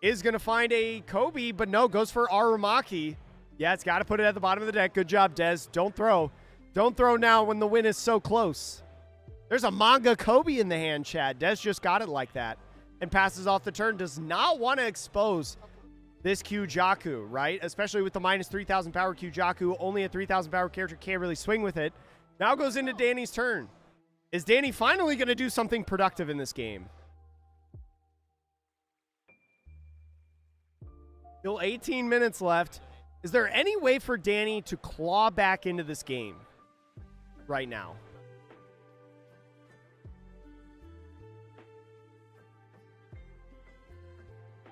Is going to find a Kobe, but no, goes for Arumaki. Yeah, it's got to put it at the bottom of the deck. Good job, Dez. Don't throw. Don't throw now when the win is so close. There's a manga Kobe in the hand, Chad. Dez just got it like that and passes off the turn. Does not want to expose this Kyujaku, right? Especially with the minus 3,000 power Kyujaku. Only a 3,000 power character can't really swing with it. Now goes into Danny's turn. Is Danny finally going to do something productive in this game? Still 18 minutes left. Is there any way for Danny to claw back into this game right now?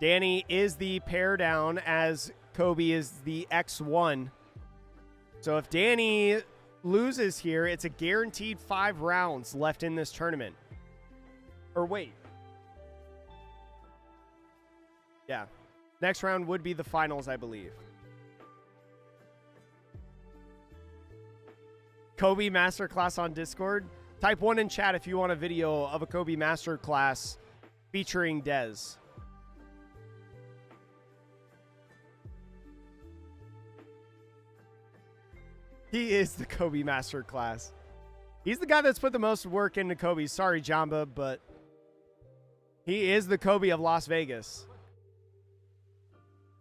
Danny is the pair down as Kobe is the X1. So if Danny loses here, it's a guaranteed 5 rounds left in this tournament. Or wait. Yeah. Next round would be the finals, I believe. Kobe Masterclass on Discord. Type 1 in chat if you want a video of a Kobe Masterclass featuring Dez. He is the Kobe Masterclass. He's the guy that's put the most work into Kobe. Sorry, Jamba, but he is the Kobe of Las Vegas.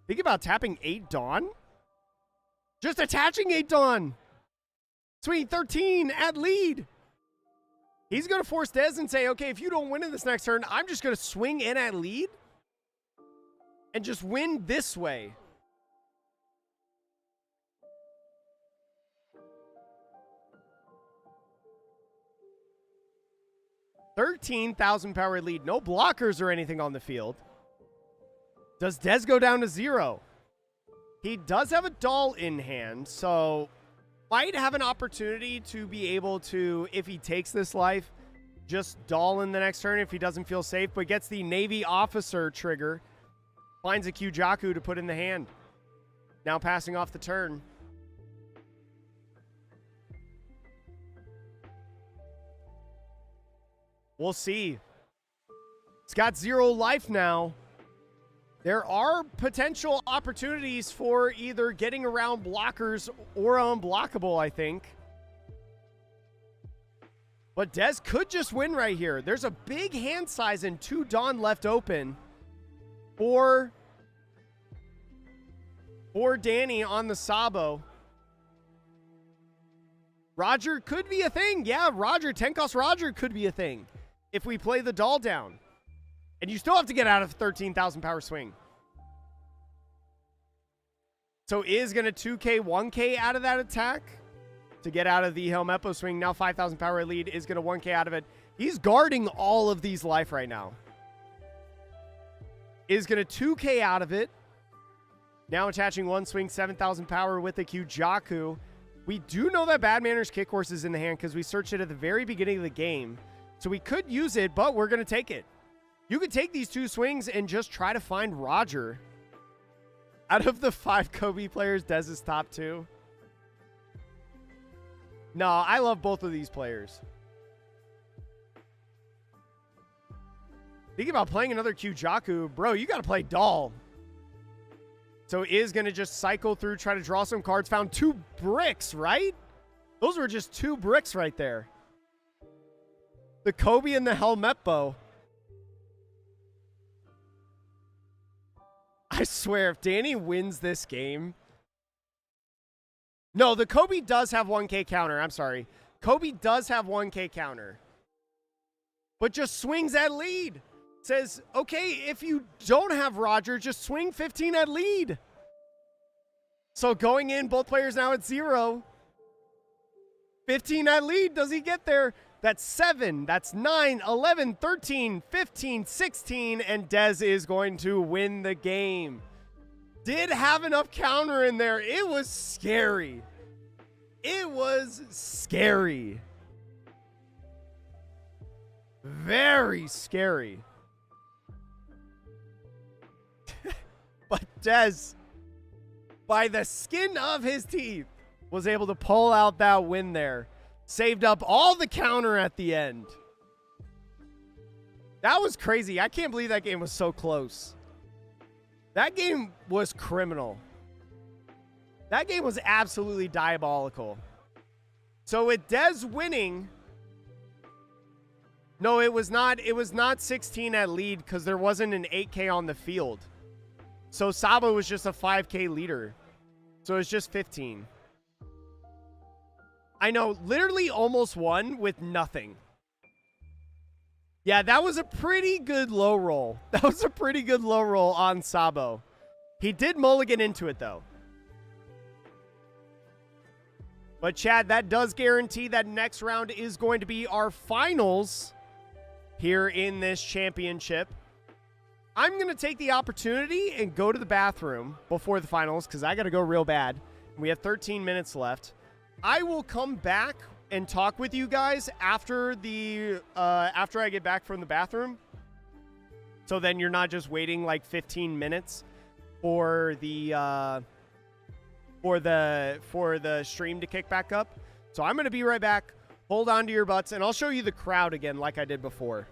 Think about tapping 8 Dawn. Just attaching 8 Dawn. Swing 13 at lead. He's going to force Dez and say, okay, if you don't win in this next turn, I'm just going to swing in at lead and just win this way. $13,000 power lead. No blockers or anything on the field. Does Dez go down to 0? He does have a doll in hand, so might have an opportunity to be able to, if he takes this life, just doll in the next turn if he doesn't feel safe, but gets the Navy officer trigger. Finds a Kyujaku to put in the hand. Now passing off the turn. We'll see. It's got 0 life now. There are potential opportunities for either getting around blockers or unblockable, I think. But Dez could just win right here. There's a big hand size and 2 Dawn left open for Danny on the Sabo. Roger could be a thing. Yeah, Roger, 10 cost Roger could be a thing if we play the doll down. And you still have to get out of 13,000 power swing. So is going to 2K, 1K out of that attack to get out of the Helmeppo swing. Now 5,000 power lead is going to 1K out of it. He's guarding all of these life right now. Is going to 2K out of it. Now attaching 1 swing, 7,000 power with the Kyujaku. We do know that Bad Manners Kick Horse is in the hand because we searched it at the very beginning of the game. So we could use it, but we're going to take it. You could take these 2 swings and just try to find Roger. Out of the 5 Kobe players, Dez is top 2. No, I love both of these players. Think about playing another Kyujaku. Bro, you got to play doll. So is going to just cycle through, try to draw some cards. Found 2 bricks, right? Those were just 2 bricks right there. The Kobe and the Helmeppo. I swear, if Danny wins this game... No, the Kobe does have 1K counter. I'm sorry. Kobe does have 1K counter. But just swings at lead. Says, okay, if you don't have Roger, just swing 15 at lead. So going in, both players now at 0. 15 at lead. Does he get there? That's 7. That's 9, 11, 13, 15, 16. And Dez is going to win the game. Did have enough counter in there. It was scary. It was scary. Very scary. But Dez, by the skin of his teeth, was able to pull out that win there. Saved up all the counter at the end. That was crazy. I can't believe that game was so close. That game was criminal. That game was absolutely diabolical. So with Dez winning... No, it was not 16 at lead because there wasn't an 8K on the field. So Sabo was just a 5K leader. So it's just 15. I know, literally almost won with nothing. Yeah, that was a pretty good low roll. That was a pretty good low roll on Sabo. He did mulligan into it, though. But, Chad, that does guarantee that next round is going to be our finals here in this championship. I'm going to take the opportunity and go to the bathroom before the finals because I got to go real bad. We have 13 minutes left. I will come back and talk with you guys after I get back from the bathroom. So then you're not just waiting like 15 minutes for the stream to kick back up. So I'm going to be right back. Hold on to your butts, and I'll show you the crowd again like I did before.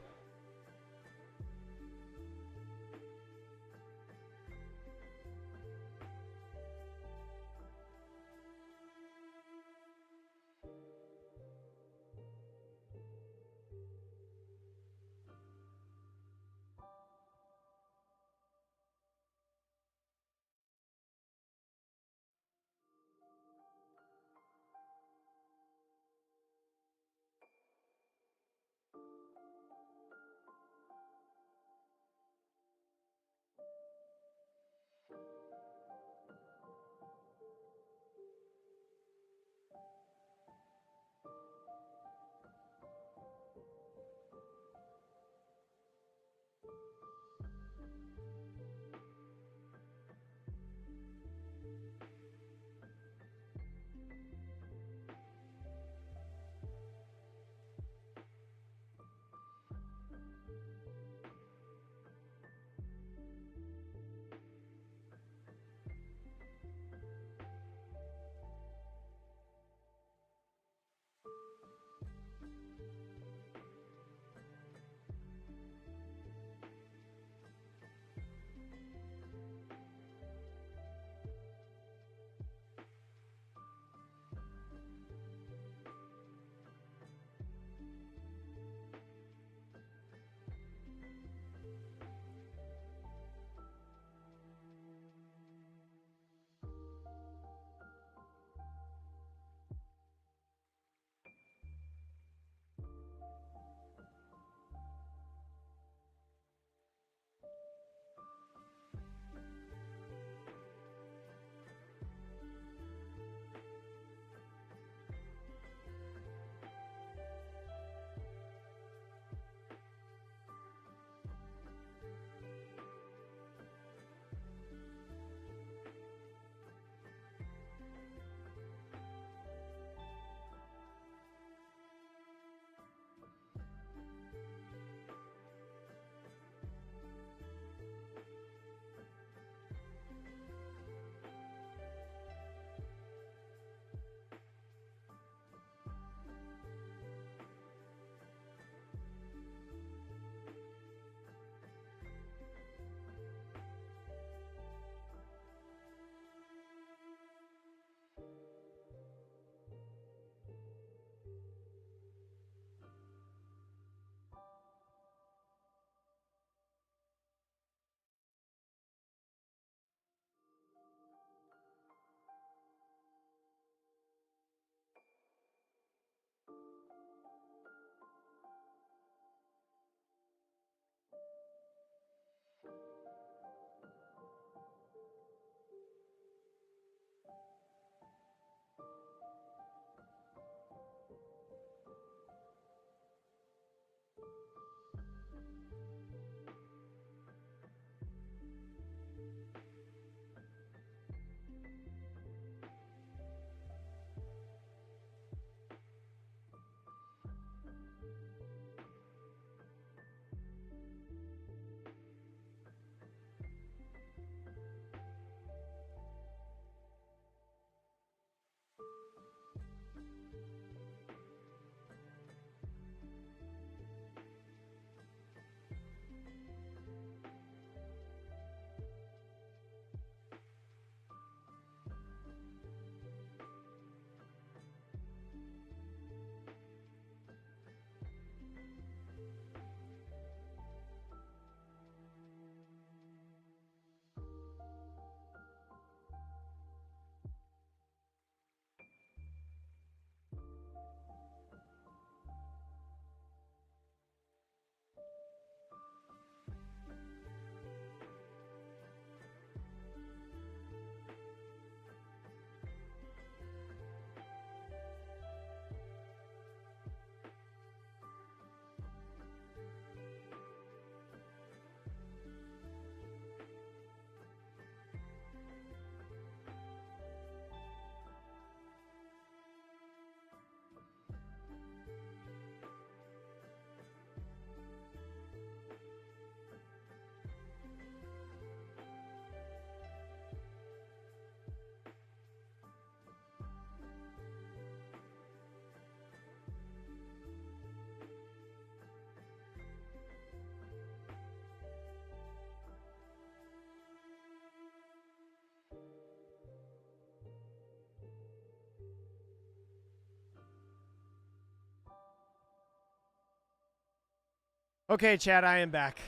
Okay, chat, I am back.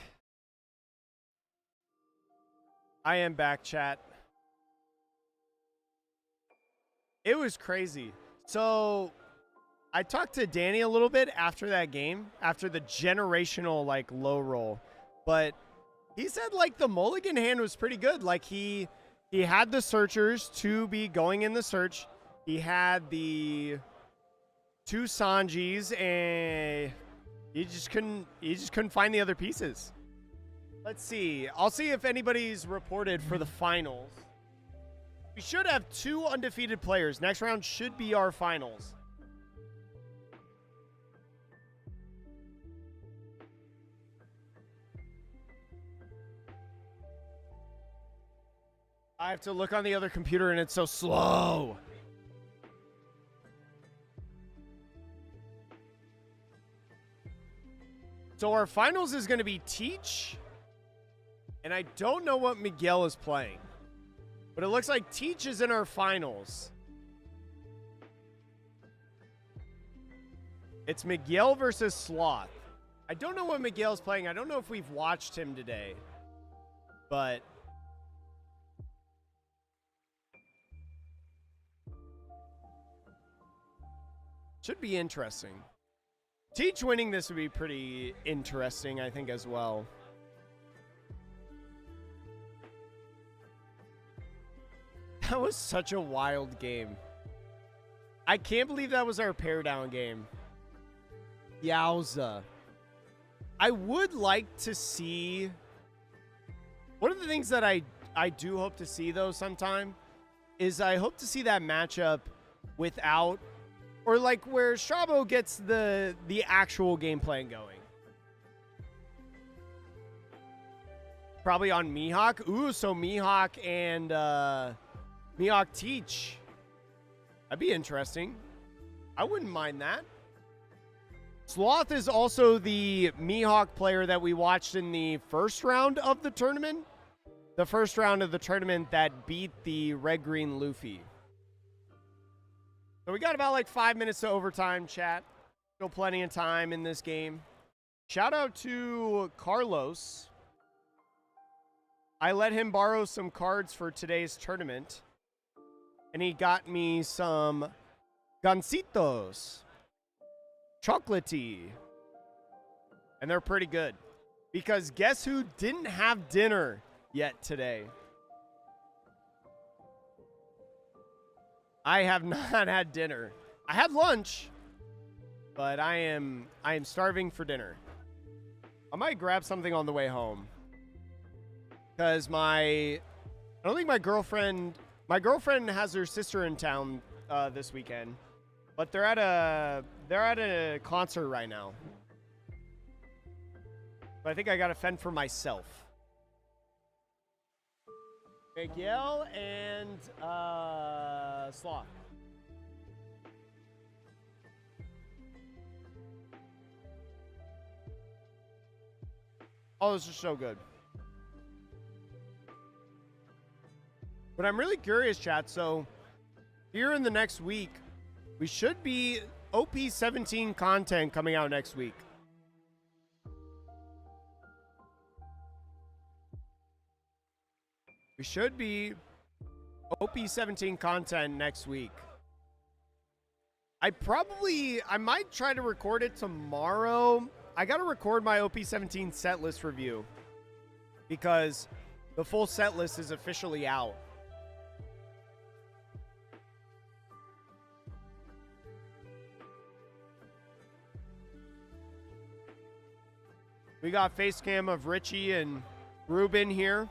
I am back, chat. It was crazy. So, I talked to Danny a little bit after that game, after the generational, like, low roll. But he said, like, the mulligan hand was pretty good. Like, he had the searchers to be going in the search. He had the 2 Sanjis, and he just couldn't find the other pieces. Let's see. I'll see if anybody's reported for the finals. We should have 2 undefeated players. Next round should be our finals. I have to look on the other computer and it's so slow. So our finals is going to be Teach. And I don't know what Miguel is playing. But it looks like Teach is in our finals. It's Miguel versus Sloth. I don't know what Miguel's playing. I don't know if we've watched him today. But should be interesting. Teach winning this would be pretty interesting, I think, as well. That was such a wild game. I can't believe that was our pair down game. Yowza. I would like to see... One of the things that I do hope to see, though, sometime, is I hope to see that matchup without... Or like where Strabo gets the actual game plan going. Probably on Mihawk. Ooh, so Mihawk and Mihawk Teach. That'd be interesting. I wouldn't mind that. Sloth is also the Mihawk player that we watched in the first round of the tournament. The first round of the tournament that beat the red-green Luffy. So we got about like 5 minutes to overtime, chat. Still plenty of time in this game. Shout out to Carlos. I let him borrow some cards for today's tournament. And he got me some gancitos. Chocolatey. And they're pretty good. Because guess who didn't have dinner yet today? I have not had dinner. I had lunch, but I am starving for dinner. I might grab something on the way home. Because I don't think my girlfriend has her sister in town this weekend, but they're at a concert right now. But I think I gotta fend for myself. Miguel and Sloth. Oh, this is so good. But I'm really curious, chat. So here in the next week, we should be OP17 content coming out next week. We should be OP17 content next week. I might try to record it tomorrow. I got to record my OP17 set list review because the full set list is officially out. We got face cam of Richie and Ruben here.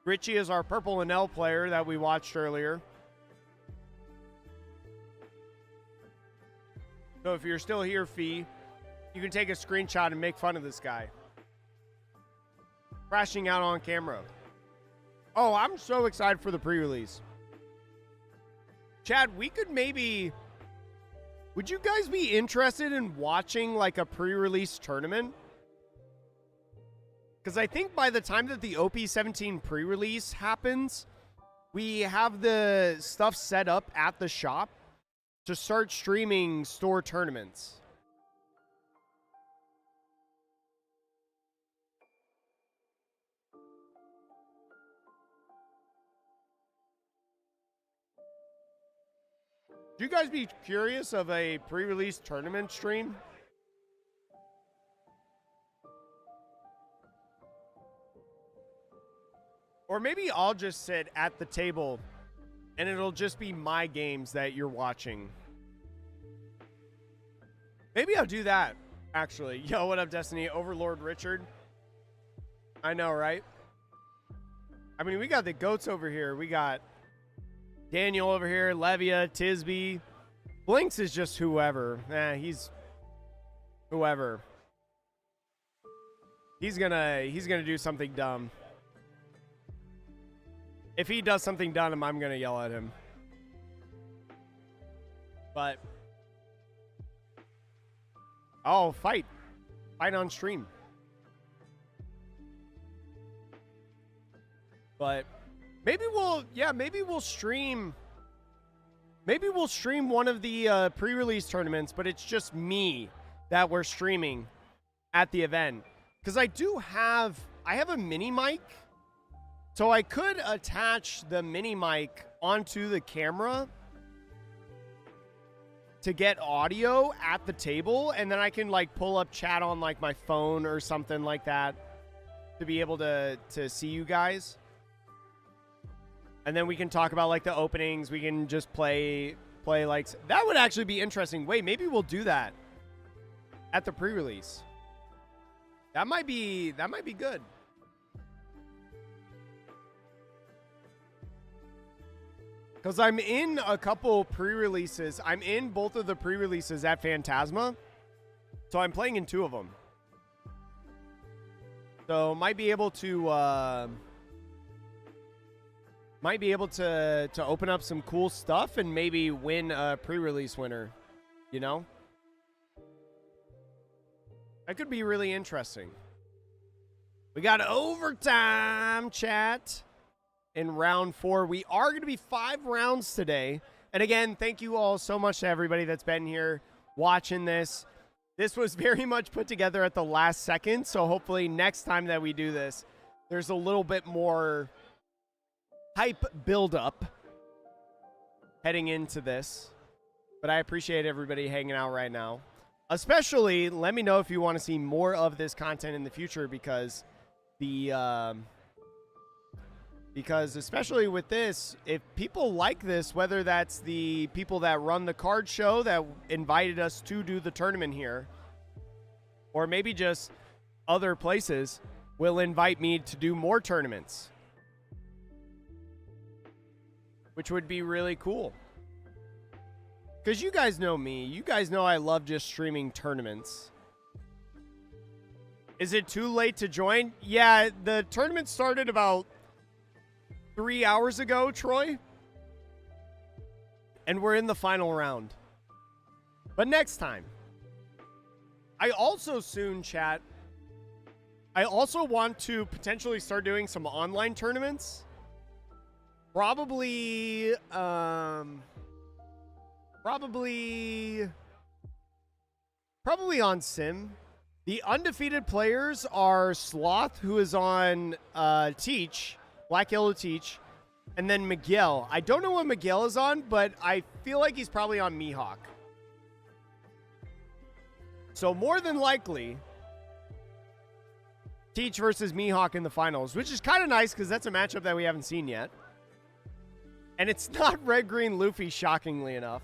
Richie is our purple and L player that we watched earlier. So if you're still here, Fee, you can take a screenshot and make fun of this guy. Crashing out on camera. Oh, I'm so excited for the pre-release. Chad, we could maybe... Would you guys be interested in watching like a pre-release tournament? Because I think by the time that the OP17 pre-release happens, we have the stuff set up at the shop to start streaming store tournaments. Do you guys be curious of a pre-release tournament stream? Or maybe I'll just sit at the table and it'll just be my games that you're watching. Maybe I'll do that, actually. Yo, what up, Destiny? Overlord Richard. I know, right? I mean, we got the goats over here. We got Daniel over here, Levia, Tisby. Blinks is just whoever. He's whoever. He's gonna do something dumb. If he does something dumb, I'm gonna yell at him. But oh, fight on stream. But maybe we'll stream. Maybe we'll stream one of the pre-release tournaments, but it's just me that we're streaming at the event. Because I have a mini mic, so I could attach the mini mic onto the camera to get audio at the table, and then I can like pull up chat on like my phone or something like that to be able to see you guys. And then we can talk about like the openings. We can just play like that would actually be interesting. Wait, maybe we'll do that at the pre-release. That might be good. Because I'm in a couple pre-releases. I'm in both of the pre-releases at Phantasma. So I'm playing in two of them. So might be able to open up some cool stuff and maybe win a pre-release winner, you know? That could be really interesting. We got overtime, chat, in round 4. We are going to be 5 rounds today. And again, thank you all so much to everybody that's been here watching this. This was very much put together at the last second, so hopefully next time that we do this, there's a little bit more hype build-up heading into this. But I appreciate everybody hanging out right now. Especially, let me know if you want to see more of this content in the future, because especially with this, if people like this, whether that's the people that run the card show that invited us to do the tournament here, or maybe just other places will invite me to do more tournaments, which would be really cool. Because you guys know me. You guys know I love just streaming tournaments. Is it too late to join? Yeah, the tournament started about 3 hours ago, Troy. And we're in the final round. But next time. I also soon, chat, I also want to potentially start doing some online tournaments. Probably on Sim. The undefeated players are Sloth, who is on Teach, Black Yellow Teach, and then Miguel. I don't know what Miguel is on, but I feel like he's probably on Mihawk. So more than likely, Teach versus Mihawk in the finals, which is kind of nice because that's a matchup that we haven't seen yet. And it's not Red Green Luffy, shockingly enough.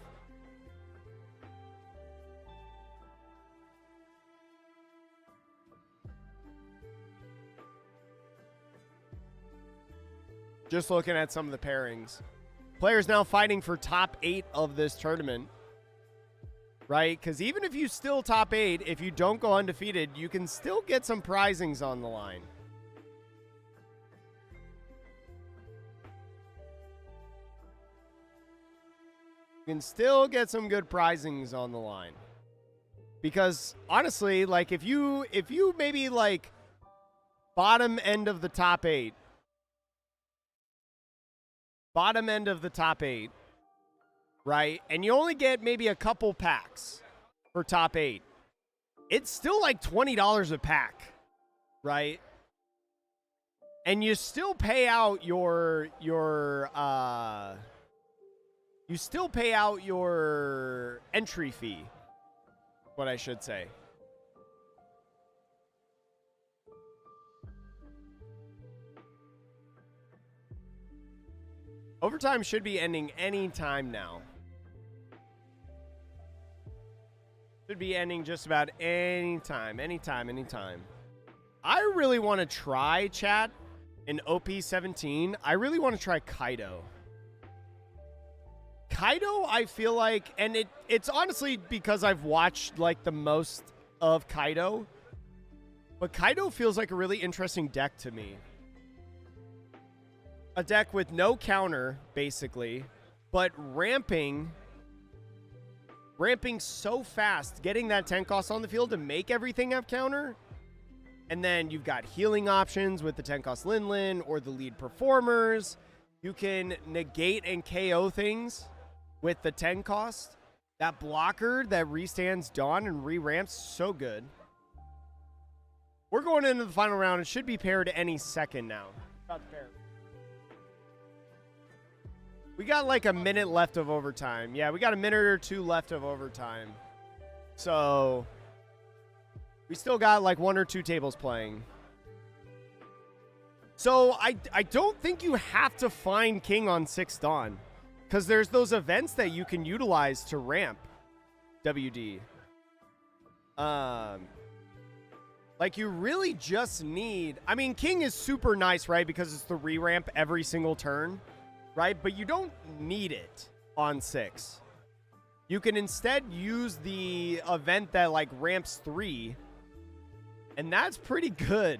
Just looking at some of the pairings. Players now fighting for top 8 of this tournament. Right? Because even if you still top 8, if you don't go undefeated, you can still get some prizings on the line. You can still get some good prizings on the line. Because honestly, like if you maybe like bottom end of the top 8, right? And you only get maybe a couple packs for top 8. It's still like $20 a pack, right? And you still pay out your you still pay out your entry fee, what I should say. Overtime should be ending any time now. Should be ending just about any time. Anytime. I really want to try, chat, in OP17. I really want to try Kaido. Kaido, I feel like, and it's honestly because I've watched, like, the most of Kaido. But Kaido feels like a really interesting deck to me. A deck with no counter, basically, but ramping so fast, getting that 10 cost on the field to make everything have counter. And then you've got healing options with the 10 cost Lin or the lead performers. You can negate and KO things with the 10 cost. That blocker that restands Dawn and re-ramps, so good. We're going into the final round. It should be paired any second now. About to pair. We got like a minute left of overtime. Yeah, we got a minute or two left of overtime. So we still got like 1 or 2 tables playing. So I don't think you have to find King on 6th Dawn, because there's those events that you can utilize to ramp WD. Like you really just need, I mean, King is super nice, right? Because it's the re-ramp every single turn. Right? But you don't need it on 6. You can instead use the event that like ramps 3. And that's pretty good.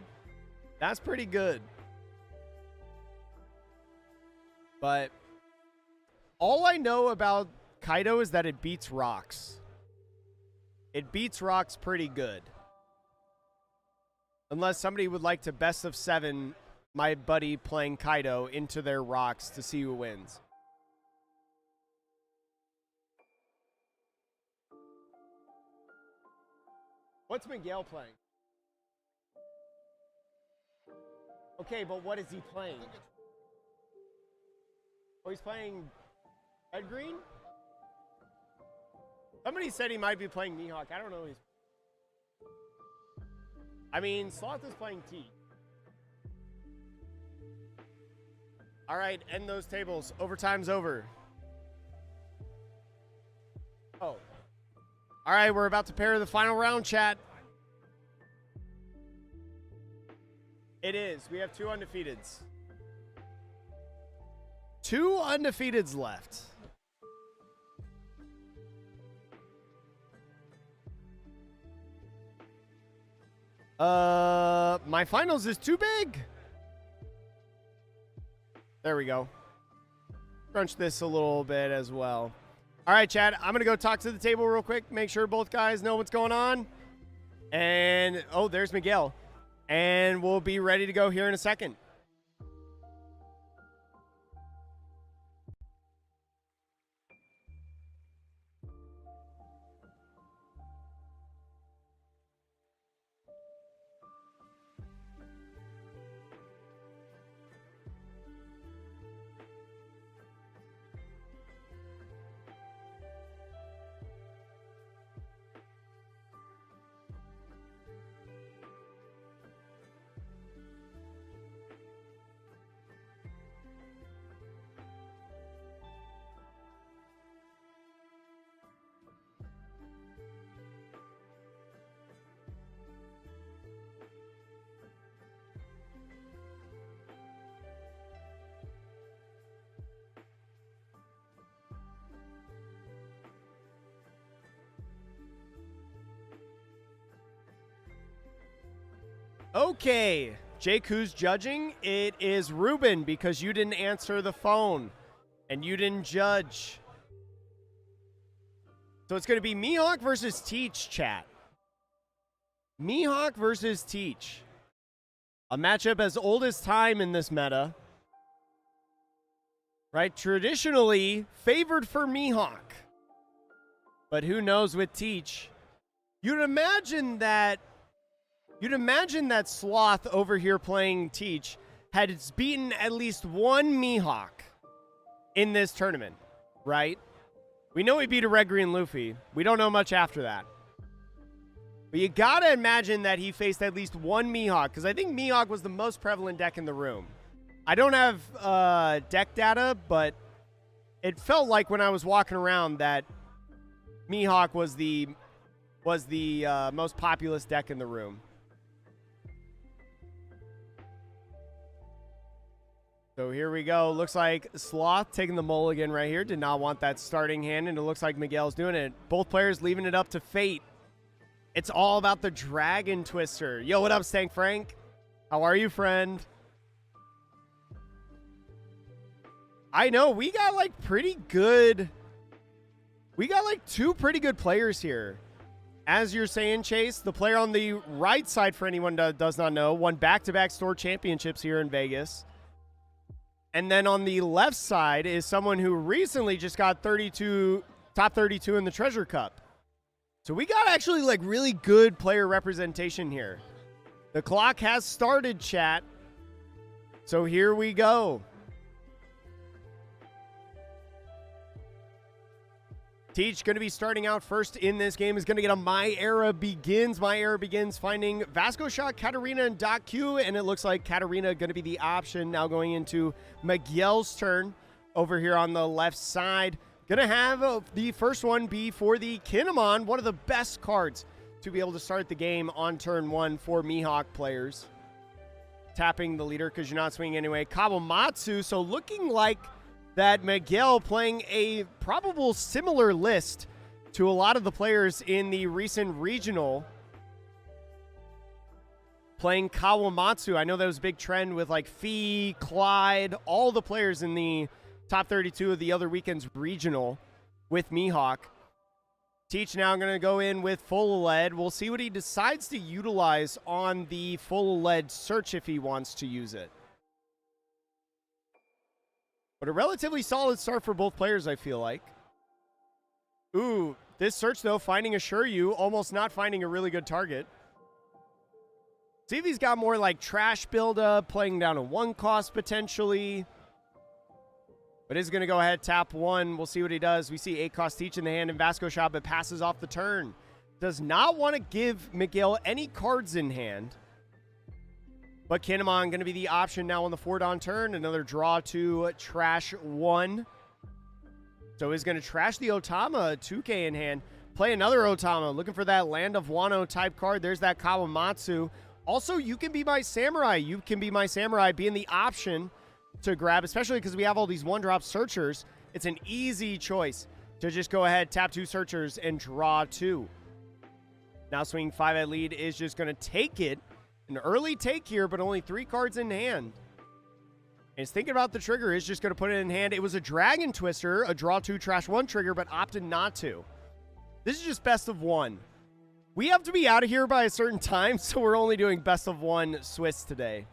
That's pretty good. But all I know about Kaido is that it beats rocks. It beats rocks pretty good. Unless somebody would like to best of 7 my buddy playing Kaido into their rocks to see who wins. What's Miguel playing? Okay, but what is he playing? Oh, he's playing Red Green? Somebody said he might be playing Mihawk. I don't know. I mean, Sloth is playing T. All right, end those tables. Overtime's over. Oh. All right, we're about to pair the final round, chat. It is. We have 2 undefeateds. 2 undefeateds left. My finals is too big. There we go. Crunch this a little bit as well. All right, Chad, I'm going to go talk to the table real quick, make sure both guys know what's going on. And, oh, there's Miguel. And we'll be ready to go here in a second. Okay, Jake, who's judging? It is Ruben, because you didn't answer the phone and you didn't judge. So it's going to be Mihawk versus Teach, chat. Mihawk versus Teach. A matchup as old as time in this meta. Right? Traditionally favored for Mihawk. But who knows with Teach? You'd imagine that Sloth over here playing Teach had beaten at least one Mihawk in this tournament. right? We know he beat a Red Green Luffy. We don't know much after that. But you gotta imagine that he faced at least one Mihawk, because I think Mihawk was the most prevalent deck in the room. I don't have deck data, but it felt like when I was walking around that Mihawk was the most populous deck in the room. So here we go. Looks like Sloth taking the mulligan right here. Did not want that starting hand, and it looks like Miguel's doing it. Both players leaving it up to fate. It's all about the Dragon Twister. Yo, what up, Stank Frank? How are you, friend? I know, we got like pretty good... We got like two pretty good players here. As you're saying, Chase, the player on the right side, for anyone that does not know, won back-to-back store championships here in Vegas. And then on the left side is someone who recently just got top 32 in the Treasure Cup. So we got actually like really good player representation here. The clock has started, chat. So here we go. Teach going to be starting out first in this game, is going to get a My Era Begins. My Era Begins finding Vasco Shot, Katarina, and Doc Q, and it looks like Katarina going to be the option now going into Miguel's turn over here on the left side. Going to have the first one be for the Kinemon, one of the best cards to be able to start the game on turn one for Mihawk players. Tapping the leader because you're not swinging anyway. Kawamatsu, so looking like that Miguel playing a probable similar list to a lot of the players in the recent regional. Playing Kawamatsu. I know that was a big trend with like Fee, Clyde, all the players in the top 32 of the other weekend's regional with Mihawk. Teach now going to go in with full lead. We'll see what he decides to utilize on the full lead search if he wants to use it. But a relatively solid start for both players, I feel like. Ooh, this search, though, finding Assure You, almost not finding a really good target. See if he's got more like trash buildup, playing down a one cost potentially. But is going to go ahead, tap one. We'll see what he does. We see 8 cost Teach in the hand and Vasco Shot, but passes off the turn. Does not want to give Miguel any cards in hand. But Kinemon going to be the option now on the 4-Dawn turn. Another draw to trash 1. So he's going to trash the Otama, 2K in hand. Play another Otama, looking for that Land of Wano type card. There's that Kawamatsu. Also, You Can Be My Samurai. You Can Be My Samurai being the option to grab, especially because we have all these one-drop searchers. It's an easy choice to just go ahead, tap 2 searchers, and draw 2. Now swinging 5 at lead is just going to take it. An early take here, but only 3 cards in hand. And he's thinking about the trigger, is just going to put it in hand. It was a Dragon Twister, a draw 2, trash 1 trigger, but opted not to. This is just best of 1. We have to be out of here by a certain time, so we're only doing best of 1 Swiss today.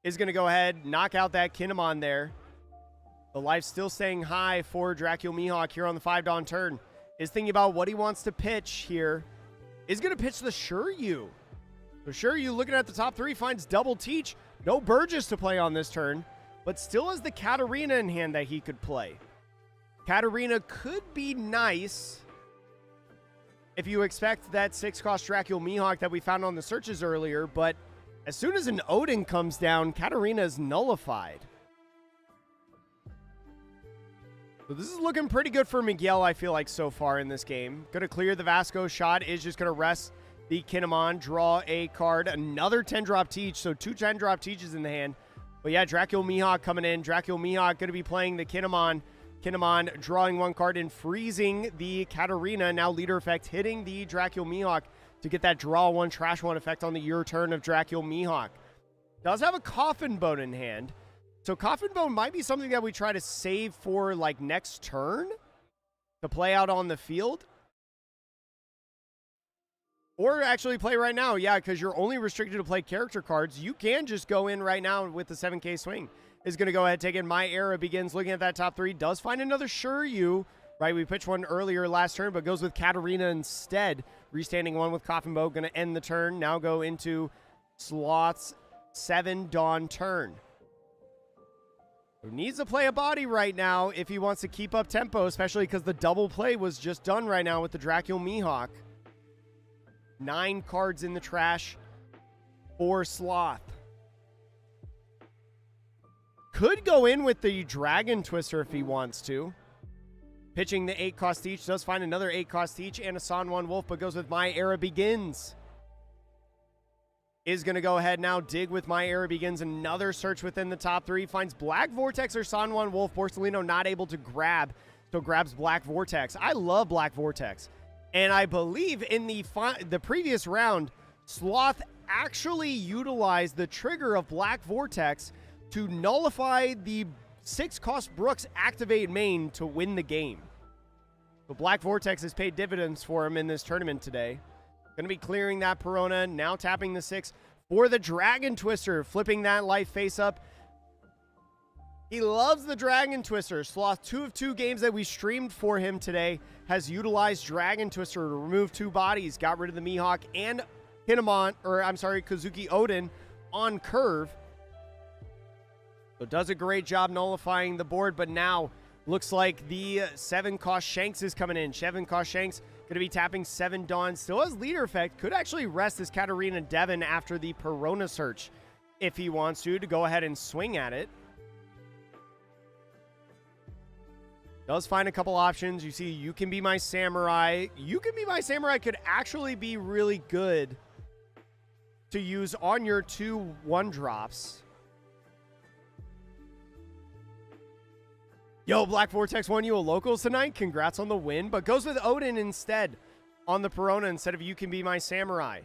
Is going to go ahead, knock out that Kinemon there. The life's still staying high for Dracula Mihawk here on the 5-Dawn turn. Is thinking about what he wants to pitch here. Is going to pitch the Sure You. So Sure You, looking at the top 3, finds double Teach. No Burgess to play on this turn, but still has the Katarina in hand that he could play. Katarina could be nice if you expect that 6-cost Dracula Mihawk that we found on the searches earlier, but as soon as an Odin comes down, Katarina is nullified. So this is looking pretty good for Miguel, I feel like, so far in this game. Going to clear the Vasco Shot, is just going to rest the Kinemon, draw a card, another 10-drop Teach, so 2 10-drop Teaches in the hand. But yeah, Dracula Mihawk coming in. Dracula Mihawk going to be playing the Kinemon. Kinemon drawing 1 card and freezing the Katarina. Now leader effect hitting the Dracula Mihawk to get that draw 1, trash 1 effect on the your turn of Dracula Mihawk. Does have a Coffin Bone in hand. So Coffin Bone might be something that we try to save for like next turn to play out on the field. Or actually play right now, yeah, because you're only restricted to play character cards. You can just go in right now with the 7K swing. Is going to go ahead, take it. My Era Begins, looking at that top 3. Does find another Sure You. Right, we pitched one earlier last turn, but goes with Katarina instead. Restanding 1 with Coffin Bow, going to end the turn. Now go into Sloth's 7-Dawn turn. Who needs to play a body right now if he wants to keep up tempo, especially because the double play was just done right now with the Dracul Mihawk. 9 cards in the trash for Sloth. Could go in with the Dragon Twister if he wants to. Pitching the 8 cost each, does find another 8 cost each and a San Wolf, but goes with My Era Begins. Is going to go ahead now, dig with My Era Begins. Another search within the top 3. Finds Black Vortex or San Wolf. Borsellino not able to grab, so grabs Black Vortex. I love Black Vortex. And I believe in the previous round, Sloth actually utilized the trigger of Black Vortex to nullify the 6-cost Brooks activate main to win the game. But Black Vortex has paid dividends for him in this tournament today. Going to be clearing that Perona, now tapping the 6 for the Dragon Twister, flipping that life face up. He loves the Dragon Twister. Sloth, 2 of 2 games that we streamed for him today, has utilized Dragon Twister to remove 2 bodies, got rid of the Mihawk and Kazuki Odin on curve. So does a great job nullifying the board, but now looks like the 7-cost Shanks is coming in. 7-cost Shanks going to be tapping 7 Dawn. Still has leader effect. Could actually rest this Katarina Devon after the Perona search if he wants to go ahead and swing at it. Does find a couple options. You see, You Can Be My Samurai. You Can Be My Samurai could actually be really good to use on your 2 1-drops. Yo, Black Vortex won you a locals tonight. Congrats on the win, but goes with Odin instead on the Perona instead of You Can Be My Samurai.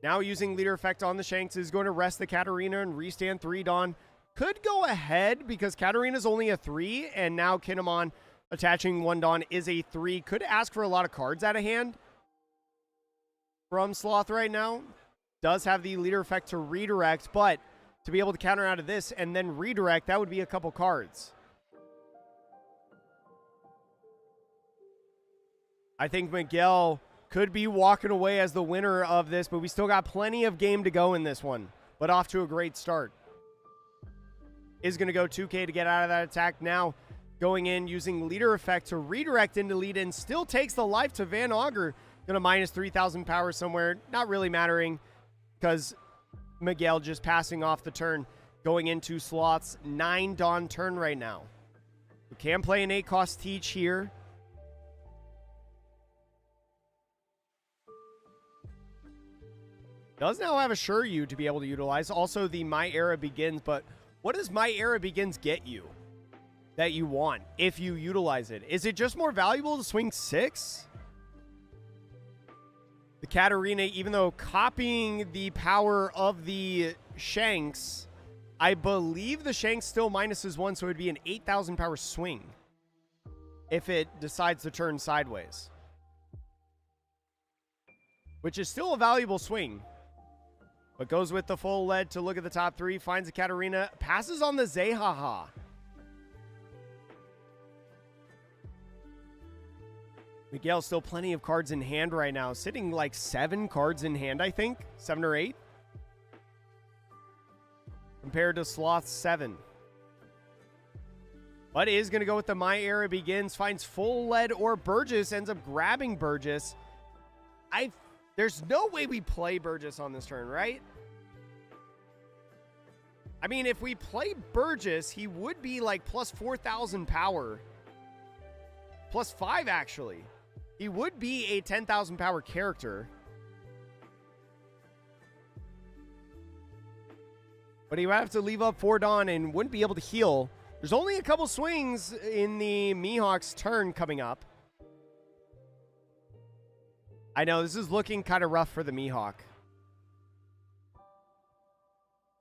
Now using leader effect on the Shanks is going to rest the Katarina and restand 3 Dawn. Could go ahead because Katarina's only a 3, and now Kinemon attaching 1 Dawn is a 3. Could ask for a lot of cards out of hand from Sloth right now. Does have the leader effect to redirect, but to be able to counter out of this and then redirect, that would be a couple cards. I think Miguel could be walking away as the winner of this, but we still got plenty of game to go in this one. But off to a great start. Is going to go 2K to get out of that attack. Now going in using leader effect to redirect into lead in. Still takes the life to Van Auger. Going to minus 3,000 power somewhere. Not really mattering because Miguel just passing off the turn, going into Sloth's 9 Dawn turn right now. We can play an 8-cost Teach here. Does now have a Shuryu to be able to utilize. Also the My Era Begins, but what does My Era Begins get you that you want if you utilize it? Is it just more valuable to swing 6? The Katarina, even though copying the power of the Shanks, I believe the Shanks still minuses 1, so it would be an 8,000 power swing if it decides to turn sideways. Which is still a valuable swing. But goes with the full lead to look at the top 3, finds the Katarina, passes on the Zehaha. Miguel still plenty of cards in hand right now. Sitting like 7 cards in hand, I think. 7 or 8. Compared to Sloth's 7. But is going to go with the My Era Begins. Finds full lead or Burgess. Ends up grabbing Burgess. There's no way we play Burgess on this turn, right? I mean, if we play Burgess, he would be like plus 4,000 power. Plus 5, actually. He would be a 10,000 power character. But he would have to leave up 4 Dawn and wouldn't be able to heal. There's only a couple swings in the Mihawk's turn coming up. I know, this is looking kind of rough for the Mihawk.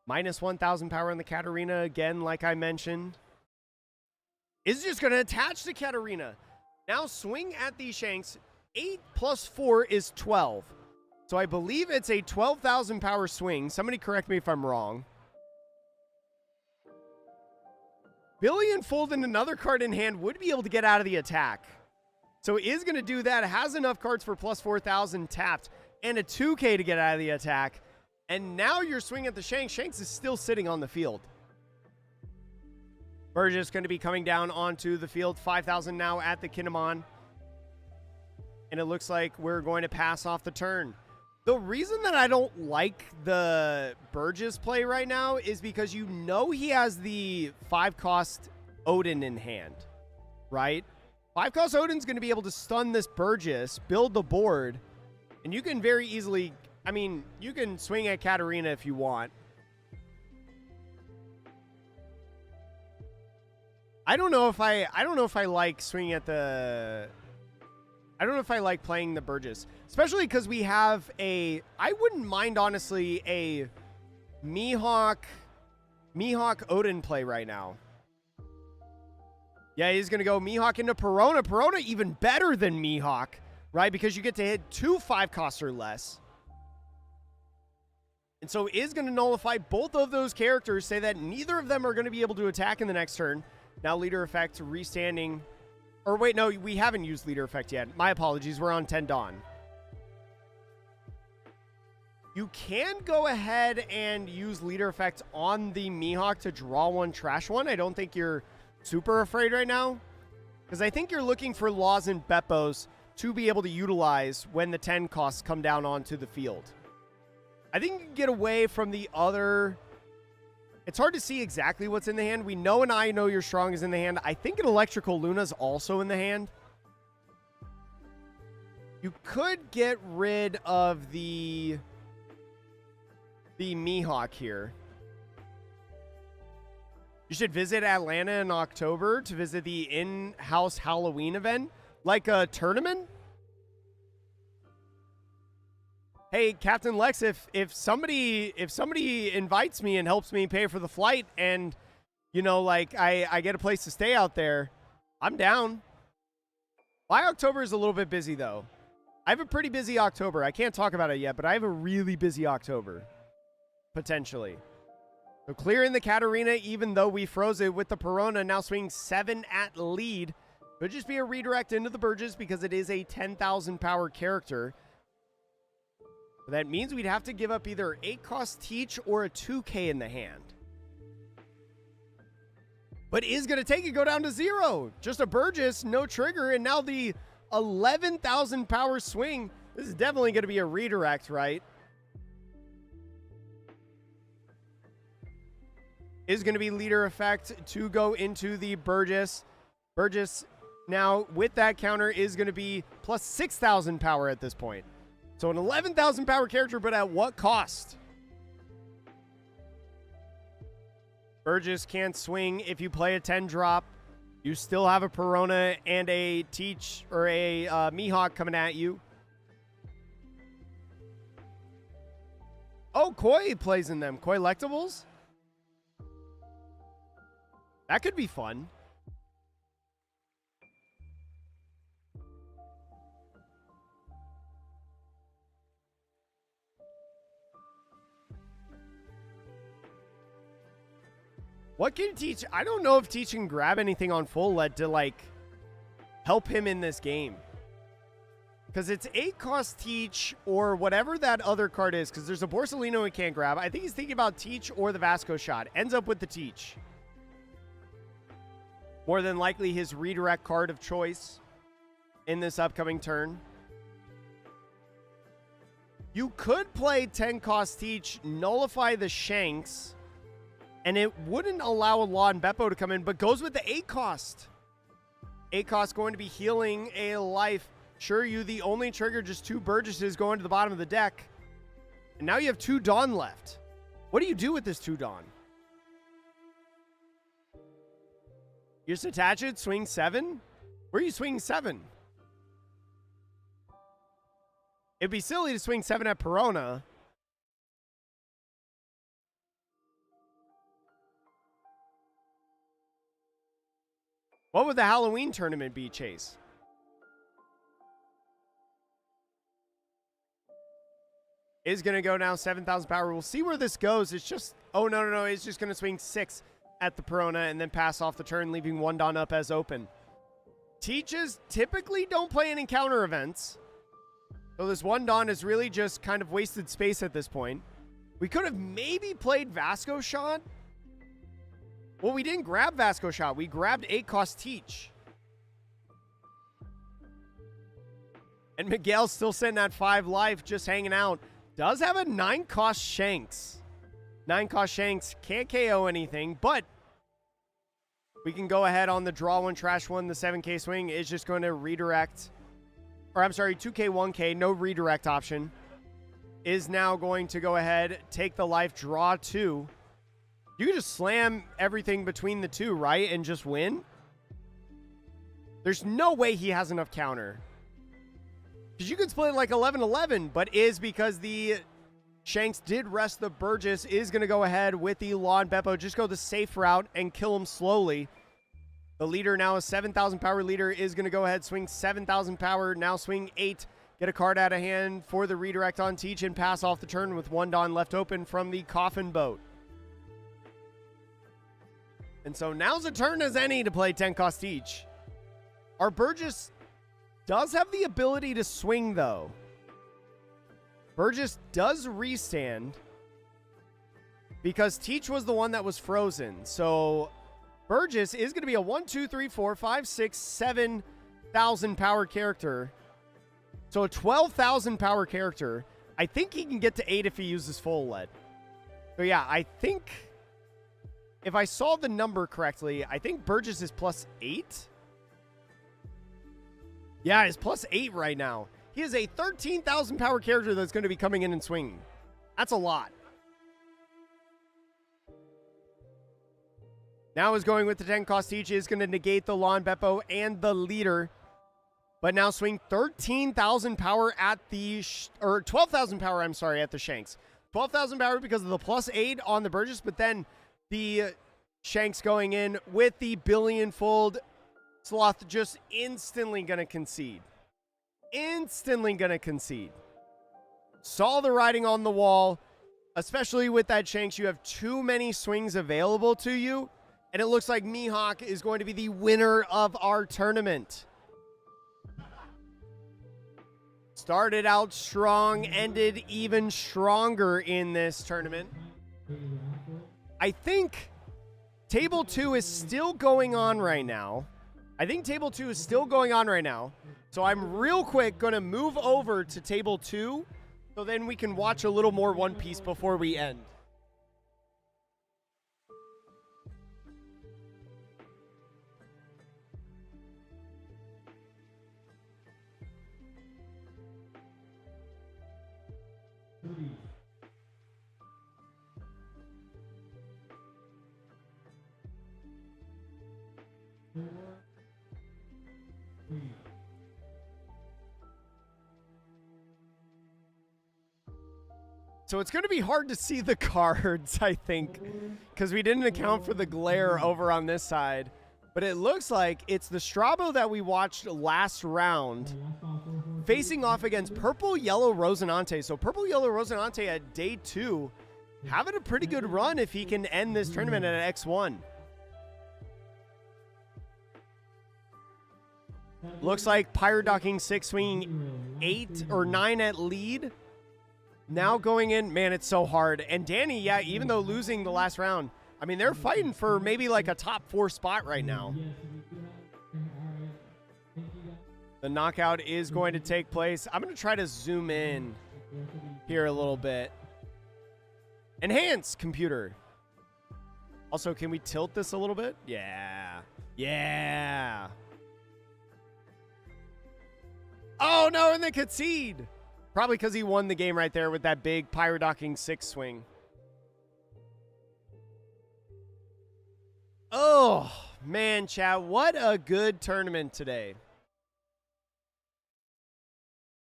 Minus 1,000 power on the Katarina again, like I mentioned. Is just going to attach the Katarina. Now swing at the Shanks. 8 plus 4 is 12. So I believe it's a 12,000 power swing. Somebody correct me if I'm wrong. Billion Fold and another card in hand would be able to get out of the attack. So is going to do that. Has enough cards for plus 4,000 tapped and a 2K to get out of the attack. And now you're swinging at the Shanks. Shanks is still sitting on the field. Burgess going to be coming down onto the field. 5,000 now at the Kinemon. And it looks like we're going to pass off the turn. The reason that I don't like the Burgess play right now is because you know he has the 5-cost Odin in hand, right? 5-cost Odin's going to be able to stun this Burgess, build the board, and you can very easily, I mean, you can swing at Katarina if you want. I don't know if I like swinging at the, I don't know if I like playing the Burgess, especially because we have a, I wouldn't mind honestly a Mihawk Odin play right now. Yeah, he's going to go Mihawk into Perona. Perona even better than Mihawk, right? Because you get to hit 2 5-costs or less. And so is going to nullify both of those characters, say that neither of them are going to be able to attack in the next turn. Now leader effect restanding. Or wait, no, we haven't used leader effect yet. My apologies, we're on 10 Dawn. You can go ahead and use leader effect on the Mihawk to draw one, trash one. I don't think you're super afraid right now, because I think you're looking for Laws and Beppos to be able to utilize when the 10 costs come down onto the field. I think you can get away from the other. It's hard to see exactly what's in the hand. We know an I Know You're Strong is in the hand. I think an Electrical Luna's also in the hand. You could get rid of the Mihawk here. You should visit Atlanta in October to visit the in-house Halloween event, like a tournament. Hey, Captain Lex, if somebody invites me and helps me pay for the flight, and you know, like I get a place to stay out there, I'm down. My October is a little bit busy though. I have a pretty busy October. I can't talk about it yet, but I have a really busy October, potentially. So clearing the Katarina, even though we froze it with the Perona, now swinging 7 at lead. Could just be a redirect into the Burgess because it is a 10,000 power character. That means we'd have to give up either 8-cost Teach or a 2K in the hand. But is going to take it, go down to 0. Just a Burgess, no trigger, and now the 11,000 power swing. This is definitely going to be a redirect, right? Is going to be leader effect to go into the Burgess. Burgess now with that counter is going to be plus 6,000 power at this point. So an 11,000 power character, but at what cost? Burgess can't swing if you play a 10 drop. You still have a Perona and a Teach or a Mihawk coming at you. Oh, Koi plays in them. Koi Lectables? That could be fun. What can Teach? I don't know if Teach can grab anything on full lead to, like, help him in this game. Because it's 8-cost Teach or whatever that other card is. Because there's a Borsalino he can't grab. I think he's thinking about Teach or the Vasco shot. Ends up with the Teach. More than likely his redirect card of choice in this upcoming turn. You could play 10-cost Teach, nullify the Shanks, and it wouldn't allow a Law and Beppo to come in, but goes with the 8-cost. 8-cost going to be healing a life. Sure, you the only trigger, just 2 Burgesses going to the bottom of the deck. And now you have 2 Dawn left. What do you do with this 2 Dawn? You just attach it, swing 7? Where are you swinging 7? It'd be silly to swing 7 at Perona. What would the Halloween tournament be, Chase? Is going to go now 7,000 power. We'll see where this goes. It's just, oh, no. It's just going to swing 6 at the Perona and then pass off the turn, leaving 1 Dawn up as open. Teaches typically don't play any counter events. So this 1 Dawn is really just kind of wasted space at this point. We could have maybe played Vasco Shot. Well, we didn't grab Vasco Shot. We grabbed 8-cost Teach. And Miguel's still sitting at 5 life, just hanging out. Does have a 9-cost Shanks. 9-cost Shanks can't KO anything, but we can go ahead on the draw 1, trash 1. The 7K swing is just going to redirect. Or I'm sorry, 2K, 1K, no redirect option. Is now going to go ahead, take the life, draw 2. You can just slam everything between the two, right? And just win? There's no way he has enough counter. Because you could split like 11-11, but is because the Shanks did rest the Burgess, is going to go ahead with the Law and Beppo, just go the safe route and kill him slowly. The leader now, a 7,000 power leader, is going to go ahead, swing 7,000 power, now swing 8, get a card out of hand for the redirect on Teach and pass off the turn with 1 Dawn left open from the Coffin Boat. And so now's a turn as any to play 10-cost Teach. Our Burgess does have the ability to swing, though. Burgess does restand because Teach was the one that was frozen. So Burgess is going to be a 1, 2, 3, 4, 5, 6, 7,000 power character. So a 12,000 power character. I think he can get to 8 if he uses full lead. So yeah, I think if I saw the number correctly, I think Burgess is plus 8. Yeah, he's plus 8 right now. He is a 13,000 power character that's going to be coming in and swinging. That's a lot. Now is going with the 10-cost Teach, is going to negate the Law and Beppo and the leader. But now swing 13,000 power at the, or 12,000 power, I'm sorry, at the Shanks. 12,000 power because of the plus 8 on the Burgess, but then the Shanks going in with the billion-fold. Sloth just instantly going to concede. Instantly going to concede. Saw the writing on the wall, especially with that Shanks. You have too many swings available to you, and it looks like Mihawk is going to be the winner of our tournament. Started out strong, ended even stronger in this tournament. I think Table 2 is still going on right now. So I'm real quick going to move over to Table 2 so then we can watch a little more One Piece before we end. So it's going to be hard to see the cards, I think, because we didn't account for the glare over on this side. But it looks like it's the Strabo that we watched last round facing off against Purple Yellow Rosinante. So Purple Yellow Rosinante at day 2 having a pretty good run if he can end this tournament at X1. Looks like Pirate Docking 6 swinging 8 or 9 at lead. Now going in, man, it's so hard. And Danny, yeah, even though losing the last round, I mean, they're fighting for maybe like a top 4 spot right now. The knockout is going to take place. I'm going to try to zoom in here a little bit. Enhance, computer. Also, can we tilt this a little bit? Yeah. Yeah. Oh, no, and they concede. Probably because he won the game right there with that big Pirate Docking 6 swing. Oh, man, chat. What a good tournament today.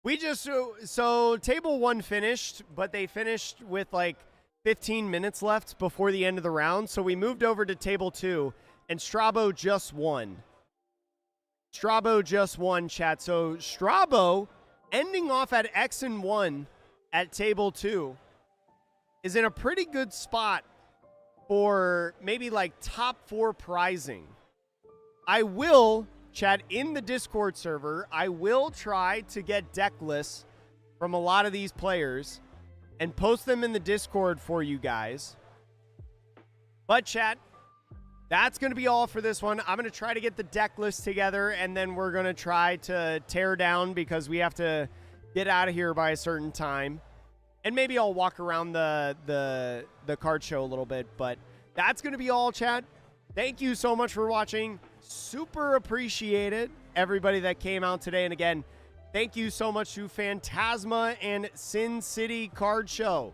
We just, so table 1 finished, but they finished with like 15 minutes left before the end of the round. So we moved over to table 2, and Strabo just won. Strabo just won, chat. So Strabo, ending off at X and 1 at table 2, is in a pretty good spot for maybe like top 4 prizing. I will, chat, in the Discord server, I will try to get deck lists from a lot of these players and post them in the Discord for you guys. But chat, that's going to be all for this one. I'm going to try to get the deck list together, and then we're going to try to tear down because we have to get out of here by a certain time. And maybe I'll walk around the card show a little bit, but that's going to be all, chat. Thank you so much for watching. Super appreciated everybody that came out today. And again, thank you so much to Phantasma and Sin City Card Show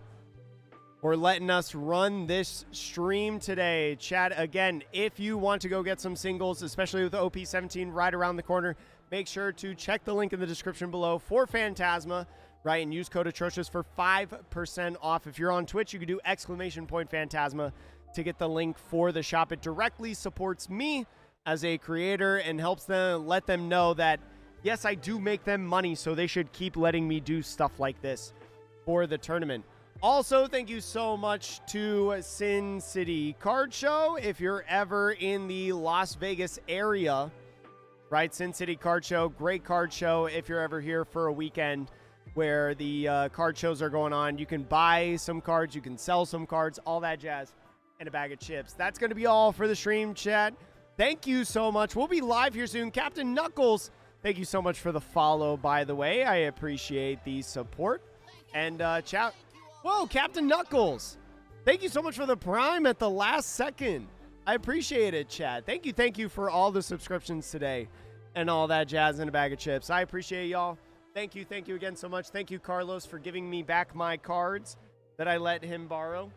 for letting us run this stream today. Chat, again, if you want to go get some singles, especially with OP17 right around the corner, make sure to check the link in the description below for Phantasma, right? And use code Atrocious for 5% off. If you're on Twitch, you can do !Phantasma to get the link for the shop. It directly supports me as a creator and helps them, let them know that, yes, I do make them money, so they should keep letting me do stuff like this for the tournament. Also, thank you so much to Sin City Card Show. If you're ever in the Las Vegas area, right, Sin City Card Show, great card show. If you're ever here for a weekend where the card shows are going on, you can buy some cards, you can sell some cards, all that jazz, and a bag of chips. That's going to be all for the stream, chat. Thank you so much. We'll be live here soon. Captain Knuckles, thank you so much for the follow, by the way. I appreciate the support. And chat. Whoa, Captain Knuckles. Thank you so much for the prime at the last second. I appreciate it, chat. Thank you for all the subscriptions today and all that jazz and a bag of chips. I appreciate y'all. Thank you again so much. Thank you, Carlos, for giving me back my cards that I let him borrow.